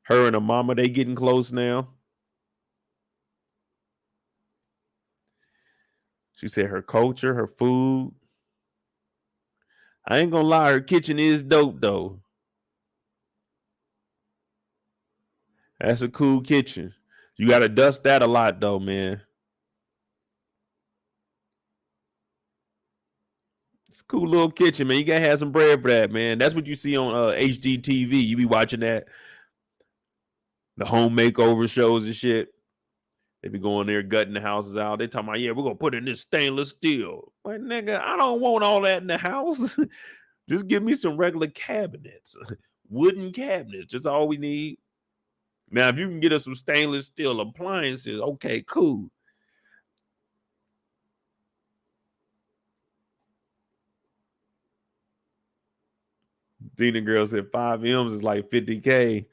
Her and her mama, they getting close now. She said her culture, her food. I ain't gonna lie, her kitchen is dope, though. That's a cool kitchen. You got to dust that a lot, though, man. It's a cool little kitchen, man. You got to have some bread for that, man. That's what you see on HGTV. You be watching that. The home makeover shows and shit. They be going there gutting the houses out. They talking about, yeah, we're going to put in this stainless steel. Like, nigga, I don't want all that in the house. Just give me some regular cabinets. Wooden cabinets. That's all we need. Now, if you can get us some stainless steel appliances, okay, cool. Dina girl said 5 M's is like 50K.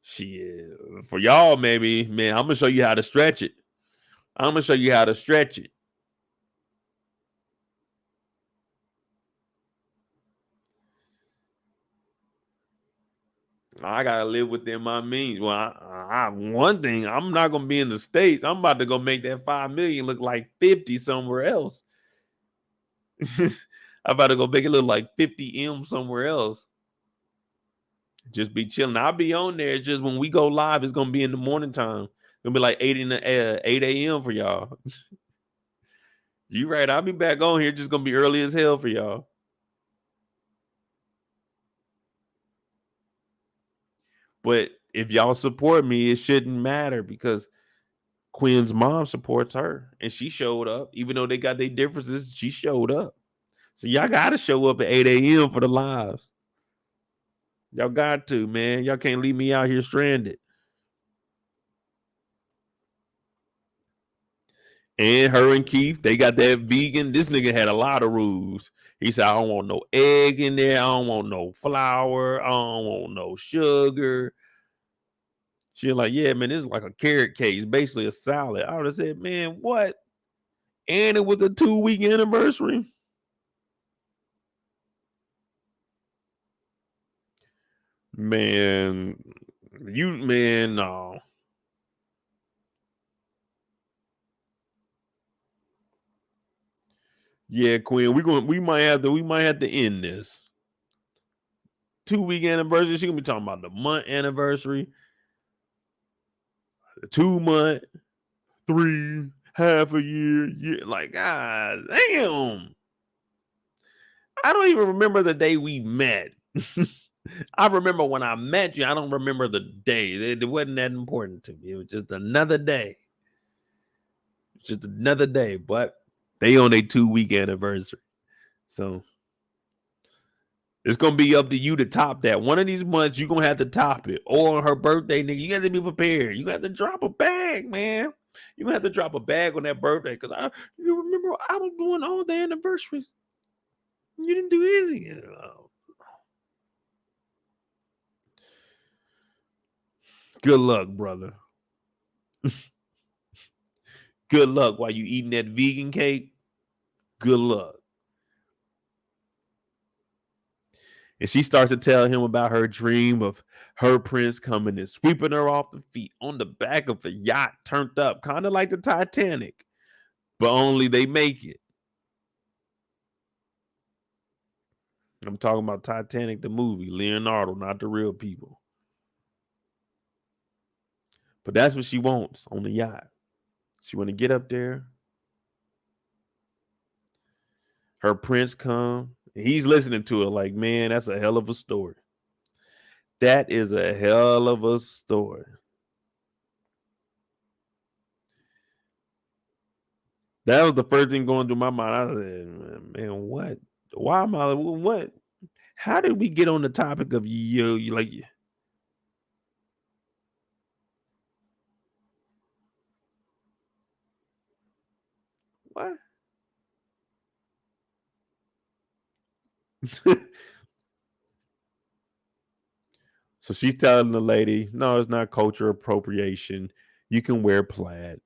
Shit. For y'all, maybe, man, I'm going to show you how to stretch it. I gotta live within my means. Well, one thing, I'm not gonna be in the States. I'm about to go make that 5 million look like 50 somewhere else. I'm about to go make it look like 50 M somewhere else. Just be chilling. I'll be on there. It's just when we go live, it's gonna be in the morning time. It's gonna be like 8 a.m. for y'all. You right. I'll be back on here. It's just gonna be early as hell for y'all. But if y'all support me, it shouldn't matter because Quinn's mom supports her and she showed up. Even though they got their differences, she showed up. So y'all got to show up at 8 a.m. for the lives. Y'all got to, man. Y'all can't leave me out here stranded. And her and Keith, they got that vegan. This nigga had a lot of rules. He said, I don't want no egg in there. I don't want no flour. I don't want no sugar. She like, yeah, man, this is like a carrot cake. It's basically a salad. I would have said, man, what? And it was a 2-week anniversary. Man, no. Yeah, Quinn, we might have to end this 2-week anniversary. She gonna be talking about the month anniversary, the 2 month, 3, half a year. Like, God damn. I don't even remember the day we met. I remember when I met you. I don't remember the day. It wasn't that important to me. It was just another day. Just another day. But they on their 2-week anniversary. So it's gonna be up to you to top that. One of these months, you're gonna have to top it. Or on her birthday, nigga, you got to be prepared. You got to drop a bag, man. You're gonna have to drop a bag on that birthday. You remember I was doing all the anniversaries. You didn't do anything. Good luck, brother. Good luck while you eating that vegan cake. Good luck. And she starts to tell him about her dream of her prince coming and sweeping her off the feet on the back of a yacht turned up, kind of like the Titanic, but only they make it. I'm talking about Titanic, the movie, Leonardo, not the real people. But that's what she wants on the yacht. She want to get up there. Her prince come. And he's listening to it like, man, that's a hell of a story. That is a hell of a story. That was the first thing going through my mind. I said, man, what? Why am I, what? How did we get on the topic of you like, what? So she's telling the lady, no, it's not culture appropriation. You can wear plaid.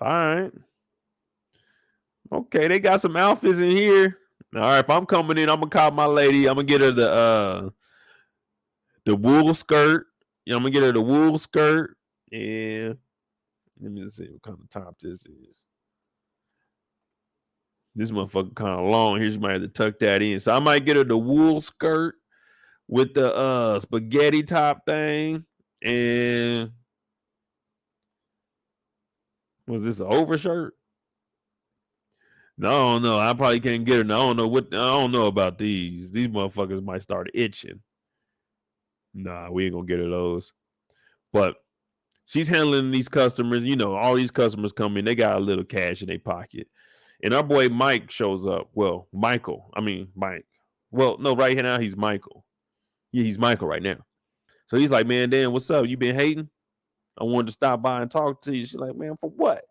All right. Okay, they got some outfits in here. All right, if I'm coming in, I'm gonna call my lady. I'm gonna get her the wool skirt. Yeah, I'm gonna get her the wool skirt. And let me see what kind of top this is. This motherfucker kind of long. Here, she might have to tuck that in. So I might get her the wool skirt with the spaghetti top thing. And was this an overshirt? No, I don't know. I probably can't get her. I don't know about these. These motherfuckers might start itching. Nah, we ain't gonna get her those. But she's handling these customers. You know, all these customers come in, they got a little cash in their pocket. And our boy Mike shows up. Well, Mike. Well, no, right here now he's Michael. Yeah, he's Michael right now. So he's like, man, Dan, what's up? You been hating? I wanted to stop by and talk to you. She's like, man, for what?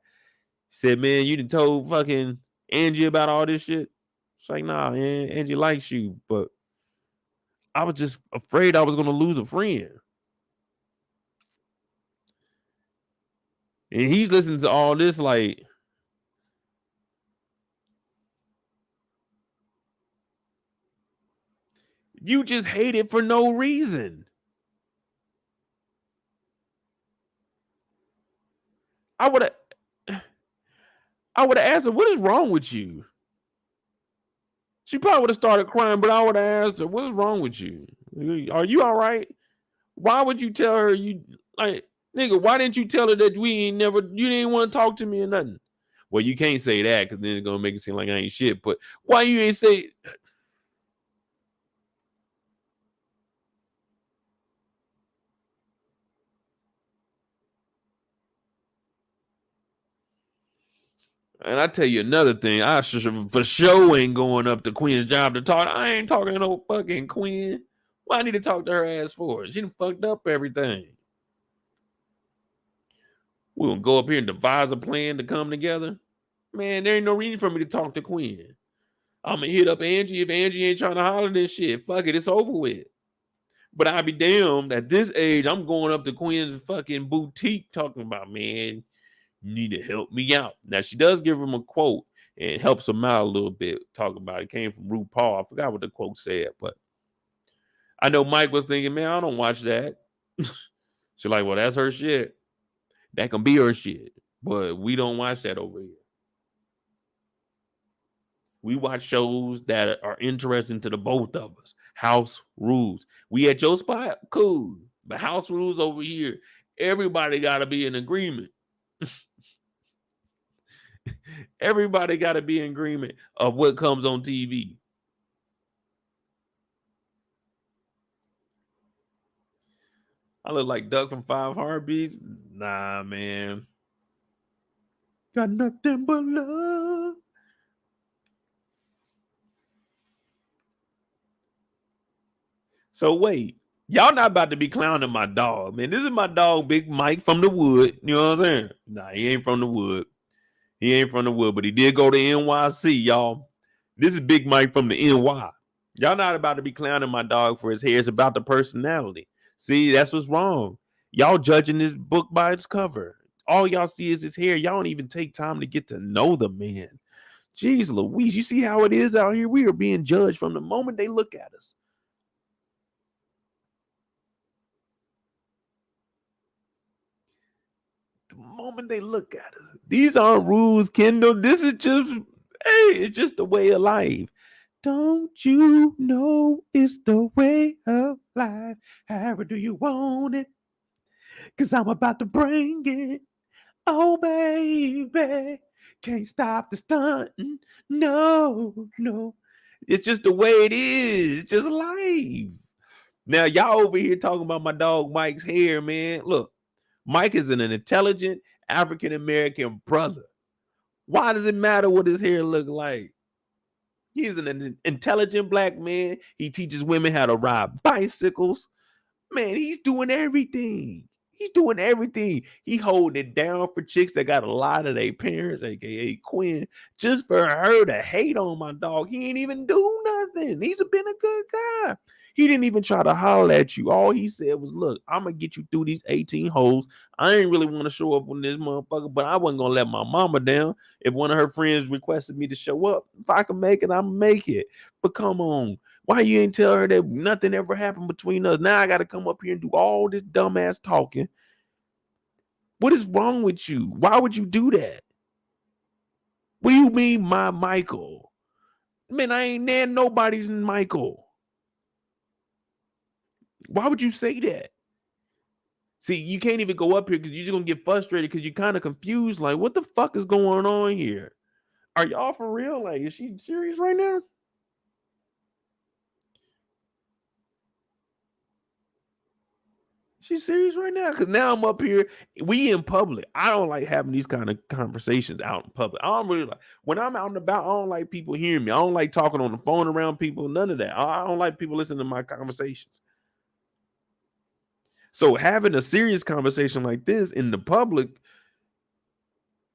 He said, man, you done told fucking Angie about all this shit. She's like, nah, man, Angie likes you, but I was just afraid I was gonna lose a friend. And he's listening to all this like, you just hate it for no reason. I would have asked her, what is wrong with you? She probably would have started crying, but I would have asked her, what is wrong with you? Are you all right? Why would you tell her you like, nigga, why didn't you tell her that you didn't want to talk to me or nothing? Well, you can't say that because then it's gonna make it seem like I ain't shit. But why you ain't say? And I tell you another thing, I for sure ain't going up to Quinn's job to talk. I ain't talking to no fucking Quinn. Why I need to talk to her ass for? She done fucked up everything. We gonna go up here and devise a plan to come together. Man, there ain't no reason for me to talk to Quinn. I'm gonna hit up Angie. If Angie ain't trying to holler this shit, fuck it, it's over with. But I'd be damned at this age, I'm going up to Quinn's fucking boutique talking about, man, you need to help me out. Now, she does give him a quote and helps him out a little bit. Talk about it came from RuPaul. I forgot what the quote said, but I know Mike was thinking, man, I don't watch that. She's like, well, that's her shit. That can be her shit. but we don't watch that over here. We watch shows that are interesting to the both of us. House rules. We at your spot, cool. But house rules over here, everybody got to be in agreement. Everybody got to be in agreement of what comes on TV. I look like Duck from Five Heartbeats. Nah, man. Got nothing but love. So wait, y'all not about to be clowning my dog, man. This is my dog, Big Mike from the Wood. You know what I'm saying? Nah, he ain't from the Wood. He ain't from the Wood, but he did go to NYC, y'all. This is Big Mike from the NY. Y'all not about to be clowning my dog for his hair. It's about the personality. See, that's what's wrong. Y'all judging this book by its cover. All y'all see is his hair. Y'all don't even take time to get to know the man. Jeez Louise, you see how it is out here? We are being judged from the moment they look at us. The moment they look at us. These aren't rules, Kendall. This is just, hey, it's just the way of life. Don't you know it's the way of life? However do you want it? Cause I'm about to bring it. Oh, baby. Can't stop the stunting. No, no. It's just the way it is. It's just life. Now, y'all over here talking about my dog Mike's hair, man. Look, Mike is an intelligent African-American brother. Why does it matter what his hair look like? He's an intelligent black man. He teaches women how to ride bicycles. Man, he's doing everything. He's doing everything. He holding it down for chicks that got a lot of their parents, aka Quinn, just for her to hate on my dog. He ain't even do nothing. He's been a good guy. He didn't even try to holler at you. All he said was, look, I'm going to get you through these 18 holes. I ain't really want to show up on this motherfucker, but I wasn't going to let my mama down. If one of her friends requested me to show up, if I can make it, I'm make it. But come on. Why you ain't tell her that nothing ever happened between us? Now I got to come up here and do all this dumbass talking. What is wrong with you? Why would you do that? What do you mean, my Michael? Man, I ain't there. Nobody's Michael. Why would you say that? See, you can't even go up here because you're just going to get frustrated because you're kind of confused. Like, what the fuck is going on here? Are y'all for real? Like, is she serious right now? She's serious right now? Because now I'm up here. We in public. I don't like having these kind of conversations out in public. I don't really like, when I'm out and about, I don't like people hearing me. I don't like talking on the phone around people. None of that. I don't like people listening to my conversations. So having a serious conversation like this in the public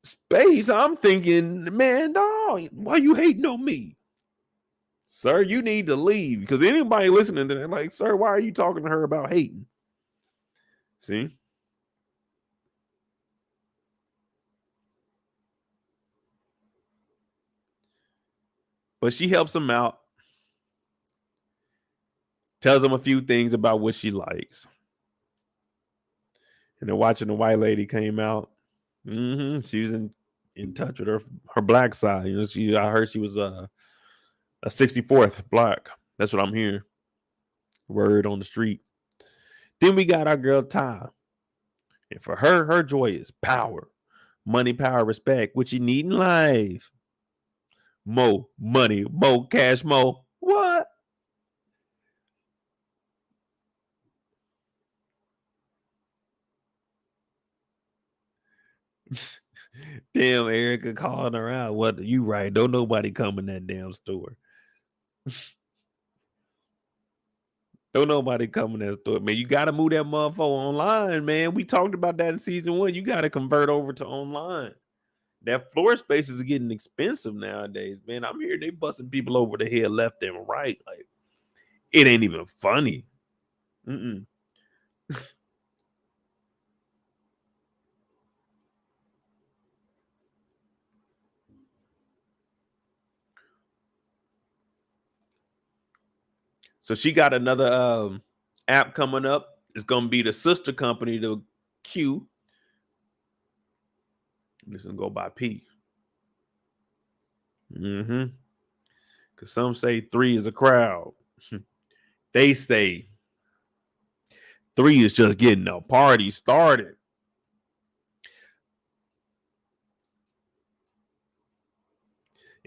space, I'm thinking, man, dog, why you hating on me? Sir, you need to leave. Because anybody listening to that, like, sir, why are you talking to her about hating? See? But she helps him out. Tells him a few things about what she likes. And then watching the white lady came out. She was in touch with her black side. You know, I heard she was a 64th black. That's what I'm hearing. Word on the street. Then we got our girl Ty. And for her joy is power. Money, power, respect, which you need in life. Mo money, mo cash, mo. What? Damn, Erica calling her out. What you right? Don't nobody come in that damn store. Don't nobody come in that store, man. You got to move that motherfucker online, man. We talked about that in season 1. You got to convert over to online. That floor space is getting expensive nowadays, man. I'm here, they busting people over the head left and right. Like, it ain't even funny. So she got another app coming up. It's gonna be the sister company to Q. This gonna go by P. Because some say 3 is a crowd. They say 3 is just getting the party started.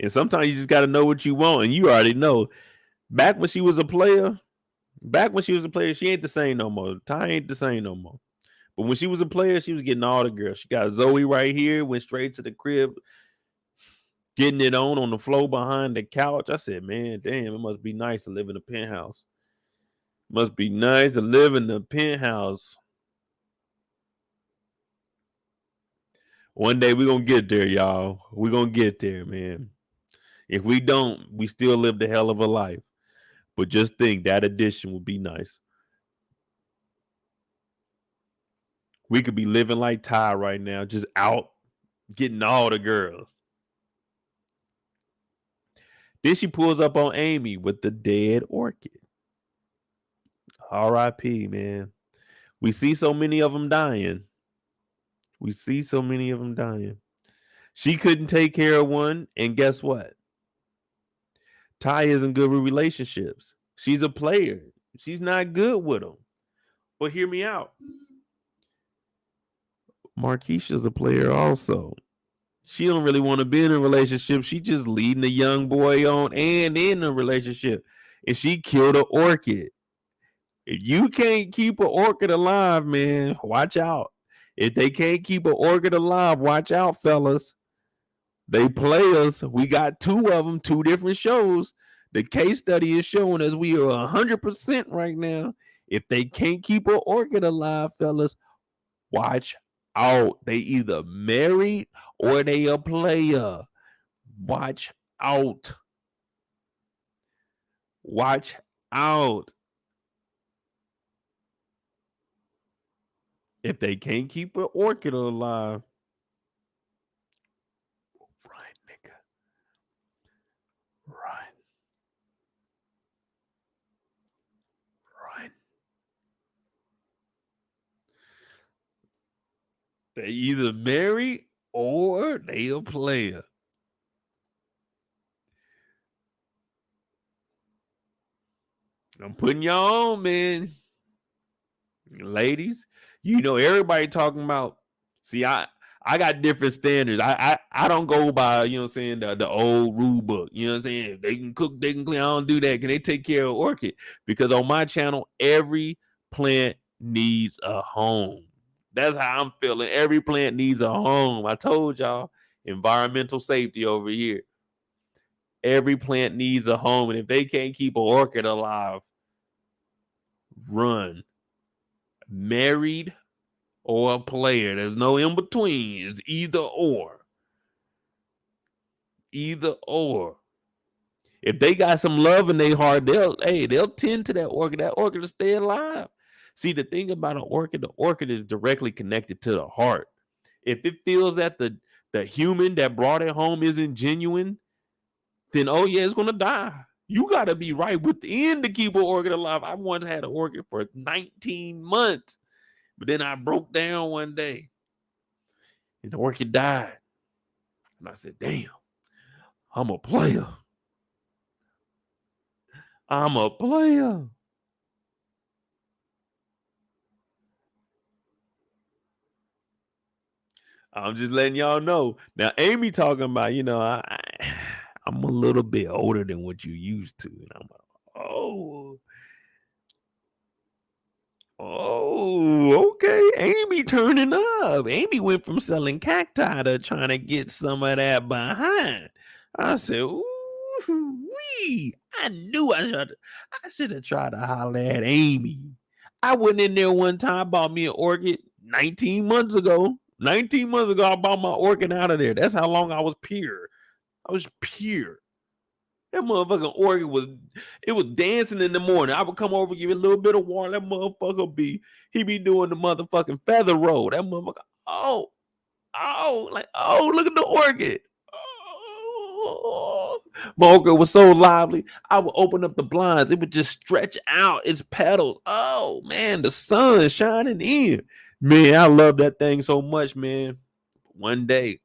And sometimes you just got to know what you want. And you already know. Back when she was a player, she ain't the same no more. Ty ain't the same no more. But when she was a player, she was getting all the girls. She got Zoe right here, went straight to the crib, getting it on the floor behind the couch. I said, man, damn, it must be nice to live in a penthouse. Must be nice to live in the penthouse. One day we're going to get there, y'all. We're going to get there, man. If we don't, we still live the hell of a life. But just think that addition would be nice. We could be living like Ty right now, just out getting all the girls. Then she pulls up on Amy with the dead orchid. R.I.P., man. We see so many of them dying. She couldn't take care of one, and guess what? Ty isn't good with relationships. She's a player. She's not good with them. But hear me out. Marquisha's a player also. She don't really want to be in a relationship. She just leading a young boy on and in a relationship. And she killed an orchid. If you can't keep an orchid alive, man, watch out. If they can't keep an orchid alive, watch out, fellas. They play us. We got 2 of them, 2 different shows. The case study is showing us we are 100% right now. If they can't keep an orchid alive, fellas, watch out. They either married or they a player. Watch out. Watch out. If they can't keep an orchid alive, run, nigga. Run. They either married or they a player. I'm putting y'all on, man. Ladies, you know everybody talking about. See, I got different standards. I don't go by, you know what I'm saying, the old rule book. You know what I'm saying? If they can cook, they can clean. I don't do that. Can they take care of orchid? Because on my channel, every plant needs a home. That's how I'm feeling. Every plant needs a home. I told y'all, environmental safety over here. Every plant needs a home. And if they can't keep an orchid alive, run. Married or a player. There's no in between. It's either or. Either or. If they got some love in their heart, they'll tend to that orchid. That orchid will stay alive. See, the thing about the orchid is directly connected to the heart. If it feels that the human that brought it home isn't genuine, then oh yeah, it's gonna die. You gotta be right within to keep an orchid alive. I once had an orchid for 19 months, but then I broke down one day, and the orchid died. And I said, "Damn, I'm a player. I'm a player." I'm just letting y'all know. Now, Amy talking about, you know, I'm a little bit older than what you used to. And I'm like, oh, okay. Amy turning up. Amy went from selling cacti to trying to get some of that behind. I said, ooh, wee. I knew I should have tried to holler at Amy. I went in there one time, bought me an orchid 19 months ago. 19 months ago, I bought my orchid out of there. That's how long I was pure. I was pure. That motherfucking orchid was dancing in the morning. I would come over, give it a little bit of water. That motherfucker he be doing the motherfucking feather roll. That motherfucker, look at the orchid. Oh. My orchid was so lively. I would open up the blinds. It would just stretch out its petals. Oh, man, the sun shining in. Man, I love that thing so much, man. One day,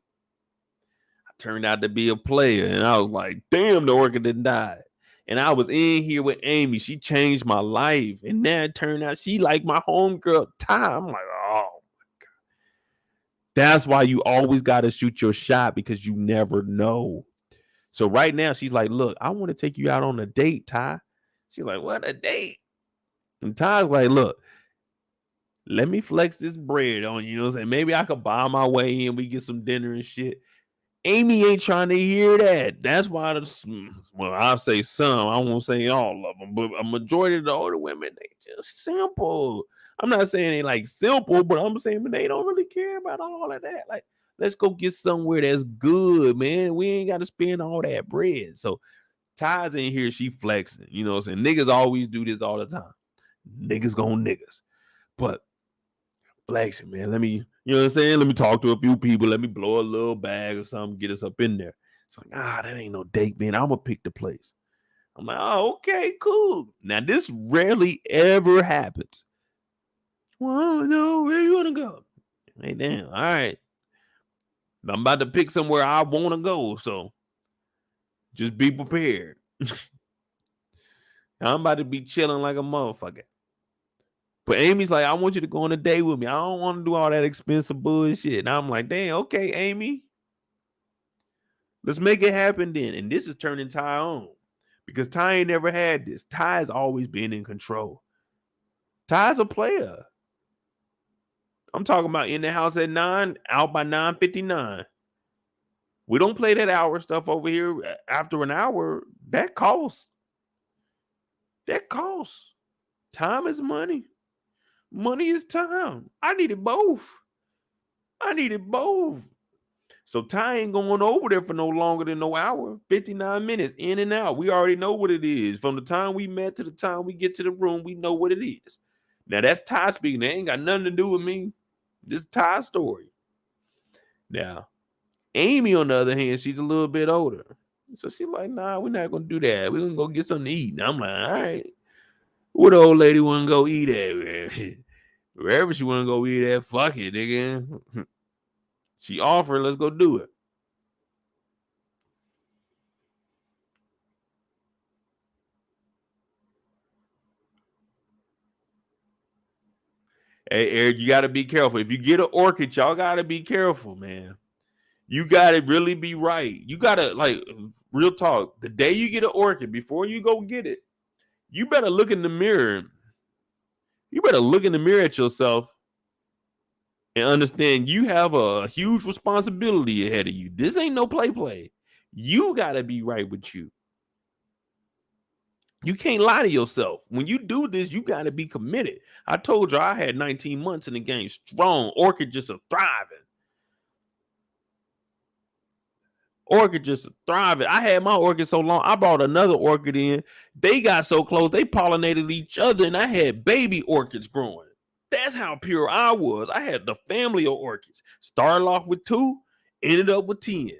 turned out to be a player. And I was like, damn, the orchid didn't die. And I was in here with Amy. She changed my life. And now it turned out she like my homegirl, Ty. I'm like, oh my God. That's why you always got to shoot your shot, because you never know. So right now, she's like, look, I want to take you out on a date, Ty. She's like, what, a date? And Ty's like, look, let me flex this bread on you. You know what I'm saying? Maybe I could buy my way in. We get some dinner and shit. Amy ain't trying to hear that. That's why I'll say some. I won't say all of them, but a majority of the older women, they just simple. I'm not saying they like simple, but I'm saying they don't really care about all of that. Like, let's go get somewhere that's good, man. We ain't got to spend all that bread. So Ty's in here, she flexing. You know what I'm saying? Niggas always do this all the time. Niggas gon' niggas. But flexing, man. Let me, you know what I'm saying? Let me talk to a few people. Let me blow a little bag or something, get us up in there. It's like, that ain't no date, man. I'm gonna pick the place. I'm like, oh, okay, cool. Now, this rarely ever happens. Well, no, where you wanna go? Hey, damn, all right. I'm about to pick somewhere I wanna go, so just be prepared. I'm about to be chilling like a motherfucker. But Amy's like, I want you to go on a date with me. I don't want to do all that expensive bullshit. And I'm like, damn, okay, Amy. Let's make it happen then. And this is turning Ty on, because Ty ain't never had this. Ty's always been in control. Ty's a player. I'm talking about in the house at 9, out by 9:59. We don't play that hour stuff over here. After an hour, that costs. That costs. Time is money. Money is time. I needed both. So Ty ain't going over there for no longer than no hour. 59 minutes in and out. We already know what it is. From the time we met to the time we get to the room, we know what it is. Now that's Ty speaking. That ain't got nothing to do with me. This is Ty's story. Now, Amy, on the other hand, she's a little bit older. So she's like, nah, we're not going to do that. We're going to go get something to eat. And I'm like, all right. Where the old lady want to go eat at, man? Wherever she want to go eat at, fuck it, nigga. She offered, let's go do it. Hey, Eric, you got to be careful. If you get an orchid, y'all got to be careful, man. You got to really be right. You got to, like, real talk. The day you get an orchid, before you go get it, you better look in the mirror. You better look in the mirror at yourself and understand you have a huge responsibility ahead of you. This ain't no play. You got to be right with you. You can't lie to yourself. When you do this, you got to be committed. I told you I had 19 months in the game, strong. Orchid just a thriving. I had my orchid so long, I brought another orchid in. They got so close, they pollinated each other, and I had baby orchids growing. That's how pure I was. I had the family of orchids. Started off with 2, ended up with 10.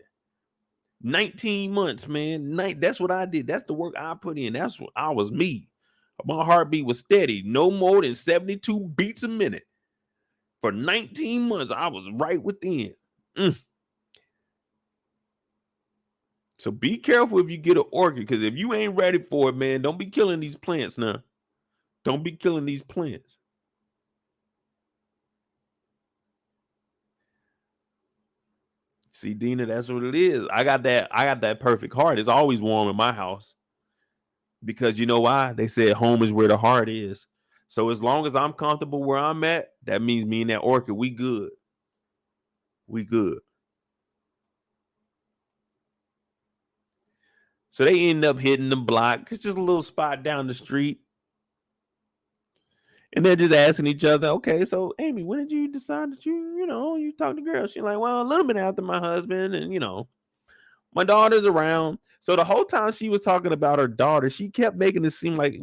19 months, man. That's what I did. That's the work I put in. That's what I was me. My heartbeat was steady. No more than 72 beats a minute. For 19 months, I was right within. So be careful if you get an orchid, because if you ain't ready for it, man, don't be killing these plants now. Don't be killing these plants. See, Dina, that's what it is. I got that perfect heart. It's always warm in my house. Because you know why? They said home is where the heart is. So as long as I'm comfortable where I'm at, that means me and that orchid, we good. We good. So they end up hitting the block. It's just a little spot down the street. And they're just asking each other, okay, so Amy, when did you decide that you talk to girls? She's like, well, a little bit after my husband, and my daughter's around. So the whole time she was talking about her daughter, she kept making it seem like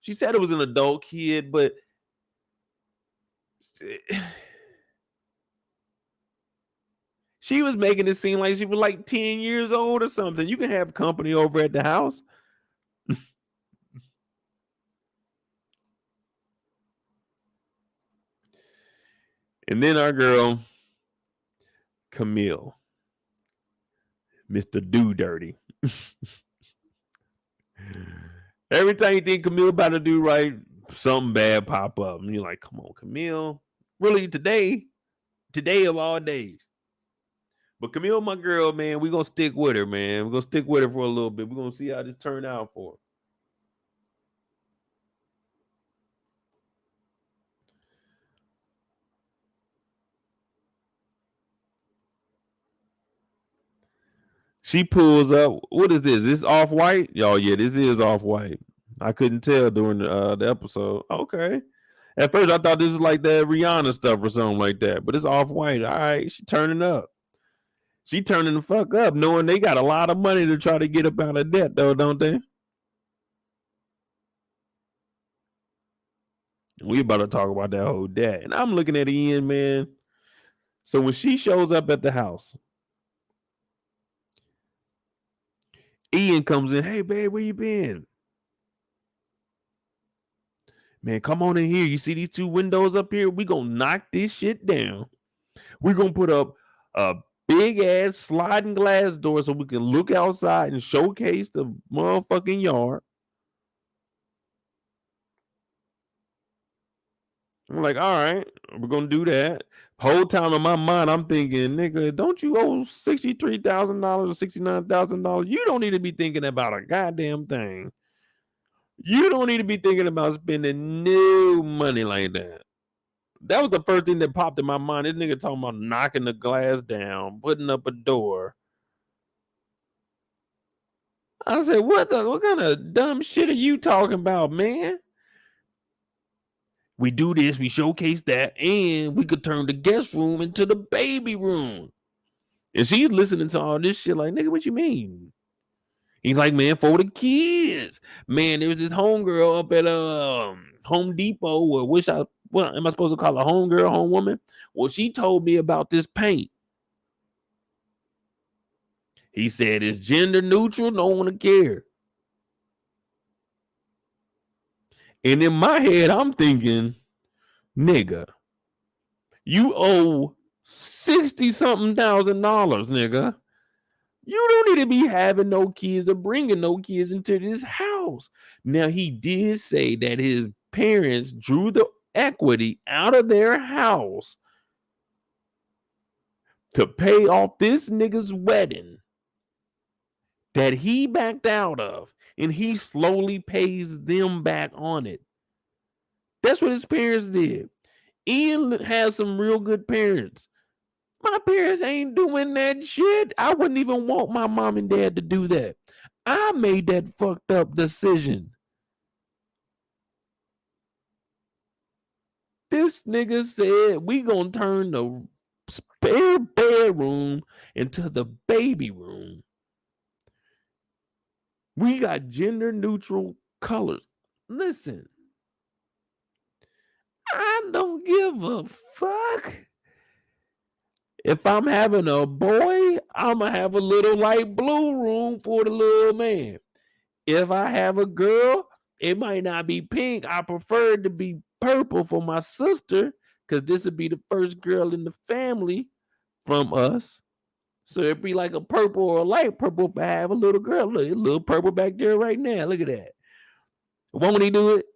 she said it was an adult kid, but she was making it seem like she was like 10 years old or something. You can have company over at the house. And then our girl, Camille. Mr. Do Dirty. Every time you think Camille about to do right, something bad pop up. And you're like, come on, Camille. Really, today of all days. But Camille, my girl, man, we're going to stick with her, man. We're going to stick with her for a little bit. We're going to see how this turned out for her. She pulls up. What is this? This Off-White? Oh, yeah, this is Off-White. I couldn't tell during the episode. Okay. At first, I thought this was like that Rihanna stuff or something like that. But it's Off-White. All right, she turning up. She turning the fuck up, knowing they got a lot of money to try to get up out of debt, though, don't they? We about to talk about that whole debt. And I'm looking at Ian, man. So when she shows up at the house, Ian comes in. Hey, babe, where you been? Man, come on in here. You see these two windows up here? We gonna knock this shit down. We're gonna put up a big ass sliding glass door so we can look outside and showcase the motherfucking yard. I'm like, all right, we're gonna do that. Whole time in my mind, I'm thinking, nigga, don't you owe $63,000 or $69,000? You don't need to be thinking about a goddamn thing. You don't need to be thinking about spending no money like that. That was the first thing that popped in my mind. This nigga talking about knocking the glass down, putting up a door. I said, what kind of dumb shit are you talking about, man? We do this, we showcase that, and we could turn the guest room into the baby room. And she's listening to all this shit like, nigga, what you mean? He's like, man, for the kids. Man, there was this homegirl up at Home Depot, or what am I supposed to call a homegirl, home woman? Well, she told me about this paint. He said it's gender neutral, no one to care. And in my head, I'm thinking, nigga, you owe $60-something thousand, nigga. You don't need to be having no kids or bringing no kids into this house. Now, he did say that his parents drew the equity out of their house to pay off this nigga's wedding that he backed out of. And he slowly pays them back on it. That's what his parents did. Ian has some real good parents. My parents ain't doing that shit. I wouldn't even want my mom and dad to do that. I made that fucked up decision. This nigga said we gonna turn the spare bedroom into the baby room. We got gender neutral colors. Listen, I don't give a fuck. If I'm having a boy, I'm going to have a little light blue room for the little man. If I have a girl, it might not be pink. I prefer it to be purple for my sister, because this would be the first girl in the family from us. So it'd be like a purple or a light purple if I have a little girl. Look, a little purple back there right now. Look at that. Won't he do it?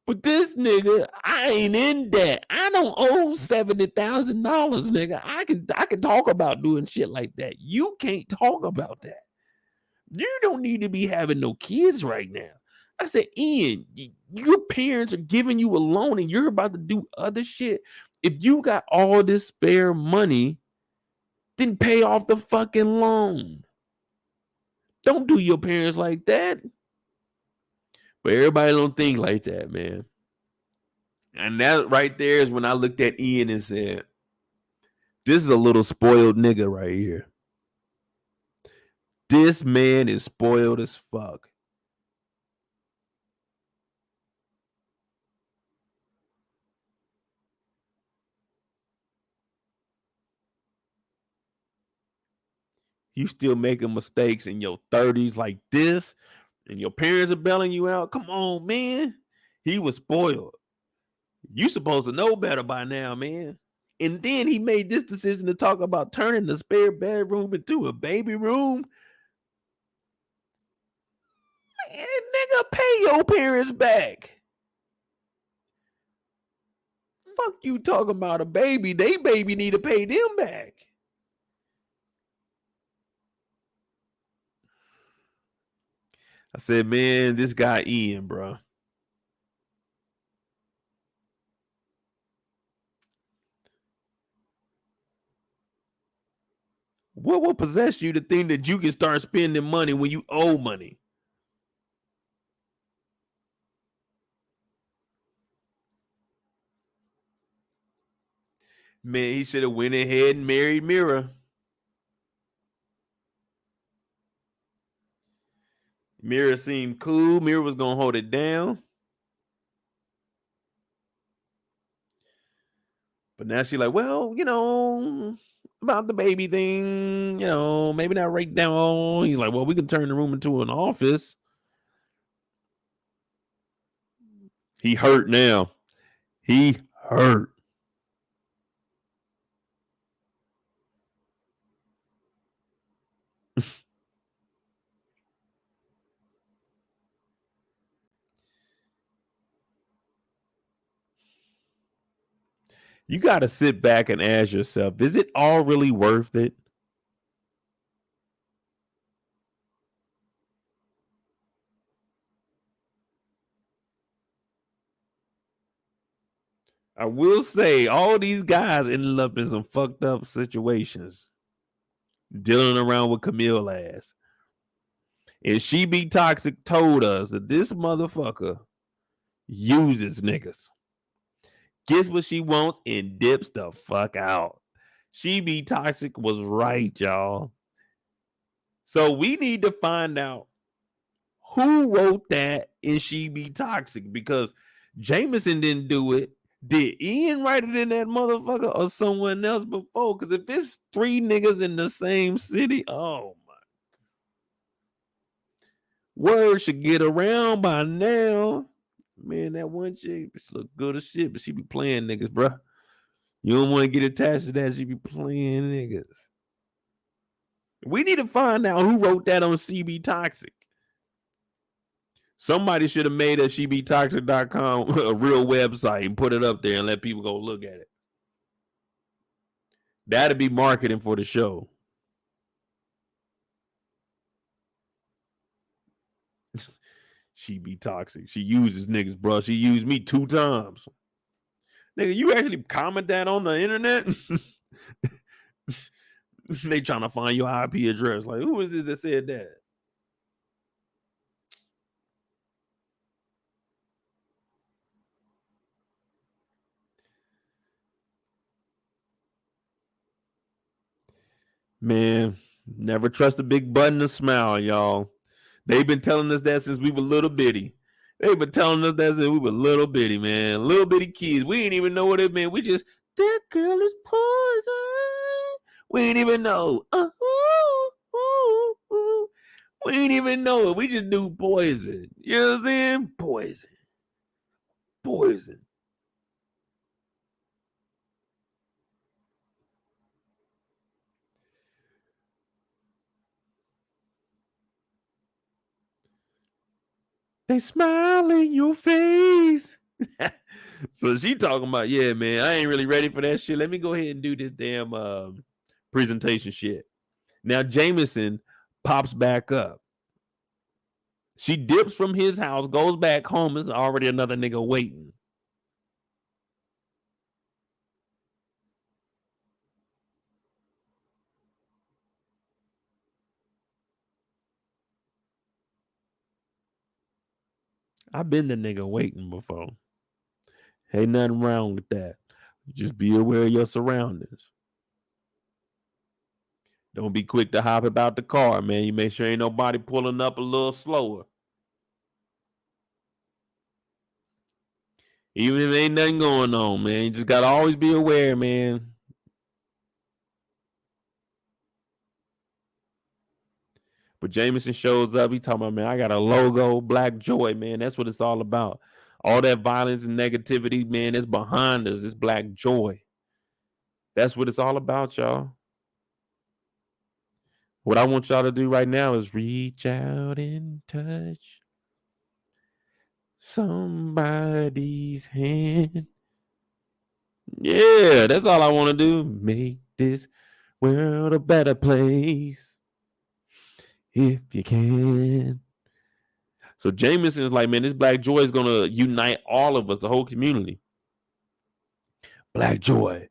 But this nigga, I ain't in that. I don't owe $70,000, nigga. I can talk about doing shit like that. You can't talk about that. You don't need to be having no kids right now. I said, Ian, your parents are giving you a loan and you're about to do other shit. If you got all this spare money, then pay off the fucking loan. Don't do your parents like that. But everybody don't think like that, man. And that right there is when I looked at Ian and said, this is a little spoiled nigga right here. This man is spoiled as fuck. You still making mistakes in your 30s like this, and your parents are bailing you out. Come on, man. He was spoiled. You supposed to know better by now, man. And then he made this decision to talk about turning the spare bedroom into a baby room. Man, nigga, pay your parents back. Fuck you talking about a baby. They baby need to pay them back. I said, man, this guy Ian, bro. What will possess you to think that you can start spending money when you owe money? Man, he should have went ahead and married Mira. Mira seemed cool. Mira was going to hold it down. But now she's like, well, you know, about the baby thing, you know, maybe not right now. He's like, well, we can turn the room into an office. He hurt now. He hurt. You got to sit back and ask yourself, is it all really worth it? I will say all these guys ended up in some fucked up situations dealing around with Camille ass. And She Be Toxic told us that this motherfucker uses niggas, gets what she wants, and dips the fuck out. She Be Toxic was right, y'all. So we need to find out who wrote that in She Be Toxic, because Jameson didn't do it. Did Ian write it in that motherfucker or someone else before? Because if it's 3 niggas in the same city, oh my. Word should get around by now. Man, that one chick, she look good as shit, but she be playing niggas, bro. You don't want to get attached to that. She be playing niggas. We need to find out who wrote that on CB Toxic. Somebody should have made a shebetoxic.com a real website and put it up there and let people go look at it. That'd be marketing for the show. She be toxic. She uses niggas, bro. She used me 2 times. Nigga, you actually comment that on the internet? They trying to find your IP address. Like, who is this that said that? Man, never trust a big button to smile, y'all. They've been telling us that since we were little bitty. They've been telling us that since we were little bitty, man. Little bitty kids. We didn't even know what it meant. We just, that girl is poison. We didn't even know. We didn't even know it. We just knew poison. You know what I'm saying? Poison. Poison. They smile in your face. So she talking about, yeah, man, I ain't really ready for that shit. Let me go ahead and do this damn presentation shit. Now Jameson pops back up. She dips from his house, goes back home. There's already another nigga waiting. I've been the nigga waiting before. Ain't nothing wrong with that. Just be aware of your surroundings. Don't be quick to hop about the car, man. You make sure ain't nobody pulling up a little slower. Even if ain't nothing going on, man. You just gotta always be aware, man. But Jameson shows up. He talking about, man, I got a logo, Black Joy, man. That's what it's all about. All that violence and negativity, man, it's behind us. It's Black Joy. That's what it's all about, y'all. What I want y'all to do right now is reach out and touch somebody's hand. Yeah, that's all I want to do. Make this world a better place if you can. So Jameson is like, man, this Black Joy is gonna unite all of us, the whole community. Black Joy,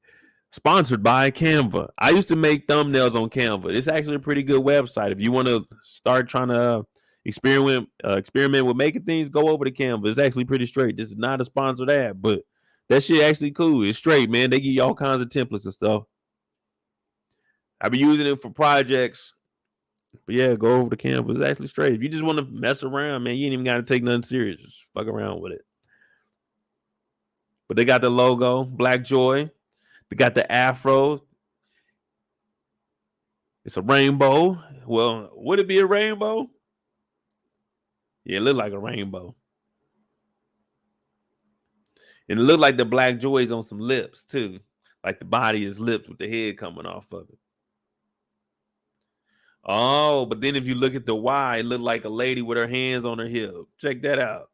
sponsored by Canva. I used to make thumbnails on Canva. It's actually a pretty good website. If you want to start trying to experiment with making things, go over to Canva. It's actually pretty straight. This is not a sponsored ad, but that shit actually cool. It's straight, man. They give you all kinds of templates and stuff. I've been using it for projects. But yeah, go over to Canva. It's actually straight. If you just want to mess around, man, you ain't even got to take nothing serious. Just fuck around with it. But they got the logo, Black Joy. They got the afro. It's a rainbow. Well, would it be a rainbow? Yeah, it looked like a rainbow. And it looked like the Black Joy is on some lips, too. Like the body is lips with the head coming off of it. Oh, but then if you look at the Y, it looked like a lady with her hands on her hip. Check that out.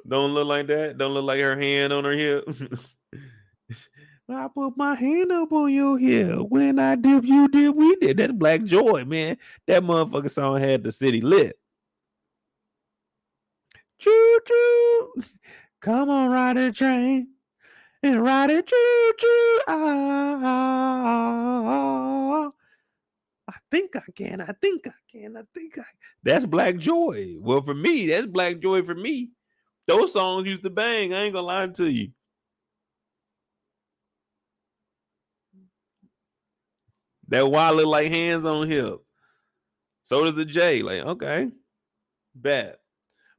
Don't look like that? Don't look like her hand on her hip? I put my hand up on your hip. When I dip, you dip, we did. That's Black Joy, man. That motherfucker song had the city lit. Choo choo. Come on, ride a train. And ride it choo choo. Ah. I think I can. I think I can. I think I. That's Black Joy. Well, for me, that's Black Joy for me. Those songs used to bang. I ain't gonna lie to you. That Y look like hands on hip. So does the J. Like, okay. Bad.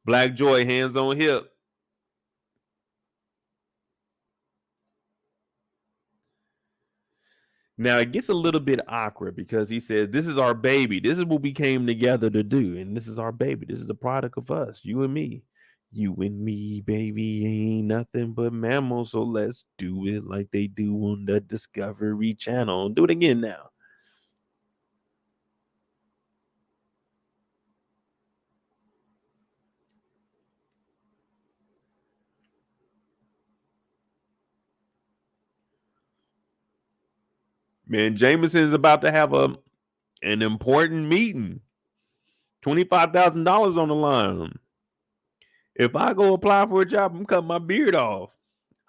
Black Joy, hands on hip. Now it gets a little bit awkward because he says, this is our baby. This is what we came together to do. And this is our baby. This is the product of us, you and me. You and me, baby, ain't nothing but mammals. So let's do it like they do on the Discovery Channel. Do it again now. Man, Jameson is about to have an important meeting. $25,000 on the line. If I go apply for a job, I'm cutting my beard off.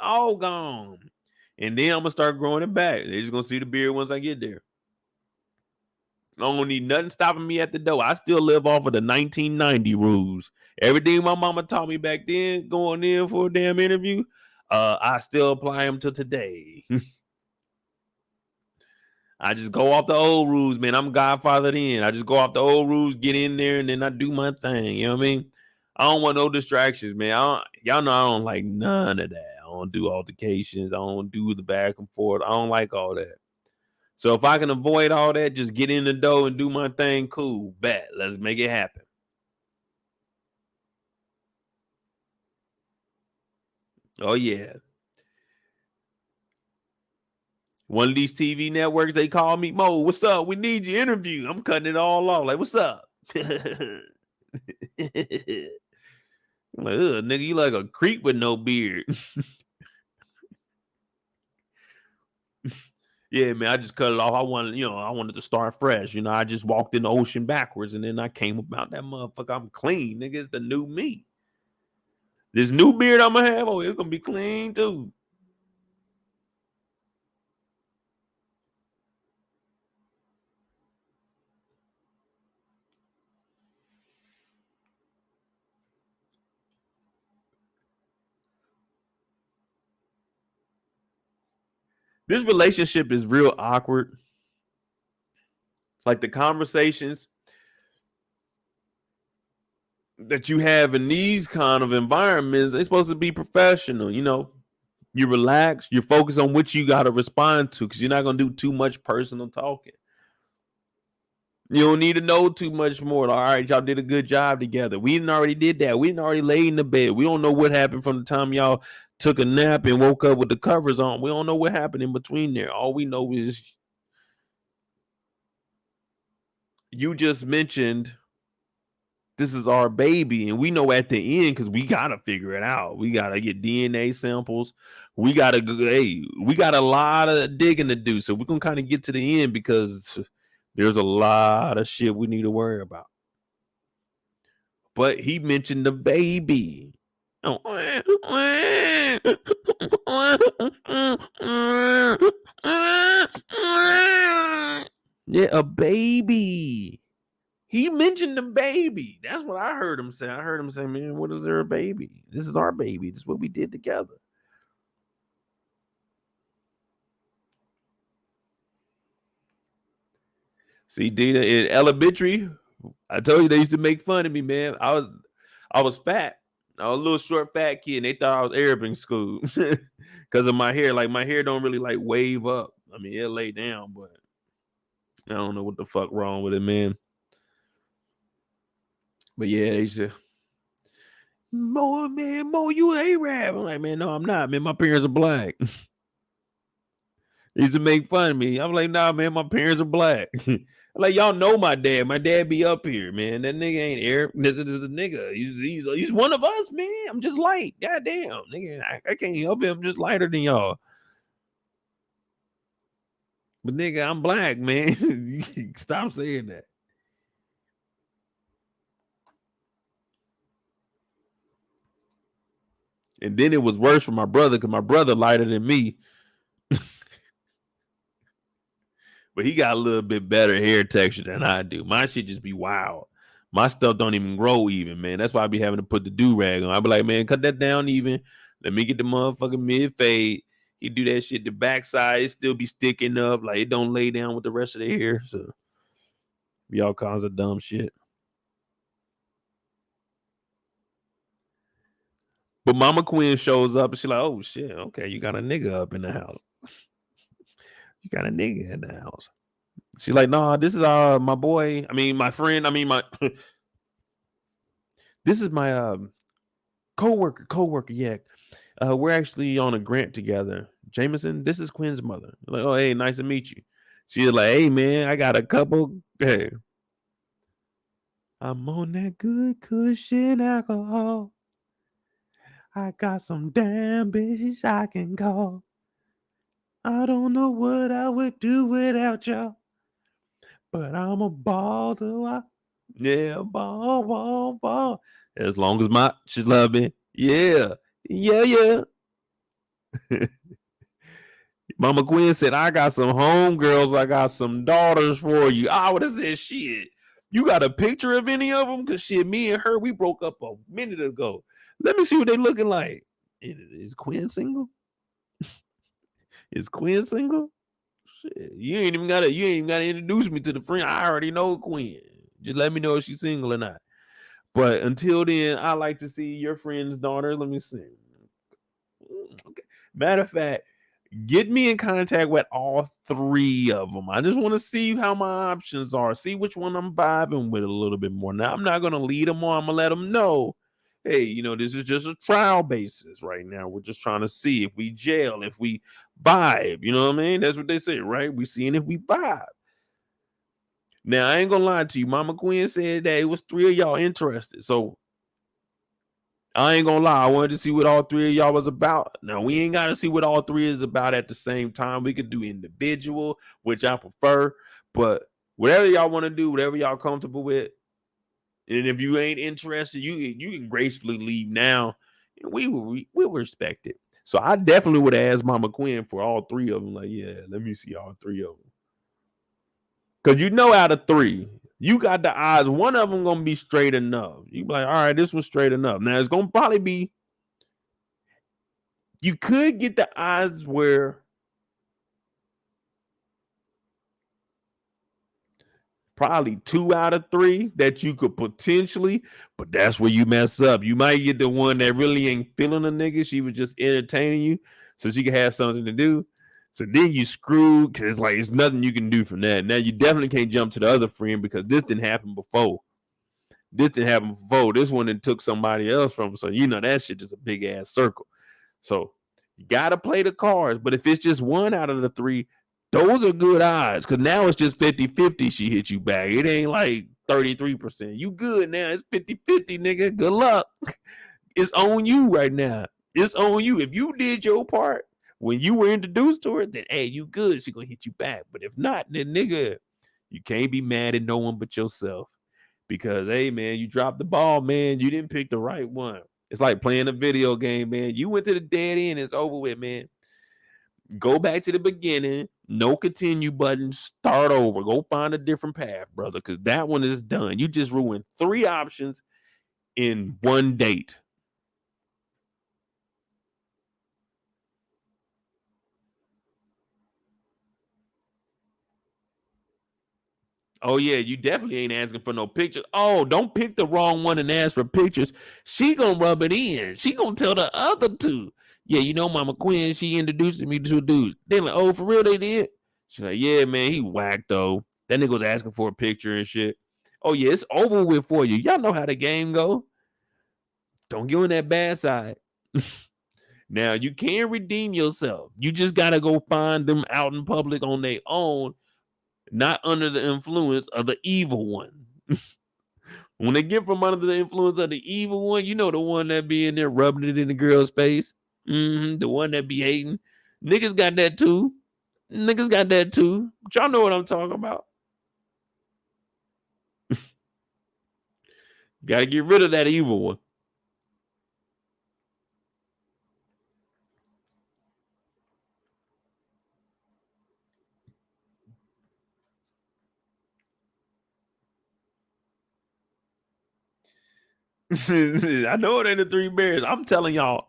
All gone. And then I'm going to start growing it back. They're just going to see the beard once I get there. I don't need nothing stopping me at the door. I still live off of the 1990 rules. Everything my mama taught me back then, going in for a damn interview, I still apply them to today. I just go off the old rules, man. I'm Godfather then. I just go off the old rules, get in there, and then I do my thing. You know what I mean? I don't want no distractions, man. Y'all know I don't like none of that. I don't do altercations. I don't do the back and forth. I don't like all that. So if I can avoid all that, just get in the door and do my thing, cool. Bet. Let's make it happen. Oh, yeah. One of these TV networks, they call me, Mo, what's up? We need your interview. I'm cutting it all off. Like, what's up? I'm like, ugh, nigga, you like a creep with no beard. Yeah, man, I just cut it off. I wanted to start fresh. I just walked in the ocean backwards and then I came about that motherfucker. I'm clean, nigga. It's the new me. This new beard I'm gonna have, it's gonna be clean too. This relationship is real awkward. It's like the conversations that you have in these kind of environments, they're supposed to be professional. You relax, you focus on what you got to respond to because you're not going to do too much personal talking. You don't need to know too much more. All right, y'all did a good job together. We didn't already did that. We didn't already lay in the bed. We don't know what happened from the time y'all took a nap and woke up with the covers on. We don't know what happened in between there. All we know is you just mentioned this is our baby, and we know at the end because we gotta figure it out. We gotta get DNA samples. We gotta we got a lot of digging to do. So we're gonna kind of get to the end because there's a lot of shit we need to worry about. But he mentioned the baby. Oh. Yeah, a baby. He mentioned the baby. That's what I heard him say. I heard him say, man, what is there a baby? This is our baby. This is what we did together. See, Dina, in elementary, I told you they used to make fun of me, man. I was fat. I was a little short, fat kid, and they thought I was Arab in school because of my hair. Like, my hair don't really, like, wave up. I mean, it'll lay down, but I don't know what the fuck wrong with it, man. But yeah, they said, Mo, you an Arab. I'm like, man, no, I'm not, man. My parents are black. They used to make fun of me. I'm like, nah, man, my parents are black. Like, y'all know my dad. My dad be up here, man. That nigga ain't Arab. This is a nigga. He's one of us, man. I'm just light. Goddamn, nigga. I can't help it. I'm just lighter than y'all. But nigga, I'm black, man. Stop saying that. And then it was worse for my brother because my brother lighter than me. But he got a little bit better hair texture than I do. My shit just be wild. My stuff don't even grow even, man. That's why I be having to put the do-rag on. I be like, man, cut that down even. Let me get the motherfucking mid-fade. He do that shit, the backside, it still be sticking up. Like, it don't lay down with the rest of the hair. So, be all kinds of dumb shit. But Mama Quinn shows up and she's like, oh, shit, okay, you got a nigga up in the house. You got a nigga in the house. She's like, nah, this is my boy. I mean, my friend. I mean, my this is my co-worker. Yeah. We're actually on a grant together. Jameson, this is Quinn's mother. Like, oh, hey, nice to meet you. She's like, hey, man, I got a couple. Hey, I'm on that good cushion alcohol. I got some damn bitch I can call. I don't know what I would do without y'all. But I'm a ball to ball. As long as she's love me. Yeah. Mama Quinn said, I got some homegirls. I got some daughters for you. I would have said, shit. You got a picture of any of them? Because shit, me and her, we broke up a minute ago. Let me see what they looking like. Is Quinn single? Is Quinn single? Shit, you ain't even gotta introduce me to the friend. I already know Quinn. Just let me know if she's single or not. But until then, I like to see your friend's daughter. Let me see. Okay. Matter of fact, get me in contact with all three of them. I just want to see how my options are. See which one I'm vibing with a little bit more. Now, I'm not gonna lead them on. I'm gonna let them know. Hey, this is just a trial basis right now. We're just trying to see if we gel, if we vibe. You know what I mean? That's what they say, right? We seeing if we vibe. Now, I ain't gonna lie to you. Mama Quinn said that it was 3 of y'all interested. So, I ain't gonna lie. I wanted to see what all 3 of y'all was about. Now, we ain't got to see what all 3 is about at the same time. We could do individual, which I prefer. But whatever y'all want to do, whatever y'all comfortable with. And if you ain't interested, you can gracefully leave now. We will respect it. So I definitely would have asked Mama Quinn for all 3 of them. Like, yeah, let me see all 3 of them. Because out of 3, you got the odds. One of them going to be straight enough. You be like, all right, this was straight enough. Now, it's going to probably be, you could get the odds where probably 2 out of 3 that you could potentially, but that's where you mess up. You might get the one that really ain't feeling a nigga. She was just entertaining you so she could have something to do. So then you screwed because it's like it's nothing you can do from that. Now you definitely can't jump to the other friend because this didn't happen before. This one that took somebody else from. So that shit is a big ass circle. So you gotta play the cards. But if it's just one out of the three, those are good odds. Cause now it's just 50-50 she hit you back. It ain't like 33%. You good now. It's 50-50, nigga. Good luck. It's on you right now. It's on you. If you did your part when you were introduced to her, then hey, you good. She gonna hit you back. But if not, then nigga, you can't be mad at no one but yourself. Because hey man, you dropped the ball, man. You didn't pick the right one. It's like playing a video game, man. You went to the dead end, it's over with, man. Go back to the beginning, no continue button, start over. Go find a different path, brother, because that one is done. You just ruined 3 options in one date. Oh, yeah, you definitely ain't asking for no pictures. Oh, don't pick the wrong one and ask for pictures. She gonna rub it in. She gonna tell the other 2. Yeah, you know, Mama Quinn, she introduced me to a dude. They like, oh, for real they did? She's like, yeah, man, he whacked though. That nigga was asking for a picture and shit. Oh, yeah, it's over with for you. Y'all know how the game go. Don't get on that bad side. Now, you can redeem yourself. You just got to go find them out in public on their own, not under the influence of the evil one. When they get from under the influence of the evil one, you know, the one that be in there rubbing it in the girl's face. The one that be hating. Niggas got that too. Niggas got that too. But y'all know what I'm talking about. Got to get rid of that evil one. I know it ain't the 3 Bears. I'm telling y'all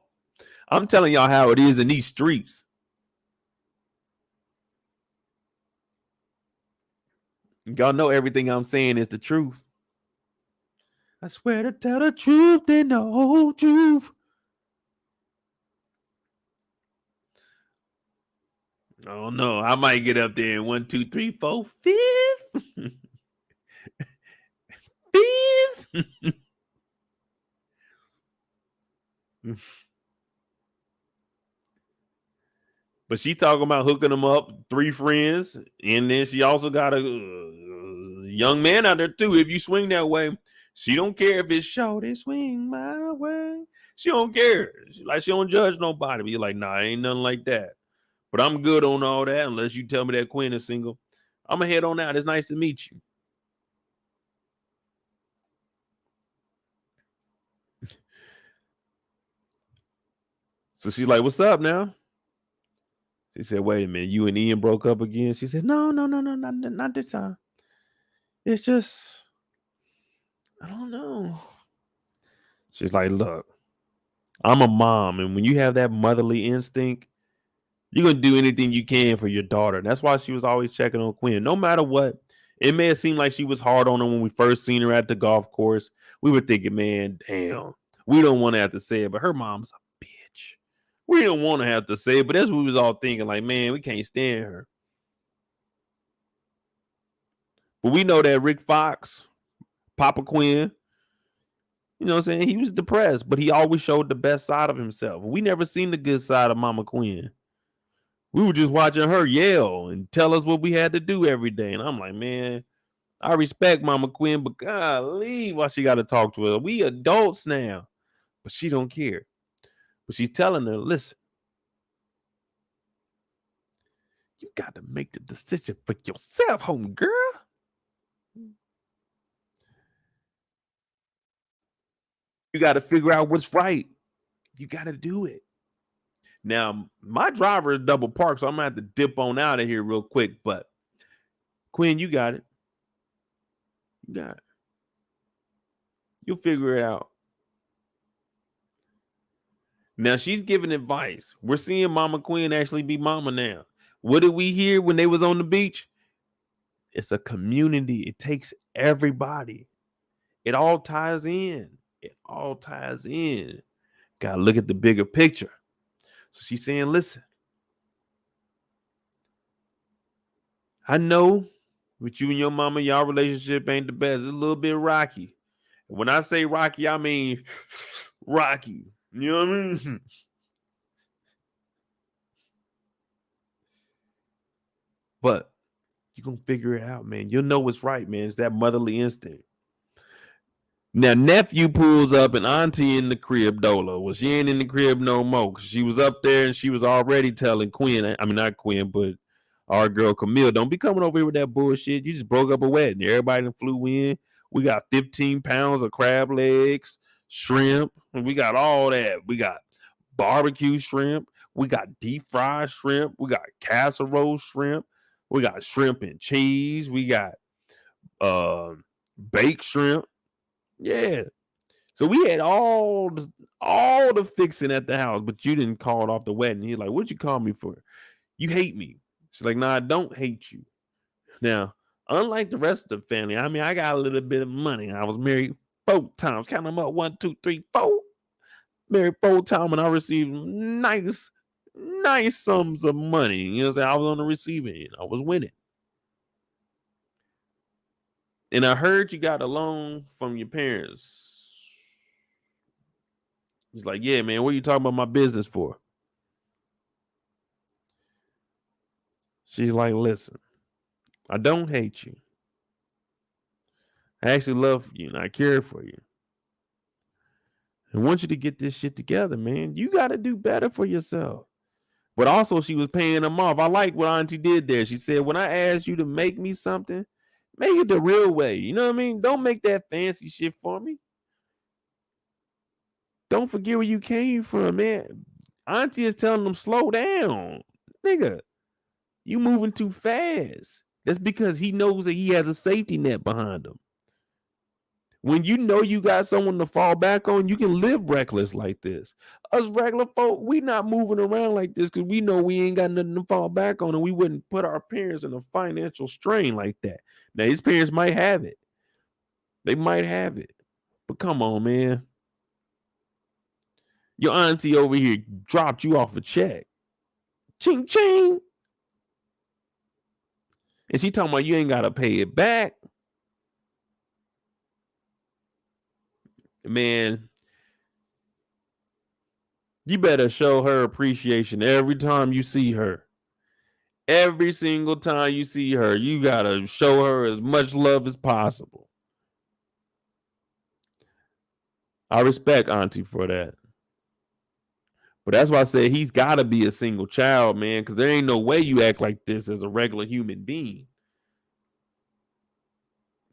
how it is in these streets. Y'all know everything I'm saying is the truth. I swear to tell the truth and the whole truth. Oh no, I might get up there in 1, 2, 3, 4, 5th. Fifth. But she talking about hooking them up, 3 friends, and then she also got a young man out there too. If you swing that way, she don't care if it's short. They swing my way. She don't care. She don't judge nobody. But you're like, nah, ain't nothing like that. But I'm good on all that unless you tell me that Quinn is single. I'm gonna head on out. It's nice to meet you. So she's like, what's up now? She said, wait a minute, you and Ian broke up again? She said, no, not this time. It's just, I don't know. She's like, look, I'm a mom, and when you have that motherly instinct, you're going to do anything you can for your daughter. And that's why she was always checking on Quinn. No matter what, it may have seemed like she was hard on her when we first seen her at the golf course. We were thinking, man, damn, we don't want to have to say it, but her mom's a bitch. We don't want to have to say it, but that's what we was all thinking, like, man, we can't stand her. But we know that Rick Fox, Papa Quinn, you know what I'm saying? He was depressed, but he always showed the best side of himself. We never seen the good side of Mama Quinn. We were just watching her yell and tell us what we had to do every day. And I'm like, man, I respect Mama Quinn, but golly, why she got to talk to her? We adults now. But she don't care. But she's telling her, listen, you got to make the decision for yourself, home girl. You got to figure out what's right. You got to do it. Now, my driver is double parked, so I'm going to have to dip on out of here real quick. But, Quinn, you got it. You got it. You'll figure it out. Now, she's giving advice. We're seeing Mama Quinn actually be mama now. What did we hear when they was on the beach? It's a community. It takes everybody. It all ties in. It all ties in. Got to look at the bigger picture. So she's saying, listen, I know with you and your mama, y'all relationship ain't the best. It's a little bit rocky. When I say rocky, I mean rocky. You know what I mean? But you're gonna figure it out, man. You'll know what's right, man. It's that motherly instinct. Now, nephew pulls up and auntie in the crib dolo. Well, she ain't in the crib no more. She was up there and she was already telling Quinn, I mean, not Quinn, but our girl Camille, don't be coming over here with that bullshit. You just broke up a wedding. Everybody done flew in. We got 15 pounds of crab legs, shrimp, and we got all that. We got barbecue shrimp. We got deep fried shrimp. We got casserole shrimp. We got shrimp and cheese. We got baked shrimp. Yeah. So we had all the fixing at the house, but you didn't call it off the wedding. He's like, what'd you call me for? You hate me. She's like, nah, I don't hate you. Now, unlike the rest of the family, I mean, I got a little bit of money. I was married 4 times. Count them up. 1, 2, 3, 4. Married 4 times, and I received nice sums of money. You know what I'm saying? I was on the receiving end. I was winning. And I heard you got a loan from your parents. He's like, yeah, man, what are you talking about my business for? She's like, listen, I don't hate you. I actually love you and I care for you. I want you to get this shit together, man. You got to do better for yourself. But also, she was paying them off. I like what Auntie did there. She said, when I asked you to make me something, make it the real way. You know what I mean? Don't make that fancy shit for me. Don't forget where you came from, man. Auntie is telling them, slow down. Nigga, you moving too fast. That's because he knows that he has a safety net behind him. When you know you got someone to fall back on, you can live reckless like this. Us regular folk, we not moving around like this because we know we ain't got nothing to fall back on, and we wouldn't put our parents in a financial strain like that. Now, his parents might have it. They might have it. But come on, man. Your auntie over here dropped you off a check. Ching, ching. And she talking about you ain't got to pay it back. Man, you better show her appreciation every time you see her. Every single time you see her, you got to show her as much love as possible. I respect Auntie for that. But that's why I said he's got to be a single child, man, because there ain't no way you act like this as a regular human being.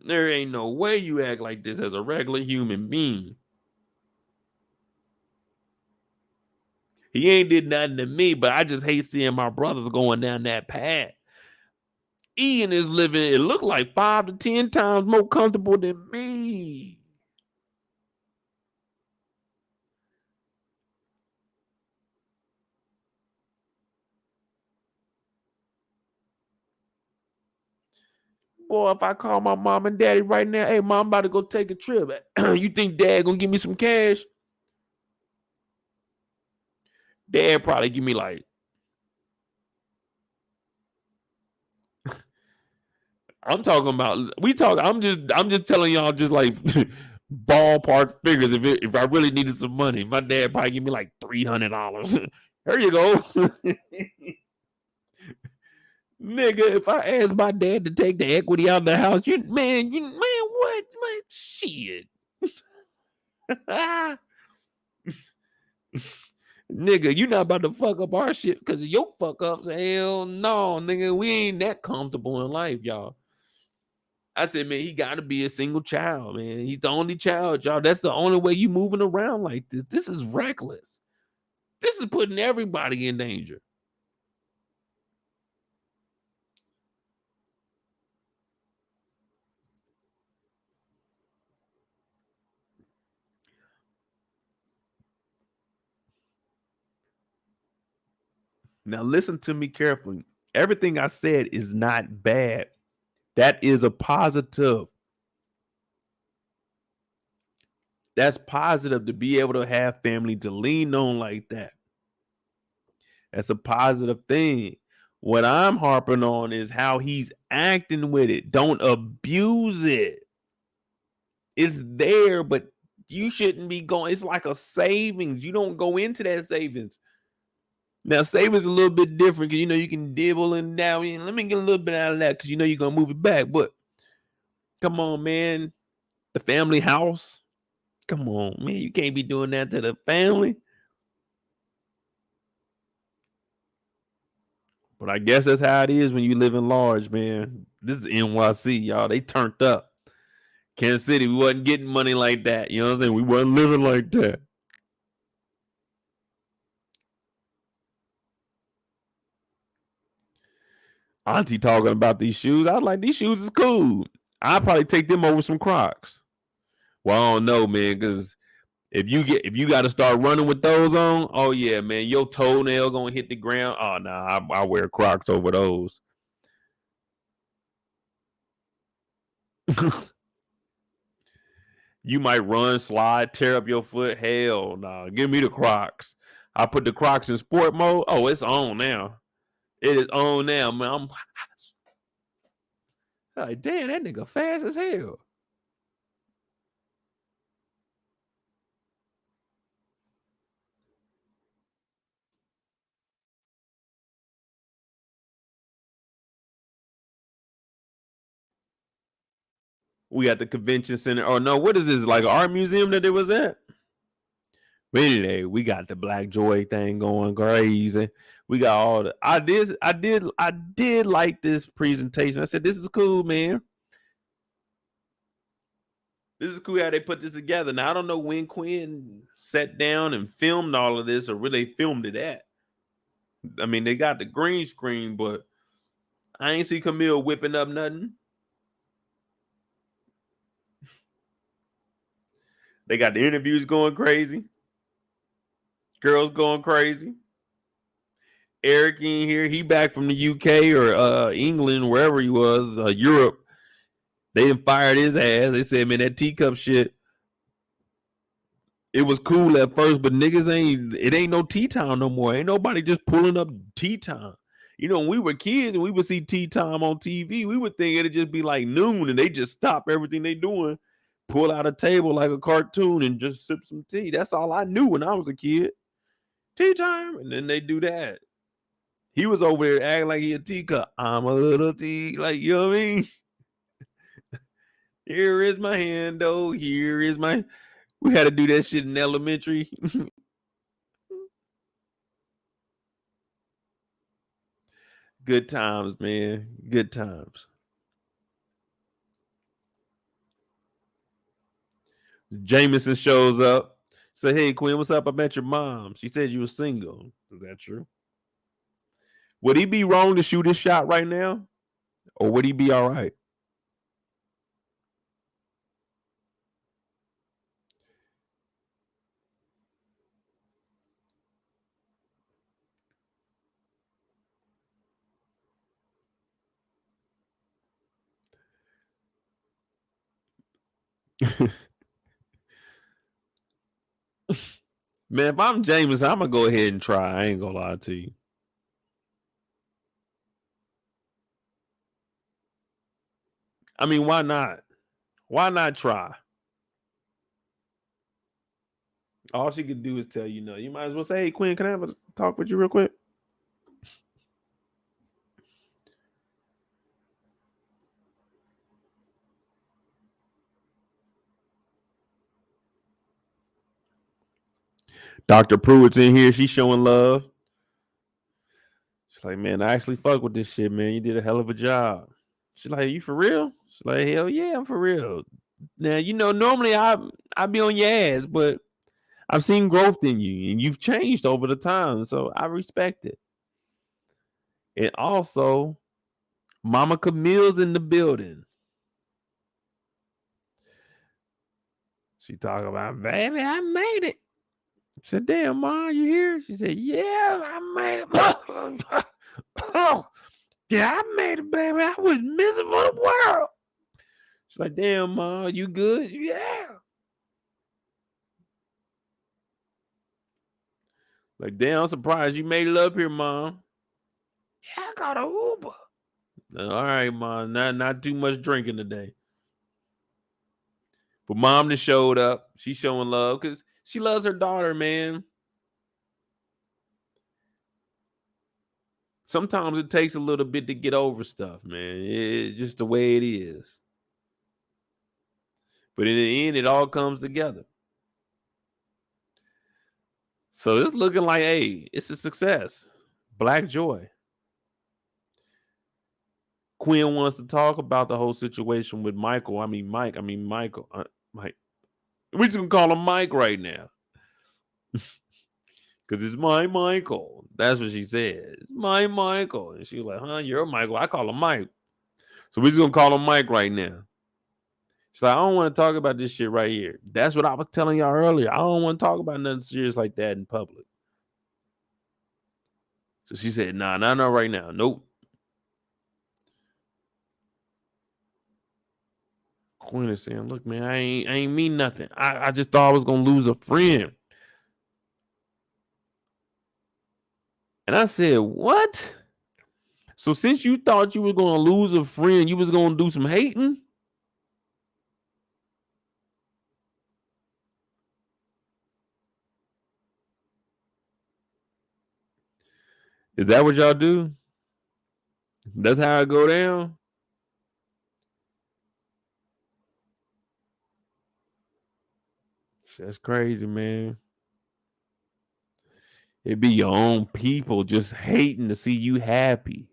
There ain't no way you act like this as a regular human being. He ain't did nothing to me, but I just hate seeing my brothers going down that path. Ian is living, it looked like 5 to 10 times more comfortable than me. Boy, if I call my mom and daddy right now, hey, mom, I'm about to go take a trip. You think dad gonna give me some cash? Dad probably give me like, I'm talking about, I'm just telling y'all just like ballpark figures. If I really needed some money, my dad probably give me like $300. There you go. Nigga, if I ask my dad to take the equity out of the house, man, what? Man, shit. Nigga, you not about to fuck up our shit because of your fuck ups. Hell no, nigga. We ain't that comfortable in life, y'all. I said, man, he got to be a single child, man. He's the only child, y'all. That's the only way you moving around like this. This is reckless. This is putting everybody in danger. Now, listen to me carefully. Everything I said is not bad. That is a positive. That's positive to be able to have family to lean on like that. That's a positive thing. What I'm harping on is how he's acting with it. Don't abuse it. It's there, but you shouldn't be going. It's like a savings. You don't go into that savings. Now, saving's a little bit different because you can dibble and dabble. Let me get a little bit out of that because you're gonna move it back. But come on, man, the family house. Come on, man, you can't be doing that to the family. But I guess that's how it is when you live in large, man. This is NYC, y'all. They turned up. Kansas City, we wasn't getting money like that. You know what I'm saying? We wasn't living like that. Auntie talking about these shoes. I was like, these shoes is cool. I'd probably take them over some Crocs. Well, I don't know, man, because if you got to start running with those on, oh yeah, man, your toenail gonna hit the ground. Oh no, I wear Crocs over those. You might run, slide, tear up your foot. Hell no, give me the Crocs. I put the Crocs in sport mode. Oh, it's on now. It is on now, man. I'm like, damn, that nigga fast as hell. We got the convention center. Oh no, what is this? Like an art museum that it was at? But anyway, we got the Black Joy thing going crazy. We got all the I did like this presentation. I said, this is cool, man. This is cool how they put this together. Now I don't know when Quinn sat down and filmed all of this or where they filmed it at. I mean, they got the green screen, but I ain't see Camille whipping up nothing. They got the interviews going crazy. Girls going crazy. Eric in here. He back from the UK or England, wherever he was, Europe. They done fired his ass. They said, man, that teacup shit, it was cool at first, but niggas it ain't no tea time no more. Ain't nobody just pulling up tea time. When we were kids and we would see tea time on TV, we would think it'd just be like noon and they just stop everything they doing, pull out a table like a cartoon and just sip some tea. That's all I knew when I was a kid. Tea time. And then they do that. He was over there acting like he a teacup. I'm a little tea. Like, you know what I mean? Here is my hand, though. Here is my... We had to do that shit in elementary. Good times, man. Good times. Jameson shows up. Say, hey, Quinn, what's up? I met your mom. She said you were single. Is that true? Would he be wrong to shoot his shot right now? Or would he be all right? Man, if I'm Jameson, I'm going to go ahead and try. I ain't going to lie to you. I mean, why not? Why not try? All she could do is tell you no. You might as well say, hey, Quinn, can I have a talk with you real quick? Dr. Pruitt's in here. She's showing love. She's like, man, I actually fuck with this shit, man. You did a hell of a job. She's like, you for real? She's like, hell yeah, I'm for real. Now, normally I be on your ass, but I've seen growth in you and you've changed over the time. So I respect it. And also, Mama Camille's in the building. She talking about, baby, I made it. I said, damn, Ma, you here? She said, yeah, I made it. Yeah, I made it, baby. I was missing for the world. She's like, damn, Ma, you good? Yeah. Like, damn, I'm surprised you made it up here, Mom. Yeah, I got an Uber. All right, Mom, not too much drinking today. But Mom just showed up. She's showing love because she loves her daughter, man. Sometimes it takes a little bit to get over stuff, man. It's just the way it is. But in the end, it all comes together. So it's looking like, hey, it's a success. Black joy. Quinn wants to talk about the whole situation with Michael. Michael. Mike. We're just gonna call him Mike right now. Because it's my Michael. That's what she said. It's my Michael. And she was like, huh, you're Michael. I call him Mike. So we're just gonna call him Mike right now. She's like, I don't want to talk about this shit right here. That's what I was telling y'all earlier. I don't want to talk about nothing serious like that in public. So she said, nah, not right now. Nope. Quinn is saying, look, man, I ain't mean nothing. I just thought I was gonna lose a friend. And I said, what? So since you thought you were gonna lose a friend, you was gonna do some hating? Is that what y'all do? That's how it go down? That's crazy, man. It be your own people just hating to see you happy.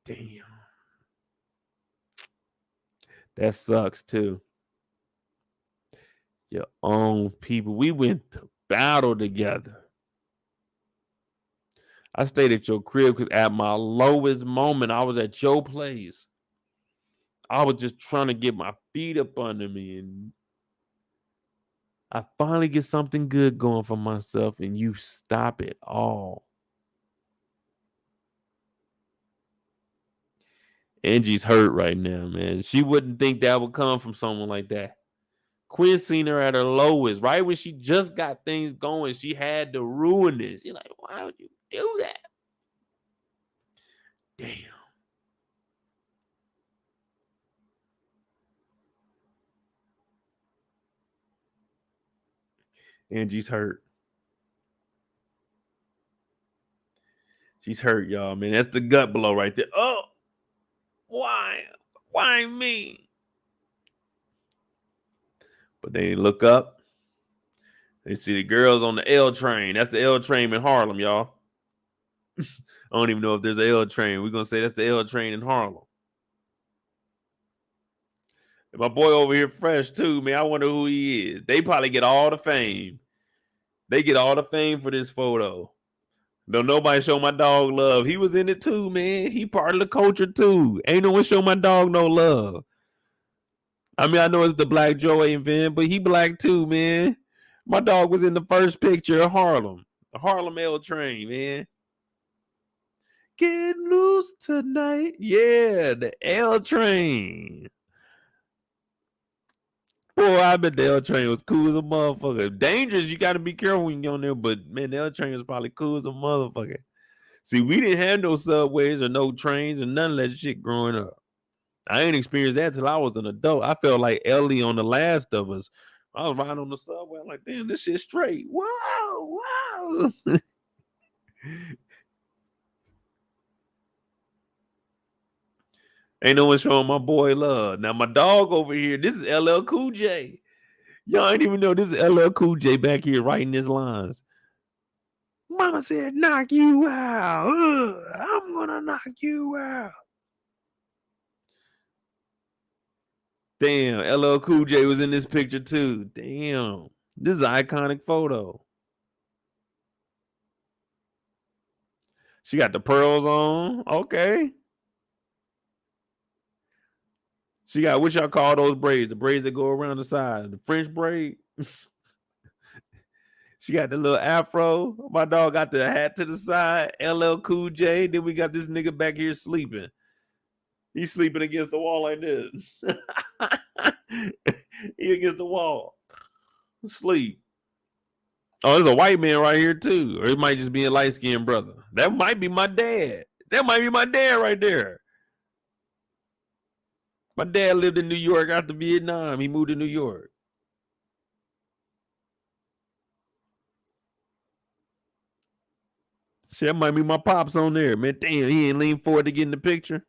Damn. That sucks too. Your own people. We went to battle together. I stayed at your crib because at my lowest moment, I was at your place. I was just trying to get my feet up under me, and I finally get something good going for myself, and you stop it all. Angie's hurt right now, man. She wouldn't think that would come from someone like that. Quinn seen her at her lowest, right when she just got things going. She had to ruin this. She's like, why would you do that? Damn. Angie's hurt. She's hurt, y'all, man. That's the gut blow right there. Oh, why? Why me? But they look up. They see the girls on the L train. That's the L train in Harlem, y'all. I don't even know if there's an L train. We're going to say that's the L train in Harlem. And my boy over here fresh too, man. I wonder who he is. They probably get all the fame. They get all the fame for this photo. Don't nobody show my dog love. He was in it too, man. He part of the culture too. Ain't no one show my dog no love. I mean, I know it's the Black Joy event, but he black too, man. My dog was in the first picture of Harlem. The Harlem L train, man. Get loose tonight. Yeah, the L train. Boy, I bet the L train was cool as a motherfucker. Dangerous, you got to be careful when you're on there, but man, the L train was probably cool as a motherfucker. See, we didn't have no subways or no trains or none of that shit growing up. I ain't experienced that till I was an adult. I felt like Ellie on The Last of Us. I was riding on the subway. I'm like, damn, this shit's straight. Whoa, wow. Ain't no one showing my boy love. Now, my dog over here, this is LL Cool J. Y'all ain't even know this is LL Cool J back here writing his lines. Mama said, knock you out. I'm going to knock you out. Damn, LL Cool J was in this picture too. Damn. This is an iconic photo. She got the pearls on. Okay. She got, what y'all call those braids? The braids that go around the side. The French braid. She got the little afro. My dog got the hat to the side. LL Cool J. Then we got this nigga back here sleeping. He's sleeping against the wall like this. He against the wall. Sleep. Oh, there's a white man right here too. Or it might just be a light-skinned brother. That might be my dad. That might be my dad right there. My dad lived in New York after Vietnam. He moved to New York. Shit, that might be my pops on there, man. Damn, he ain't lean forward to get in the picture.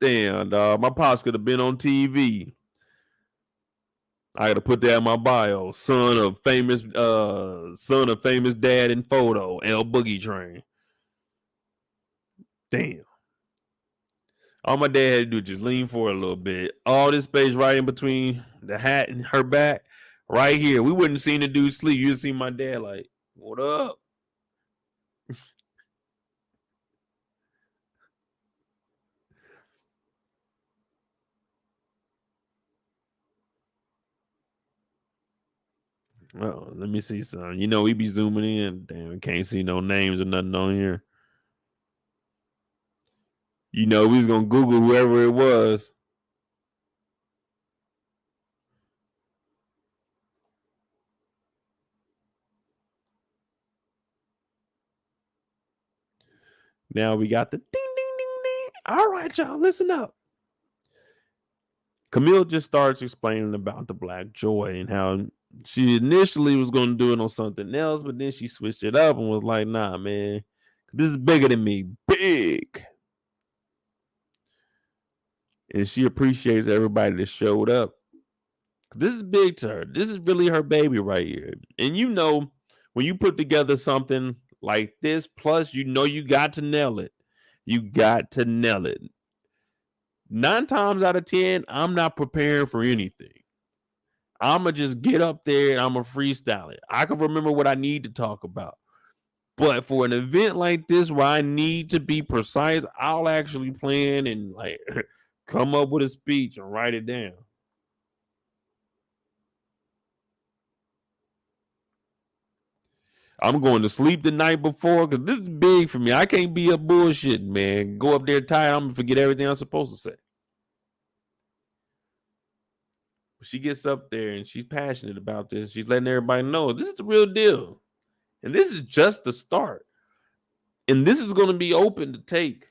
Damn, dog. My pops could have been on TV. I gotta put that in my bio. Son of famous dad in photo. L Boogie Train. Damn. All my dad had to do just lean forward a little bit. All this space right in between the hat and her back, right here. We wouldn't seen the dude sleep. You'd see my dad like, what up? Oh, let me see some. You know, we be zooming in. Damn, can't see no names or nothing on here. You know, we was gonna Google whoever it was. Now we got the ding, ding, ding, ding. All right, y'all, listen up. Camille just starts explaining about the Black Joy and how she initially was going to do it on something else, but then she switched it up and was like, nah, man, this is bigger than me. Big. And she appreciates everybody that showed up. This is big to her. This is really her baby right here. And you know, when you put together something like this, plus you know you got to nail it. You got to nail it. 9 times out of 10, I'm not preparing for anything. I'm going to just get up there and I'm going to freestyle it. I can remember what I need to talk about. But for an event like this where I need to be precise, I'll actually plan and like come up with a speech and write it down. I'm going to sleep the night before because this is big for me. I can't be up bullshitting, man. Go up there tired, I'm going to forget everything I'm supposed to say. She gets up there and she's passionate about this. She's letting everybody know this is the real deal. And this is just the start. And this is going to be open to take.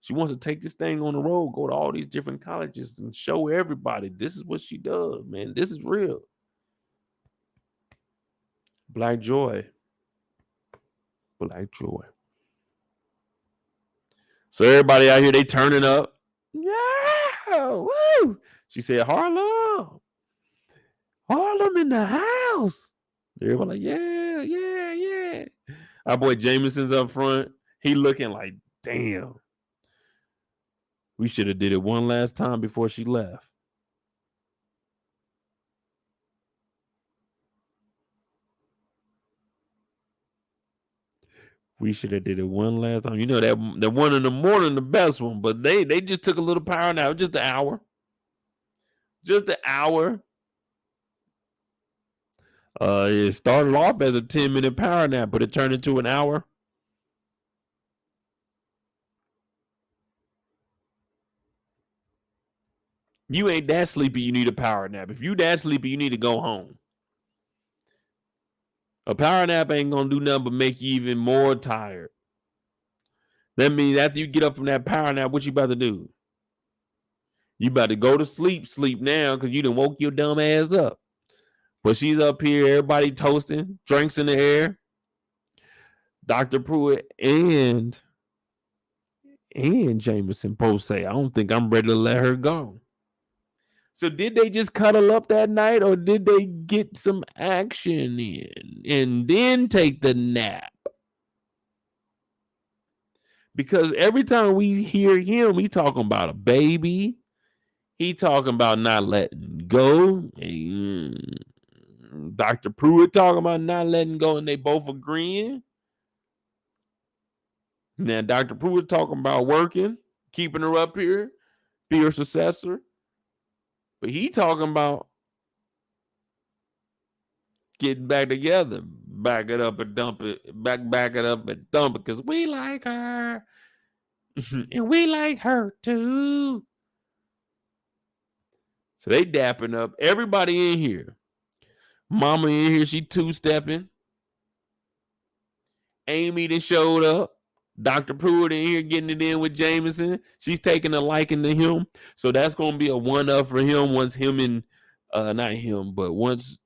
She wants to take this thing on the road, go to all these different colleges and show everybody this is what she does, man. This is real. Black Joy. Black Joy. So everybody out here, they turning up. Yeah, woo. She said, Harlem. Harlem in the house. Everybody like, yeah, yeah, yeah. Our boy Jameson's up front. He looking like, damn. We should have did it one last time before she left. We should have did it one last time. You know that the one in the morning, the best one, but they just took a little power now, just an hour. Just an hour. It started off as a 10-minute power nap, but it turned into an hour. You ain't that sleepy, you need a power nap. If you that sleepy, you need to go home. A power nap ain't gonna do nothing but make you even more tired. That means after you get up from that power nap, what you about to do? You about to go to sleep now because you done woke your dumb ass up. But she's up here, everybody toasting, drinks in the air. Dr. Pruitt and Jameson both say, I don't think I'm ready to let her go. So did they just cuddle up that night or did they get some action in and then take the nap? Because every time we hear him, he talking about a baby. He talking about not letting go. Dr. Pruitt talking about not letting go, and they both agreeing. Now, Dr. Pruitt talking about working, keeping her up here, be her successor. But he talking about getting back together, back it up and dump it, back it up and dump it, because we like her. And we like her too. So they dapping up. Everybody in here. Mama in here, she two-stepping. Amy that showed up. Dr. Pruitt in here getting it in with Jameson. She's taking a liking to him. So that's going to be a one-up for him once him and, not him, but once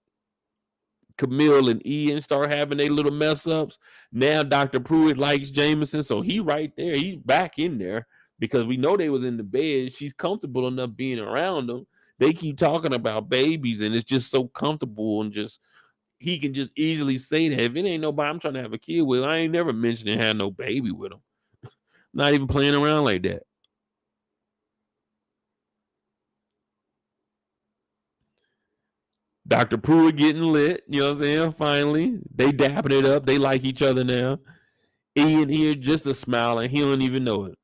Camille and Ian start having their little mess ups. Now Dr. Pruitt likes Jameson, so he right there. He's back in there because we know they was in the bed. She's comfortable enough being around them. They keep talking about babies, and it's just so comfortable, and just he can just easily say that if it ain't nobody I'm trying to have a kid with, I ain't never mentioning having no baby with him. Not even playing around like that. Dr. Pruitt getting lit, you know what I'm saying? Finally, they dapping it up. They like each other now. Ian here just a smile, and he don't even know it.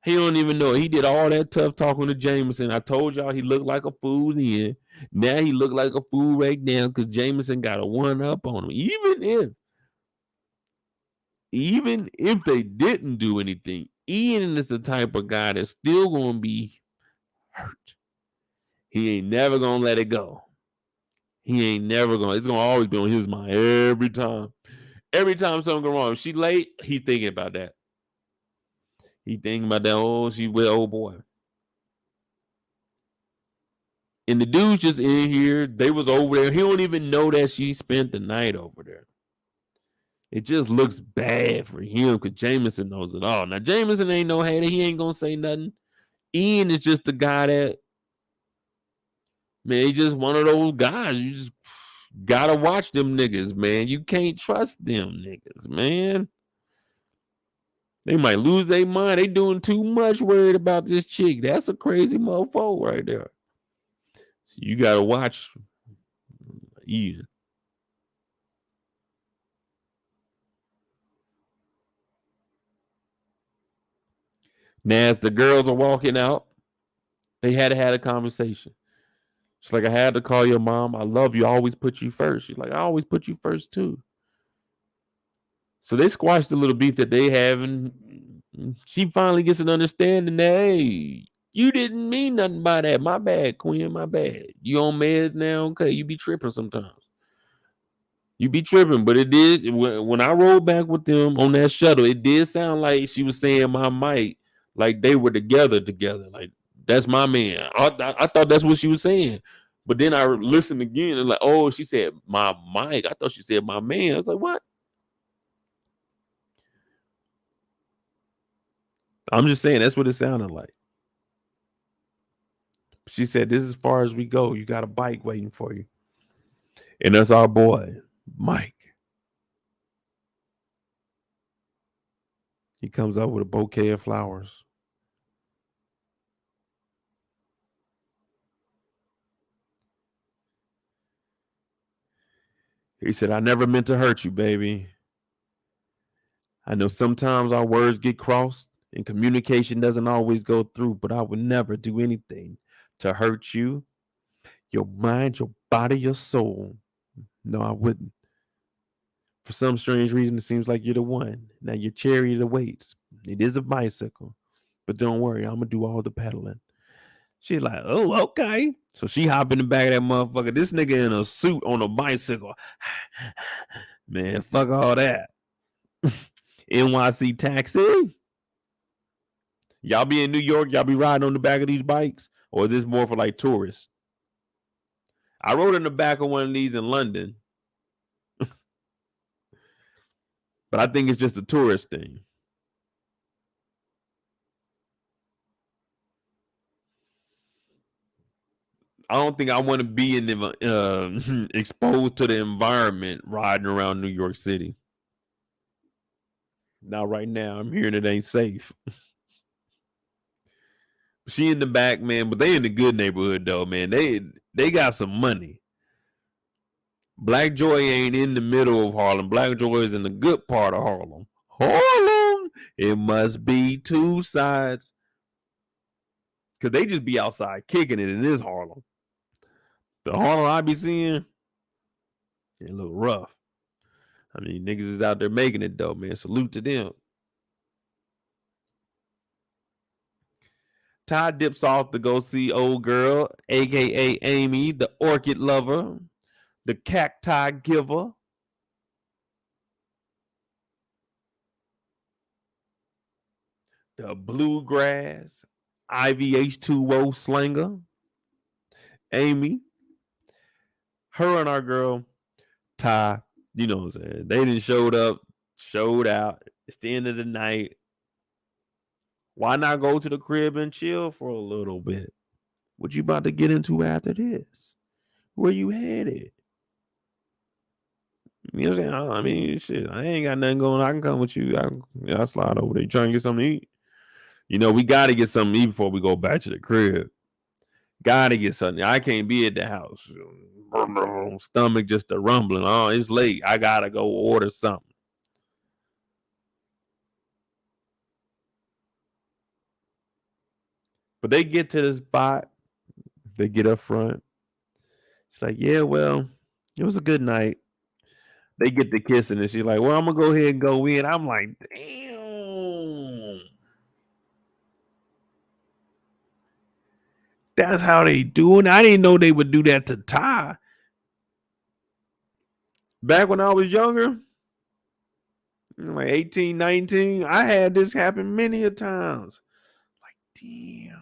He don't even know it. He did all that tough talking to Jameson. I told y'all he looked like a fool then. Now he look like a fool right now because Jameson got a one up on him. Even if they didn't do anything, Ian is the type of guy that's still gonna be hurt. He ain't never gonna let it go. He ain't never gonna. It's gonna always be on his mind every time. Every time something go wrong, if she late, he thinking about that. He thinking about that. Oh, she with old boy. And the dudes just in here. They was over there. He don't even know that she spent the night over there. It just looks bad for him because Jameson knows it all. Now Jameson ain't no hater. He ain't gonna say nothing. Ian is just the guy that, man, he's just one of those guys. You just gotta watch them niggas, man. You can't trust them niggas, man. They might lose their mind. They doing too much worried about this chick. That's a crazy mofo right there. So you gotta watch Ian. Now, as the girls are walking out, they had to have a conversation. She's like, I had to call your mom. I love you. I always put you first. She's like, I always put you first too. So they squashed the little beef that they have, and she finally gets an understanding that, hey, you didn't mean nothing by that. My bad, Quinn. My bad. You on meds now? Okay, you be tripping sometimes. You be tripping, but it did. When I rolled back with them on that shuttle, it did sound like she was saying my mic, like they were together. Like, that's my man. I thought that's what she was saying. But then I listened again and like, oh, she said my mic. I thought she said my man. I was like, what? I'm just saying that's what it sounded like. She said, this is as far as we go. You got a bike waiting for you. And that's our boy, Mike. He comes up with a bouquet of flowers. He said, I never meant to hurt you, baby. I know sometimes our words get crossed and communication doesn't always go through, but I would never do anything to hurt you, your mind, your body, your soul. No, I wouldn't. For some strange reason, it seems like you're the one. Now your chariot awaits. It is a bicycle, but don't worry, I'm going to do all the pedaling. She's like, oh, okay. So she hop in the back of that motherfucker. This nigga in a suit on a bicycle. Man, fuck all that. NYC taxi. Y'all be in New York, y'all be riding on the back of these bikes? Or is this more for like tourists? I rode in the back of one of these in London. But I think it's just a tourist thing. I don't think I want to be in the exposed to the environment riding around New York City. Not right now. I'm hearing it ain't safe. She in the back, man, but they in the good neighborhood though, man. They got some money. Black Joy ain't in the middle of Harlem. Black Joy is in the good part of Harlem. Harlem! It must be two sides. Because they just be outside kicking it in this Harlem. The Harlem I be seeing, it look rough. I mean, niggas is out there making it though, man. Salute to them. Ty dips off to go see old girl, aka Amy, the orchid lover, the cacti giver. The bluegrass, IVH2O slanger, Amy. Her and our girl Ty, you know what I'm saying? They didn't showed up, showed out. It's the end of the night. Why not go to the crib and chill for a little bit? What you about to get into after this? Where you headed? You know what I'm saying? I mean, shit, I ain't got nothing going on. I can come with you. I'll slide over there. You trying to get something to eat? You know, we got to get something to eat before we go back to the crib. Got to get something. I can't be at the house. Stomach just a rumbling. Oh, it's late. I got to go order something. But they get to the spot. They get up front. It's like, yeah, well, it was a good night. They get the kissing, and she's like, well, I'm going to go ahead and go in. I'm like, damn. That's how they do it. I didn't know they would do that to Ty. Back when I was younger, like 18, 19, I had this happen many a times. Like, damn.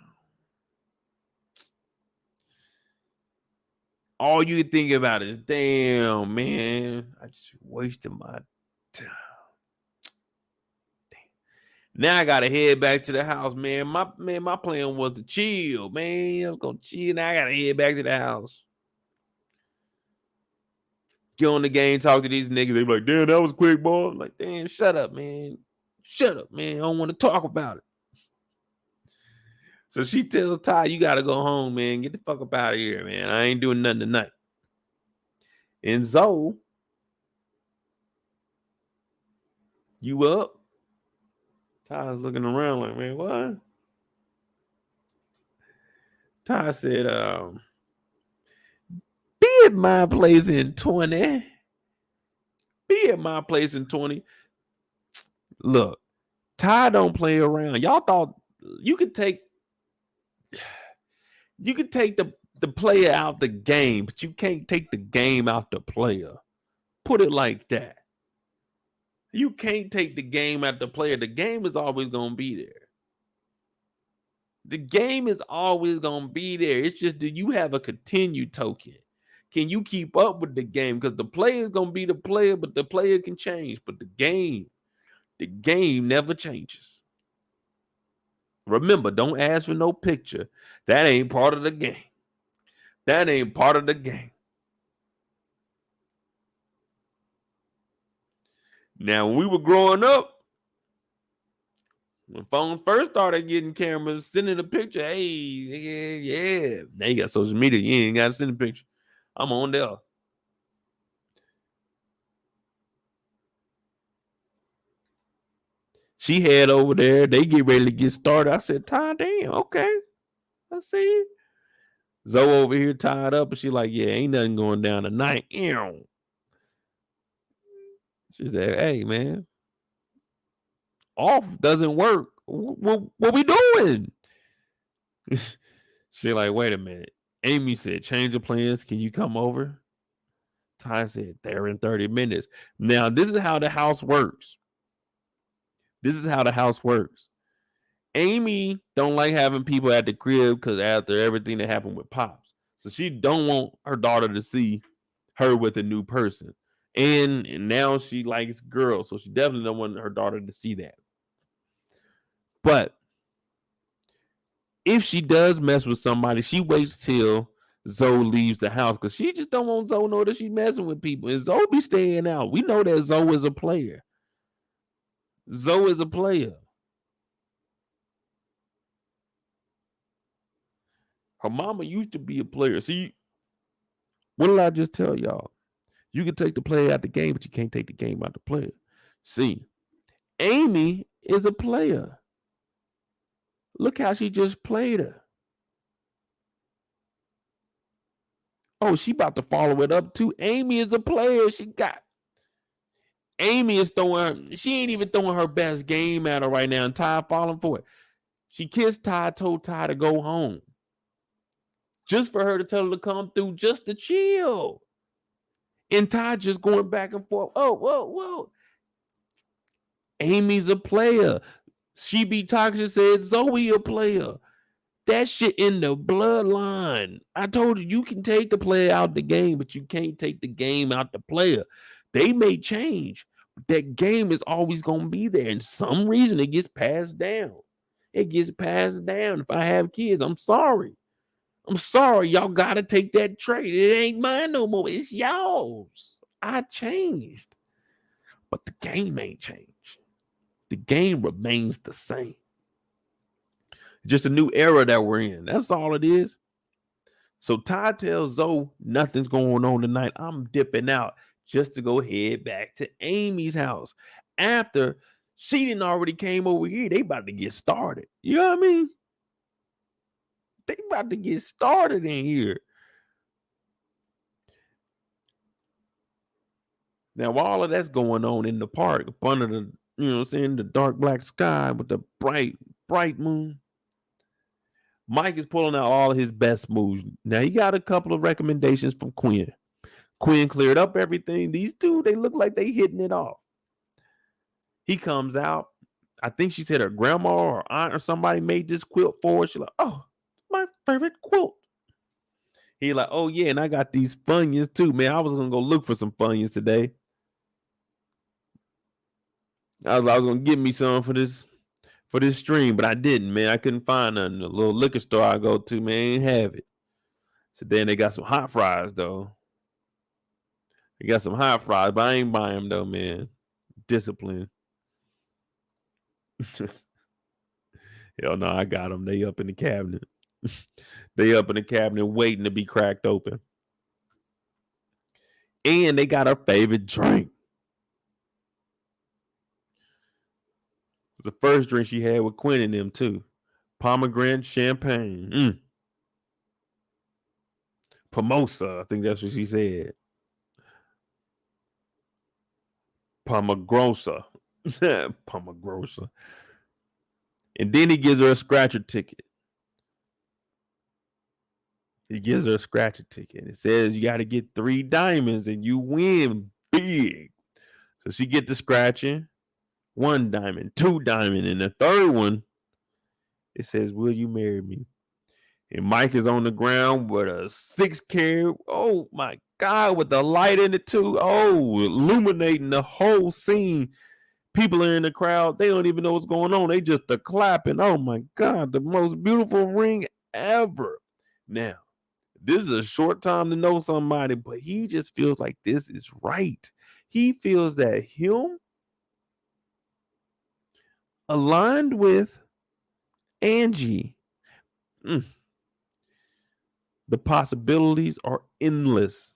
All you think about is, damn, man, I just wasted my time. Damn. Now I gotta head back to the house, man. My plan was to chill, man. I was gonna chill. Now I gotta head back to the house. Get on the game, talk to these niggas. They be like, damn, that was quick, boy. I'm like, damn, shut up, man. Shut up, man. I don't want to talk about it. So she tells Ty, you got to go home, man. Get the fuck up out of here, man. I ain't doing nothing tonight. And Zoe, you up? Ty's looking around like, man, what? Ty said, be at my place in 20. Be at my place in 20. Look, Ty don't play around. Y'all thought you could take the player out the game, but you can't take the game out the player. Put it like that. You can't take the game out the player. The game is always going to be there. The game is always going to be there. It's just, do you have a continue token? Can you keep up with the game? Because the player is going to be the player, but the player can change. But the game never changes. Remember, don't ask for no picture. That ain't part of the game. That ain't part of the game. Now, when we were growing up, when phones first started getting cameras, sending a picture, hey, yeah. Now you got social media. You ain't got to send a picture. I'm on there. She head over there. They get ready to get started. I said, Ty, damn, okay. I see. Zoe over here tied up, and she like, yeah, ain't nothing going down tonight. Ew. She said, hey, man, off doesn't work. What we doing? She like, wait a minute. Amy said, change the plans. Can you come over? Ty said, there in 30 minutes. Now, this is how the house works. Amy don't like having people at the crib because after everything that happened with Pops. So she don't want her daughter to see her with a new person. And now she likes girls. So she definitely don't want her daughter to see that. But if she does mess with somebody, she waits till Zoe leaves the house because she just don't want Zoe to know that she's messing with people. And Zoe be staying out. We know that Zoe is a player. Zoe is a player. Her mama used to be a player. See, what did I just tell y'all? You can take the player out the game, but you can't take the game out the player. See, Amy is a player. Look how she just played her. Oh, she about to follow it up too. Amy is a player. Amy is she ain't even throwing her best game at her right now, and Ty falling for it. She kissed Ty, told Ty to go home. Just for her to tell her to come through, just to chill. And Ty just going back and forth. Oh, whoa. Amy's a player. She be toxic, said Zoe a player. that shit in the bloodline. I told you, you can take the player out the game, but you can't take the game out the player. They may change, but that game is always going to be there. And some reason it gets passed down. It gets passed down. If I have kids, I'm sorry. I'm sorry. Y'all got to take that trait. It ain't mine no more. It's y'all's. I changed, but the game ain't changed. The game remains the same. Just a new era that we're in. That's all it is. So Ty tells Zoe nothing's going on tonight. I'm dipping out just to go head back to Amy's house. After she didn't already came over here, they about to get started. You know what I mean? They about to get started in here. Now, all of that's going on in the park, up under the, you know what I'm saying, the dark black sky with the bright moon. Mike is pulling out all of his best moves. Now, he got a couple of recommendations from Quinn. Quinn cleared up everything. These two, they look like they hitting it off. He comes out. I think she said her grandma or aunt or somebody made this quilt for her. She's like, oh, my favorite quilt. He like, oh, yeah, and I got these Funyuns too, man. I was going to go look for some Funyuns today. I was going to get me some for this stream, but I didn't, man. I couldn't find none. The little liquor store I go to, man, ain't have it. So then they got some hot fries, though. They got some hot fries, but I ain't buying them, though, man. Discipline. Hell no, I got them. They up in the cabinet. They up in the cabinet waiting to be cracked open. And they got her favorite drink. The first drink she had with Quinn and them too. Pomegranate champagne. Pomosa, I think that's what she said. Pomagrosa. Pomagrosa. And then he gives her a scratcher ticket. It says you got to get 3 diamonds and you win big. So she get the scratching. 1 diamond, 2 diamond, and the third one, it says, will you marry me? And Mike is on the ground with a 6-carat. Oh my God, with the light in it too. Oh, illuminating the whole scene. People are in the crowd. They don't even know what's going on. They just are clapping. Oh my God, the most beautiful ring ever. Now, this is a short time to know somebody, but he just feels like this is right. He feels that him aligned with Angie. The possibilities are endless.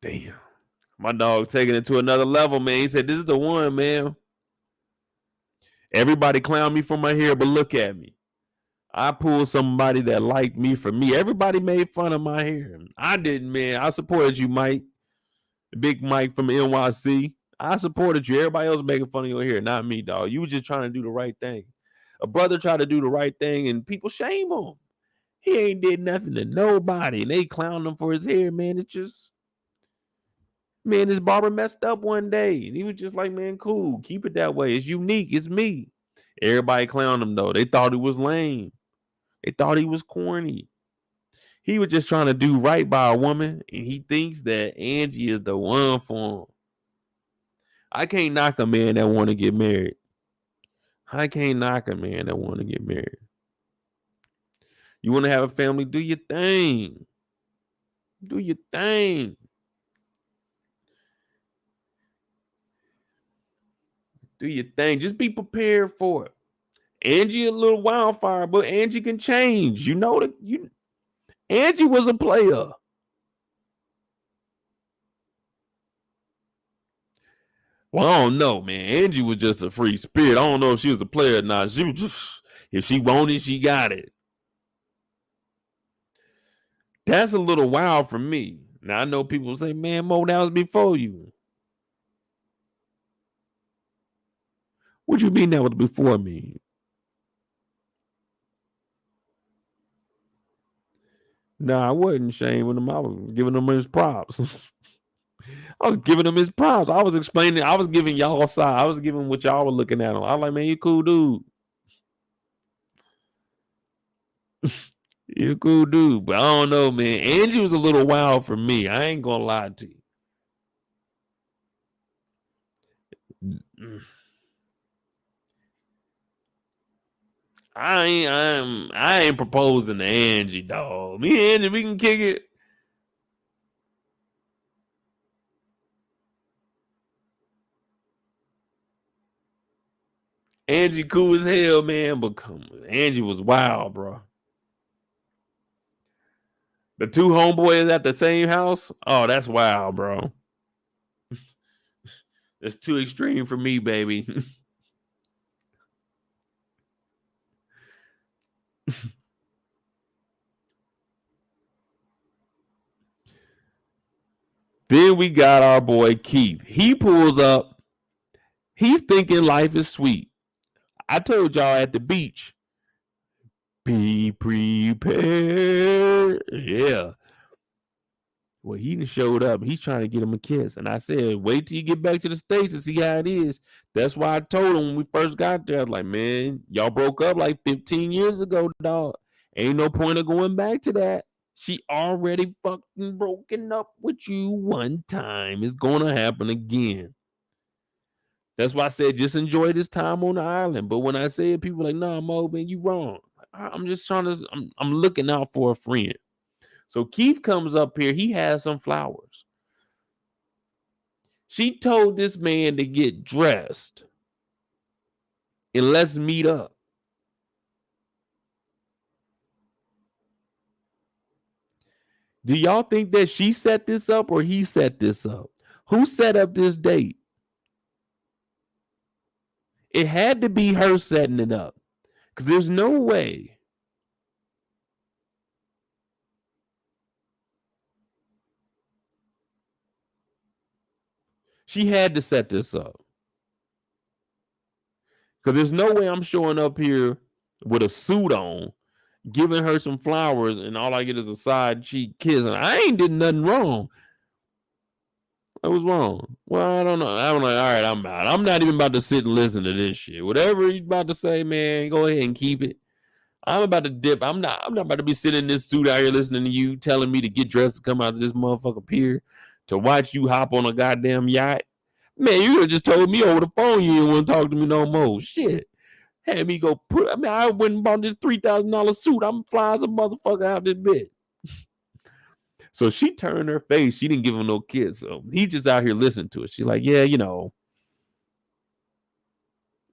Damn. My dog taking it to another level, man. He said, this is the one, man. Everybody clown me for my hair, but look at me. I pulled somebody that liked me for me. Everybody made fun of my hair. I didn't, man. I supported you, Mike. Big Mike from NYC. I supported you. Everybody else making fun of your hair, not me, dog. You were just trying to do the right thing. A brother tried to do the right thing, and people shame him. He ain't did nothing to nobody, and they clown him for his hair, man. It's just, man, his barber messed up one day, and he was just like, man, cool. Keep it that way. It's unique. It's me. Everybody clowned him, though. They thought he was lame. They thought he was corny. He was just trying to do right by a woman, and he thinks that Angie is the one for him. I can't knock a man that want to get married. I can't knock a man that want to get married. You want to have a family? Do your thing. Do your thing. Do your thing. Just be prepared for it. Angie a little wildfire, but Angie can change. You know that Angie was a player. Well, I don't know, man. Angie was just a free spirit. I don't know if she was a player or not. She was just, if she wanted, she got it. That's a little wild for me. Now, I know people say, man, Mo, that was before you. What you mean that was before me? No, I wasn't shaming him. I was giving him his props. I was giving him his props. I was explaining. I was giving y'all a side. I was giving what y'all were looking at him. I was like, man, you cool dude. You a cool dude. But I don't know, man. Angie was a little wild for me. I ain't gonna lie to you. I ain't proposing to Angie, dog. Me and Angie, we can kick it. Angie cool as hell, man, but Angie was wild, bro. The two homeboys at the same house? Oh, that's wild, bro. It's too extreme for me, baby. Then we got our boy Keith. He pulls up. He's thinking life is sweet. I told y'all at the beach, be prepared. Yeah. Well, he done showed up. He's trying to get him a kiss. And I said, wait till you get back to the States and see how it is. That's why I told him when we first got there, I was like, man, y'all broke up like 15 years ago, dog. Ain't no point of going back to that. She already fucking broken up with you one time. It's going to happen again. That's why I said just enjoy this time on the island. But when I say it, people are like, nah, Mo, man, you wrong. I'm just trying to, I'm looking out for a friend. So Keith comes up here. He has some flowers. She told this man to get dressed and let's meet up. Do y'all think that she set this up or he set this up? Who set up this date? It had to be her setting it up because there's no way. She had to set this up because there's no way I'm showing up here with a suit on, giving her some flowers, and all I get is a side cheek kiss. And I ain't did nothing wrong. I was wrong. Well, I don't know. I'm like, all right, I'm out. I'm not even about to sit and listen to this shit. Whatever you're about to say, man, go ahead and keep it. I'm about to dip. I'm not about to be sitting in this suit out here listening to you telling me to get dressed to come out to this motherfucker pier to watch you hop on a goddamn yacht. Man, you could have just told me over the phone you didn't want to talk to me no more. Shit. Had me go I went and bought this $3,000 suit. I'm flying some motherfucker out this bitch. So she turned her face. She didn't give him no kiss. So he just out here listening to it. She's like, yeah, you know,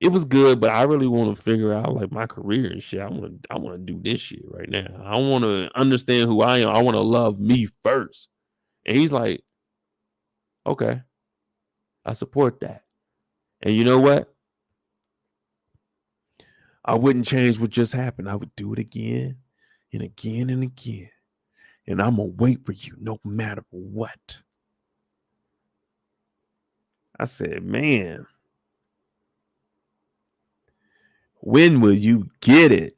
it was good, but I really want to figure out like my career and shit. I want to do this shit right now. I want to understand who I am. I want to love me first. And he's like, okay, I support that. And you know what? I wouldn't change what just happened. I would do it again and again and again. And I'm going to wait for you no matter what. I said, man, when will you get it?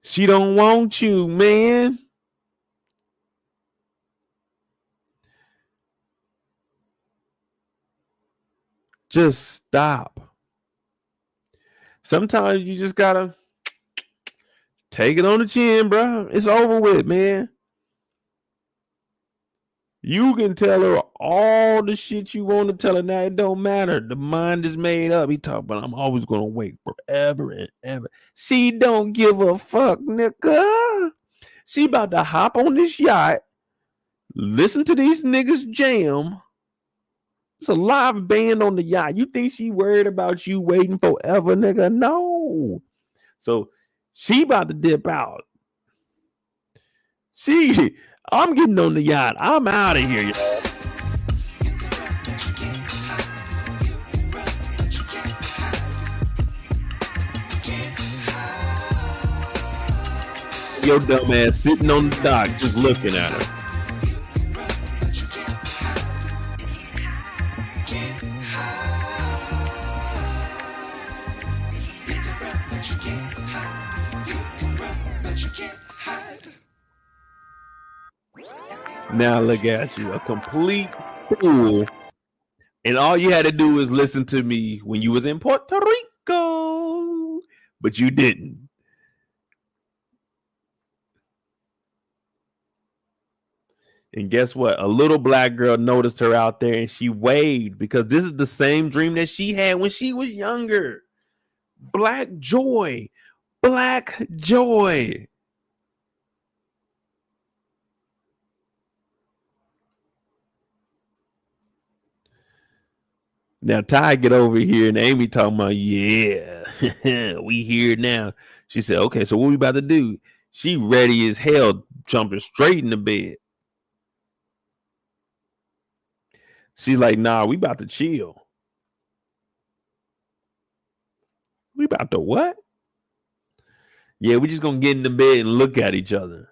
She don't want you, man. Just stop. Sometimes you just got to take it on the chin, bro. It's over with, man. You can tell her all the shit you want to tell her now. It don't matter. The mind is made up. He talk about I'm always going to wait forever and ever. She don't give a fuck, nigga. She about to hop on this yacht, listen to these niggas jam. It's a live band on the yacht. You think she worried about you waiting forever, nigga? No. So she about to dip out. I'm getting on the yacht. I'm out of here, y'all. Your dumb ass sitting on the dock just looking at her. Now look at you, a complete fool. And all you had to do was listen to me when you was in Puerto Rico, but you didn't. And guess what? A little black girl noticed her out there and she waved because this is the same dream that she had when she was younger. Black joy. Black joy. Now Ty get over here and Amy talking about, yeah, we here now. She said, okay, so what we about to do? She ready as hell, jumping straight in the bed. She's like, nah, we about to chill. We about to what? Yeah, we just gonna get in the bed and look at each other.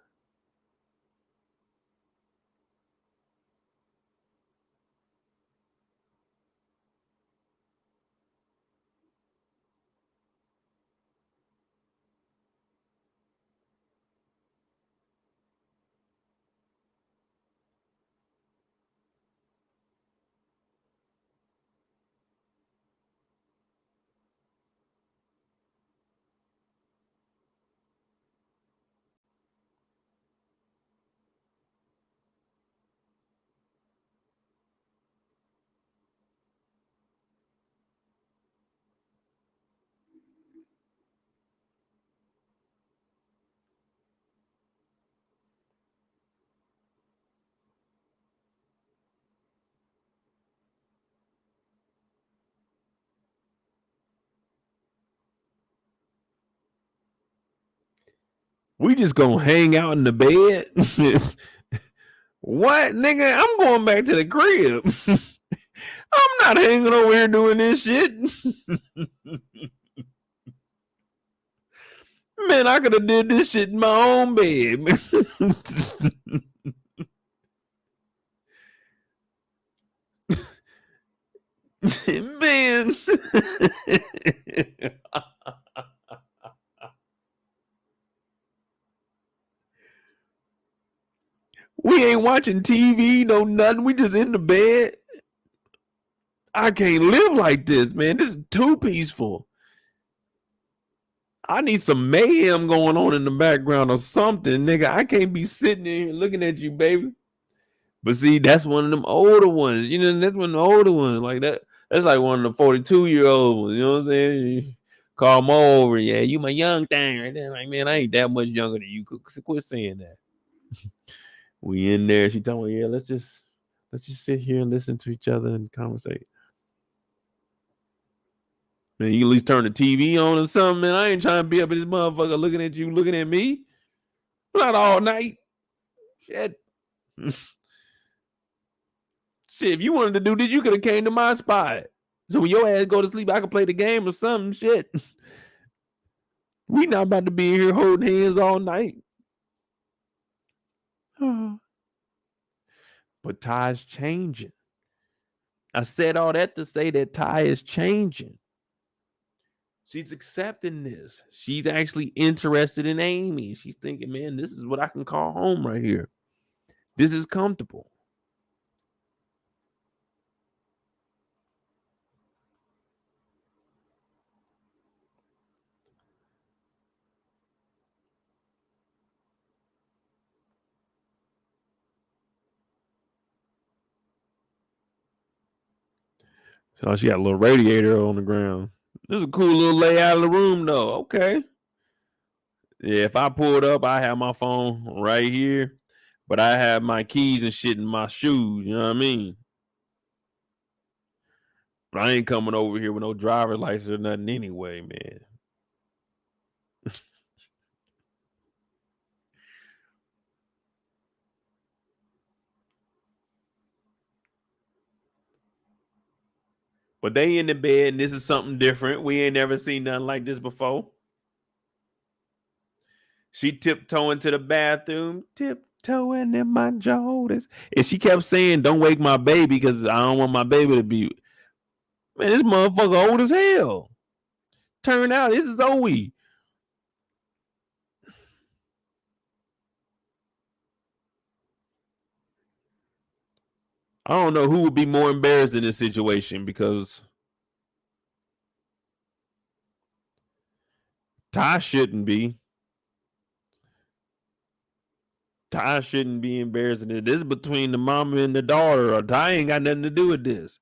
We just gonna hang out in the bed. What, nigga? I'm going back to the crib. I'm not hanging over here doing this shit. Man, I could have did this shit in my own bed. Man. We ain't watching TV, no nothing. We just in the bed. I can't live like this, man. This is too peaceful. I need some mayhem going on in the background or something, nigga. I can't be sitting here looking at you, baby. But see, that's one of them older ones. You know, that's one of the older ones. Like that. That's like one of the 42-year-old ones. You know what I'm saying? Call them over. Yeah, you my young thing right there. Like, man, I ain't that much younger than you. Quit saying that. We in there. She told me, yeah, let's just sit here and listen to each other and conversate. Man, you at least turn the TV on or something, man. I ain't trying to be up in this motherfucker looking at you, looking at me. Not all night. Shit. Shit, if you wanted to do this, you could have came to my spot. So when your ass go to sleep, I could play the game or something. Shit. We not about to be here holding hands all night. But Ty's changing. I said all that to say that Ty is changing. She's accepting this. She's actually interested in Amy. She's thinking, man, this is what I can call home right here. This is comfortable. So she got a little radiator on the ground. This is a cool little layout of the room, though. Okay. Yeah, if I pulled up, I have my phone right here, but I have my keys and shit in my shoes. You know what I mean? But I ain't coming over here with no driver's license or nothing anyway, man. But they in the bed, and this is something different. We ain't never seen nothing like this before. She tiptoeing to the bathroom, tiptoeing in my Jordans. And she kept saying, don't wake my baby because I don't want my baby to be. Man, this motherfucker old as hell. Turned out this is Zoe. I don't know who would be more embarrassed in this situation because Ty shouldn't be. Ty shouldn't be embarrassed in it. This is between the mama and the daughter. Or Ty ain't got nothing to do with this.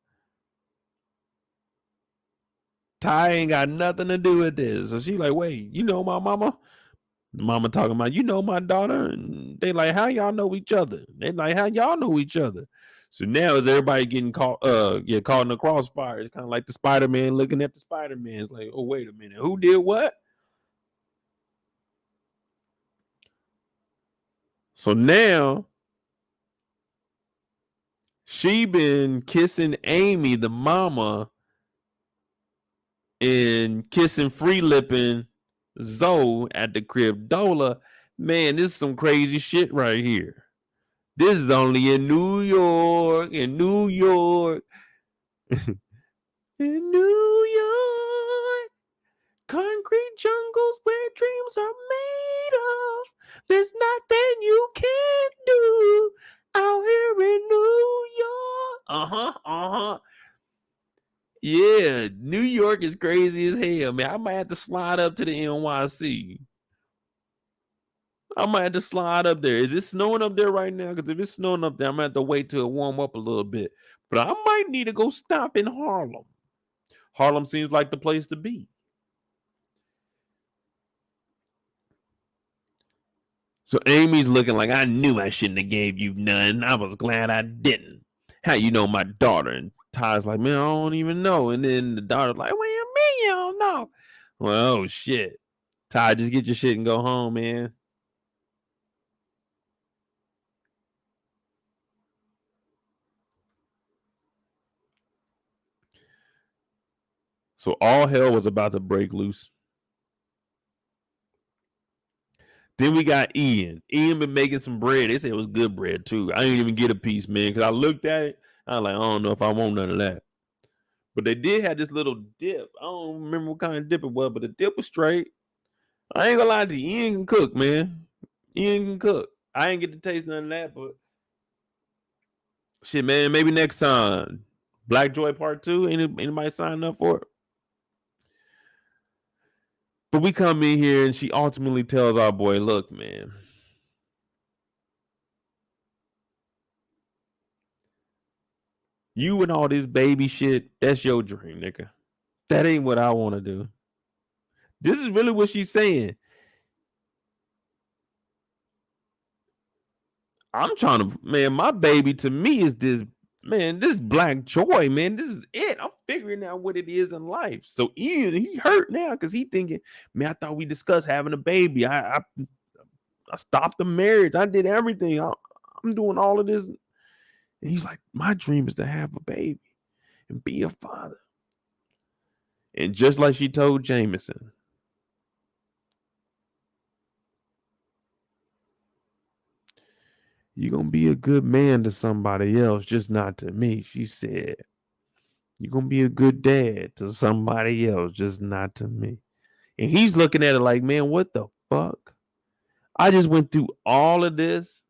Ty ain't got nothing to do with this. So she like, wait, you know my mama? The mama talking about, you know my daughter? And they like, how y'all know each other? They like, how y'all know each other? So now is everybody getting caught caught in the crossfire. It's kind of like the Spider-Man looking at the Spider-Man. It's like, oh, wait a minute. Who did what? So now she been kissing Amy, the mama, and kissing free lipping Zoe at the crib. Dola, man, this is some crazy shit right here. This is only in New York, in New York. In New York, concrete jungles where dreams are made of. There's nothing you can't do out here in New York. Yeah, New York is crazy as hell, man. I might have to slide up to the NYC. I might have to slide up there. Is it snowing up there right now? Because if it's snowing up there, I'm going to have to wait till it warm up a little bit. But I might need to go stop in Harlem. Harlem seems like the place to be. So Amy's looking like, I knew I shouldn't have gave you none. I was glad I didn't. How you know my daughter? And Ty's like, man, I don't even know. And then the daughter's like, what do you mean you don't know? Well, oh, shit. Ty, just get your shit and go home, man. So all hell was about to break loose. Then we got Ian. Ian been making some bread. They said it was good bread too. I didn't even get a piece, man, because I looked at it. I was like, I don't know if I want none of that. But they did have this little dip. I don't remember what kind of dip it was, but the dip was straight. I ain't gonna lie to you. Ian can cook, man. Ian can cook. I ain't get to taste none of that, but shit, man, maybe next time. Black Joy Part 2. Anybody sign up for it? But we come in here and she ultimately tells our boy, look, man. You and all this baby shit, that's your dream, nigga. That ain't what I want to do. This is really what she's saying. I'm trying to, man, my baby to me is this, man, this Black Joy, man. This is it. I'm figuring out what it is in life. So Ian, he hurt now because he thinking, man, I thought we discussed having a baby. I stopped the marriage. I did everything. I'm doing all of this. And he's like, my dream is to have a baby and be a father. And just like she told Jameson, you're going to be a good man to somebody else, just not to me. She said, you're going to be a good dad to somebody else, just not to me. And he's looking at it like, man, what the fuck? I just went through all of this.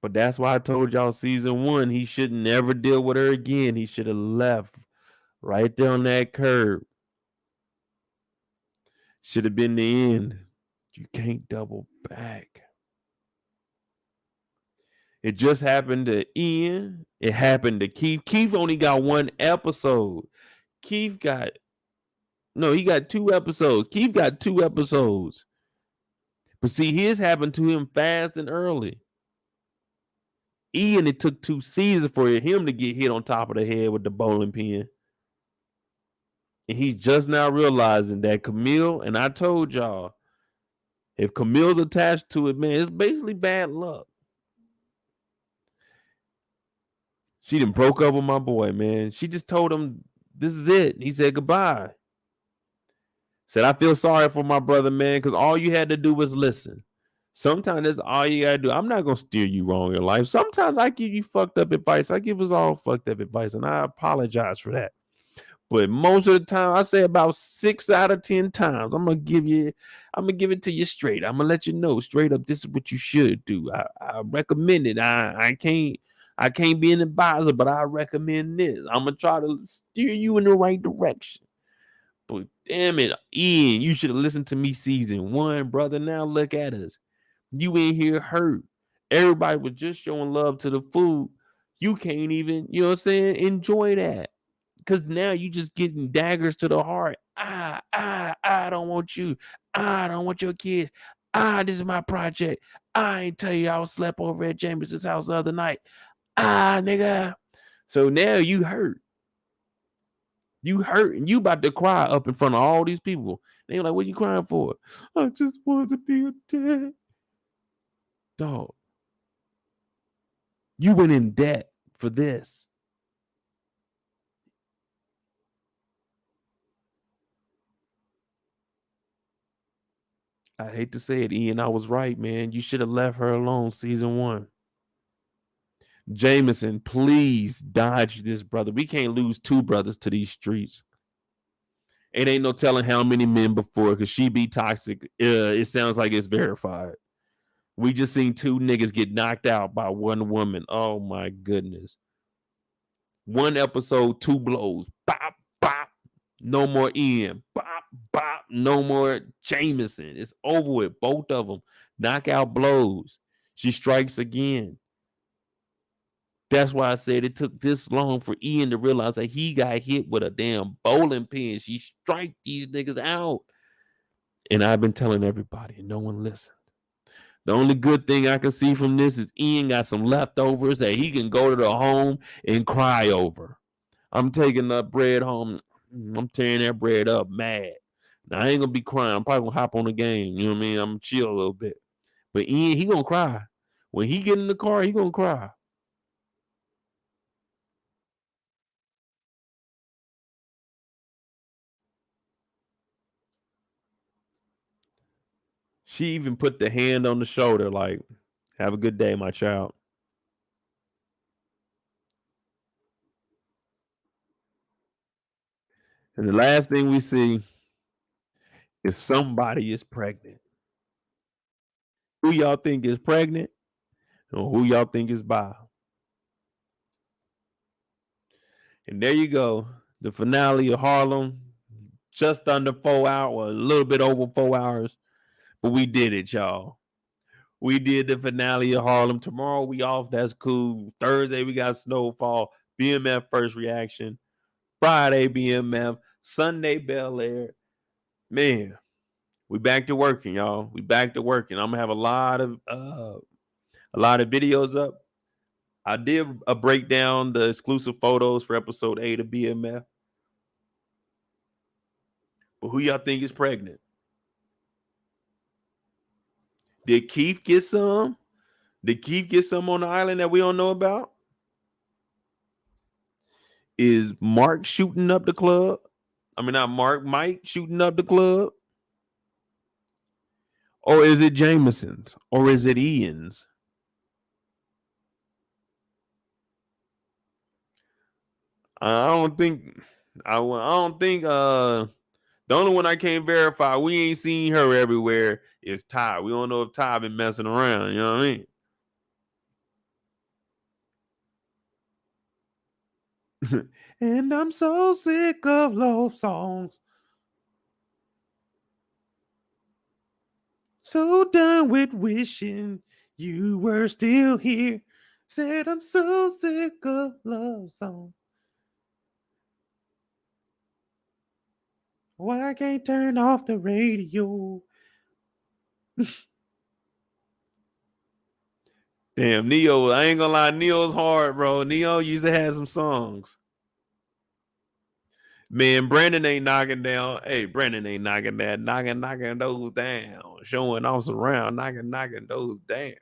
But that's why I told y'all season 1, he should never deal with her again. He should have left right there on that curb. Should have been the end. You can't double back. It just happened to Ian. It happened to Keith. Keith only got 1 episode. He got 2 episodes. Keith got 2 episodes. But see, his happened to him fast and early. Ian, it took 2 seasons for him to get hit on top of the head with the bowling pin. And he's just now realizing that Camille, and I told y'all, if Camille's attached to it, man, it's basically bad luck. She done broke up with my boy, man. She just told him, this is it. And he said goodbye. Said, I feel sorry for my brother, man, because all you had to do was listen. Sometimes that's all you got to do. I'm not going to steer you wrong in your life. Sometimes I give you fucked up advice. I give us all fucked up advice, and I apologize for that. But most of the time, I say about 6 out of 10 times, I'm gonna give it to you straight. I'm gonna let you know straight up. This is what you should do. I recommend it. I can't be an advisor, but I recommend this. I'm gonna try to steer you in the right direction. But damn it, Ian, you should have listened to me season 1, brother. Now look at us. You in here hurt. Everybody was just showing love to the food. You can't even, you know what I'm saying, enjoy that. Because now you just getting daggers to the heart. I don't want you. I don't want your kids. This is my project. I ain't tell you I was slept over at Jameson's house the other night. Nigga. So now you hurt. You hurt and you about to cry up in front of all these people. They like, what you crying for? I just wanted to be a dad. Dog. You went in debt for this. I hate to say it, Ian. I was right, man. You should have left her alone season 1. Jameson, please dodge this brother. We can't lose 2 brothers to these streets. It ain't no telling how many men before because she be toxic. It sounds like it's verified. We just seen 2 niggas get knocked out by 1 woman. Oh my goodness. 1 episode, 2 blows. Bop, bop. No more Ian. Bop, bop. No more Jameson. It's over with. Both of them. Knockout blows. She strikes again. That's why I said it took this long for Ian to realize that he got hit with a damn bowling pin. She striked these niggas out. And I've been telling everybody, and no one listened. The only good thing I can see from this is Ian got some leftovers that he can go to the home and cry over. I'm taking that bread home. I'm tearing that bread up mad. Now, I ain't going to be crying. I'm probably going to hop on the game. You know what I mean? I'm going to chill a little bit. But Ian, he going to cry. When he get in the car, he going to cry. She even put the hand on the shoulder like, have a good day, my child. And the last thing we see is somebody is pregnant. Who y'all think is pregnant? Or who y'all think is bi? And there you go. The finale of Harlem. Just under 4 hours, a little bit over 4 hours. But we did it, y'all. We did the finale of Harlem. Tomorrow we off. That's cool. Thursday we got Snowfall. BMF first reaction. Friday BMF. Sunday Bel Air. Man, we back to working, y'all. We back to working. I'm gonna have a lot of videos up. I did a breakdown the exclusive photos for episode 8 of BMF. But who y'all think is pregnant? Did Keith get some? Did Keith get some on the island that we don't know about? Is Mark shooting up the club? I mean, not Mark, Mike shooting up the club? Or is it Jameson's? Or is it Ian's? I don't think the only one I can't verify, we ain't seen her everywhere, is Ty. We don't know if Ty been messing around, you know what I mean? And I'm so sick of love songs. So done with wishing you were still here. Said I'm so sick of love songs. Why I can't turn off the radio? Damn, Neo, I ain't gonna lie, Neo's hard, bro. Neo used to have some songs. Man, Brandon ain't knocking down. Hey, Brandon ain't knocking that, knocking those down. Showing off around, knocking those down.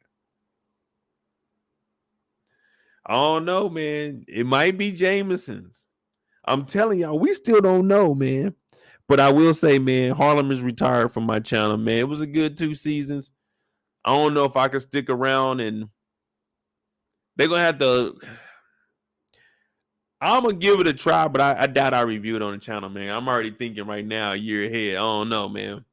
I don't know, man. It might be Jameson's. I'm telling y'all, we still don't know, man. But I will say, man, Harlem is retired from my channel, man. It was a good 2 seasons. I don't know if I can stick around, and they're gonna have to. I'm gonna give it a try, but I doubt I review it on the channel, man. I'm already thinking right now, a year ahead. I don't know, man.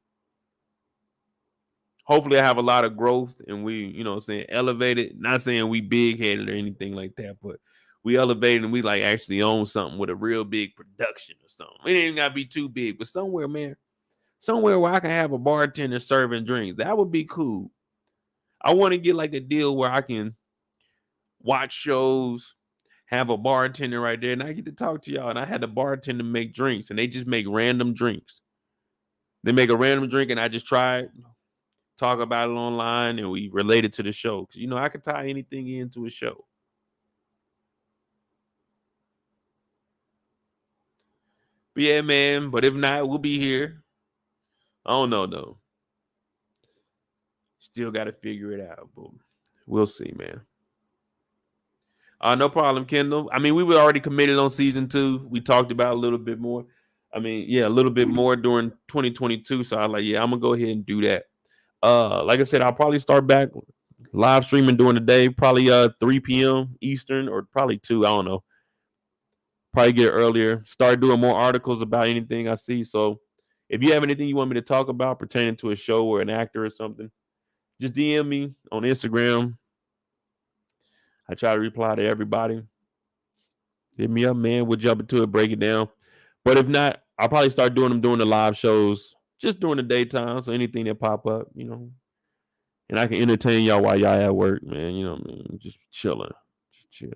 Hopefully, I have a lot of growth and we, saying elevated. Not saying we big headed or anything like that, but we elevated and we like actually own something with a real big production or something. It ain't gotta be too big, but somewhere, man, somewhere where I can have a bartender serving drinks. That would be cool. I want to get like a deal where I can watch shows, have a bartender right there, and I get to talk to y'all. And I had the bartender make drinks, and they just make random drinks. They make a random drink, and I just try it, talk about it online, and we relate it to the show. Because, I can tie anything into a show. But yeah, man. But if not, we'll be here. I don't know, though. Still got to figure it out. But we'll see, man. No problem, Kendall. I mean, we were already committed on season 2. We talked about a little bit more. I mean, yeah, a little bit more during 2022. So I was like, yeah, I'm gonna go ahead and do that. Like I said, I'll probably start back live streaming during the day, probably 3 p.m. Eastern or probably 2. I don't know. Probably get earlier. Start doing more articles about anything I see. So if you have anything you want me to talk about pertaining to a show or an actor or something, just DM me on Instagram. I try to reply to everybody. Hit me up, man. We'll jump into it, break it down. But if not, I'll probably start doing them during the live shows, just during the daytime. So anything that pop up, and I can entertain y'all while y'all at work, man. Just chilling. Just chill.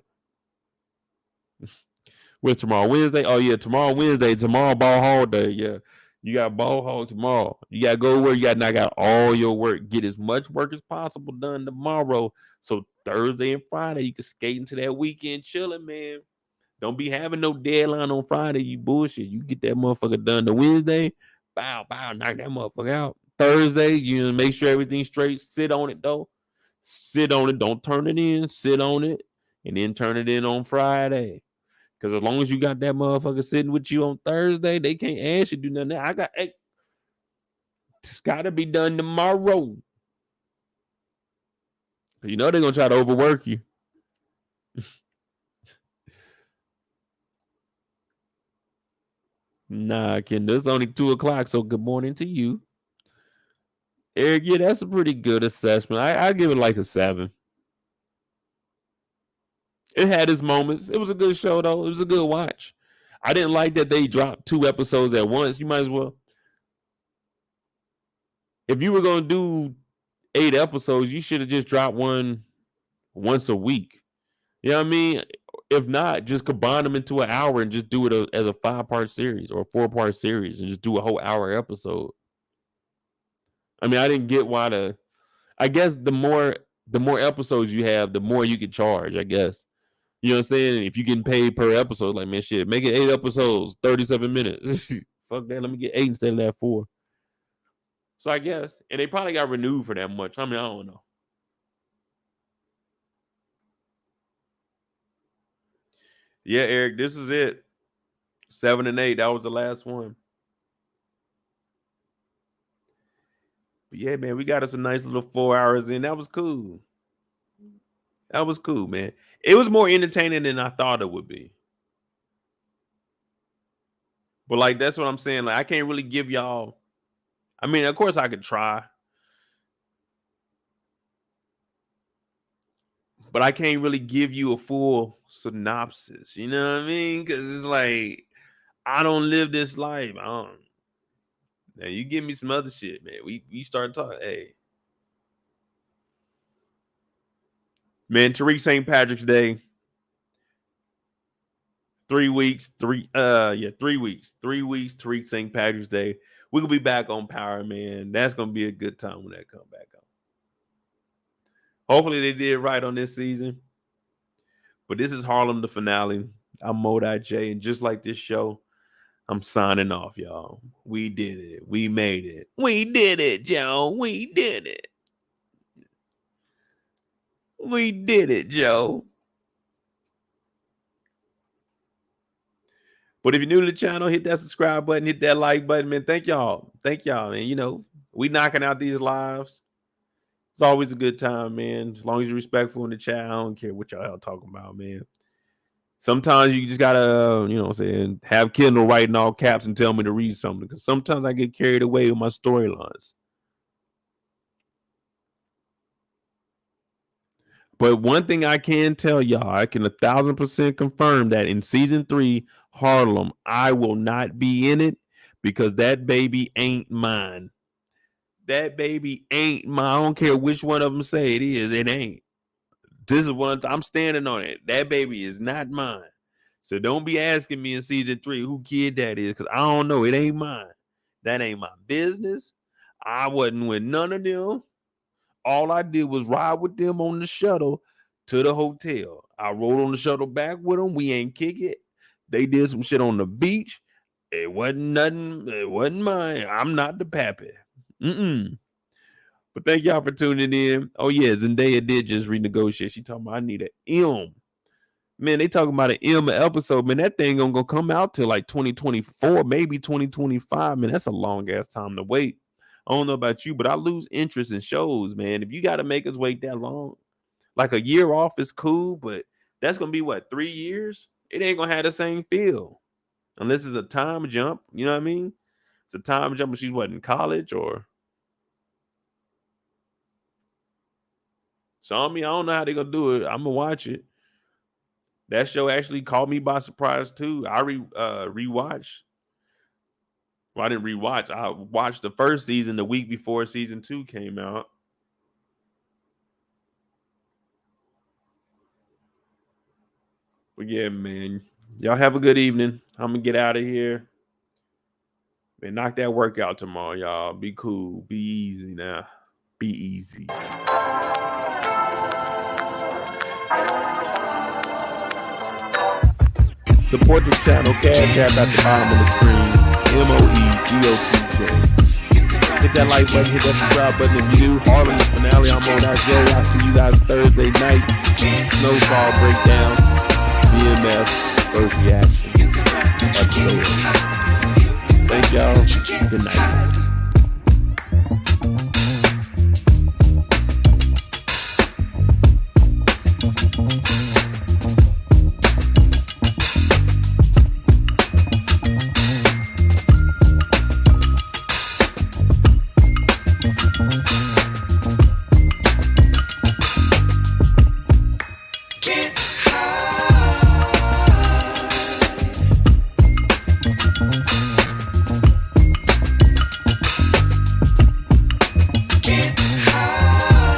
What's tomorrow? Wednesday? Oh, yeah, tomorrow, Wednesday. Tomorrow, ball hall day. Yeah. You got ball hall tomorrow. You got to go to work. You got to knock out all your work. Get as much work as possible done tomorrow. So Thursday and Friday, you can skate into that weekend chilling, man. Don't be having no deadline on Friday, you bullshit. You get that motherfucker done to Wednesday. Bow, knock that motherfucker out. Thursday, you make sure everything's straight. Sit on it, though. Sit on it. Don't turn it in. Sit on it. And then turn it in on Friday. Because as long as you got that motherfucker sitting with you on Thursday, they can't ask you to do nothing. It's got to be done tomorrow. They're going to try to overwork you. Nah, Kendall, it's only 2:00, so good morning to you. Eric, yeah, that's a pretty good assessment. I give it like a 7. It had its moments. It was a good show, though. It was a good watch. I didn't like that they dropped 2 episodes at once. You might as well. If you were going to do 8 episodes, you should have just dropped one once a week. You know what I mean? If not, just combine them into an hour and just do it as a 5-part series or a 4-part series and just do a whole hour episode. I mean, I didn't get why I guess the more episodes you have, the more you can charge, I guess. You know what I'm saying? If you're getting paid per episode, like, man, shit, make it 8 episodes, 37 minutes. Fuck that. Let me get 8 instead of that 4. So I guess. And they probably got renewed for that much. I mean, I don't know. Yeah, Eric, this is it. 7 and 8. That was the last one. But yeah, man, we got us a nice little 4 hours in. That was cool. That was cool, man. It was more entertaining than I thought it would be. But like, that's what I'm saying. Like, I can't really give y'all. I mean, of course I could try. But I can't really give you a full synopsis. You know what I mean? Because it's like, I don't live this life. I don't. Now you give me some other shit, man. We start talking. Hey. Man, Tariq St. Patrick's Day. 3 weeks. 3 weeks. 3 weeks, Tariq St. Patrick's Day. We're gonna be back on Power, man. That's gonna be a good time when that come back on. Hopefully they did right on this season. But this is Harlem, the finale. I'm Modi J, and just like this show, I'm signing off, y'all. We did it. We made it. We did it, Joe. We did it. We did it, Joe. But if you're new to the channel, hit that subscribe button, hit that like button, man. Thank y'all. Thank y'all, man. We knocking out these lives. It's always a good time, man. As long as you're respectful in the chat, I don't care what y'all talking about, man. Sometimes you just gotta, you know what I'm saying, have Kindle writing all caps and tell me to read something, because sometimes I get carried away with my storylines. But one thing I can tell y'all, I can 1,000% confirm that in season 3, Harlem, I will not be in it because that baby ain't mine. That baby ain't mine. I don't care which one of them say it is. It ain't. This is one I'm standing on it. That baby is not mine. So don't be asking me in season 3 who kid that is, because I don't know. It ain't mine. That ain't my business. I wasn't with none of them. All I did was ride with them on the shuttle to the hotel. I rode on the shuttle back with them. We ain't kick it. They did some shit on the beach. It wasn't nothing. It wasn't mine. I'm not the pappy. But thank y'all for tuning in. Oh yeah, Zendaya did just renegotiate. She talking about I need an M. Man, they talking about an M episode. Man, that thing gonna come out till like 2024, maybe 2025. Man, that's a long ass time to wait. I don't know about you, but I lose interest in shows, man. If you got to make us wait that long, like a year off is cool, but that's going to be what, 3 years? It ain't going to have the same feel unless it's a time jump. You know what I mean? It's a time jump when she's what, in college or. So I mean, I don't know how they're going to do it. I'm going to watch it. That show actually caught me by surprise too. I rewatched. Well, I didn't rewatch. I watched the first season the week before season 2 came out. But yeah, man. Y'all have a good evening. I'm going to get out of here. Man, knock that workout tomorrow, y'all. Be cool. Be easy now. Be easy. Support this channel. Cash App at the bottom of the screen. MOEGOTJ. Hit that like button, hit that subscribe button if you do. Harlem the finale. I'm on that Jerry. I'll see you guys Thursday night. Snowfall breakdown. BMF first reaction episode. Thank y'all. Good night.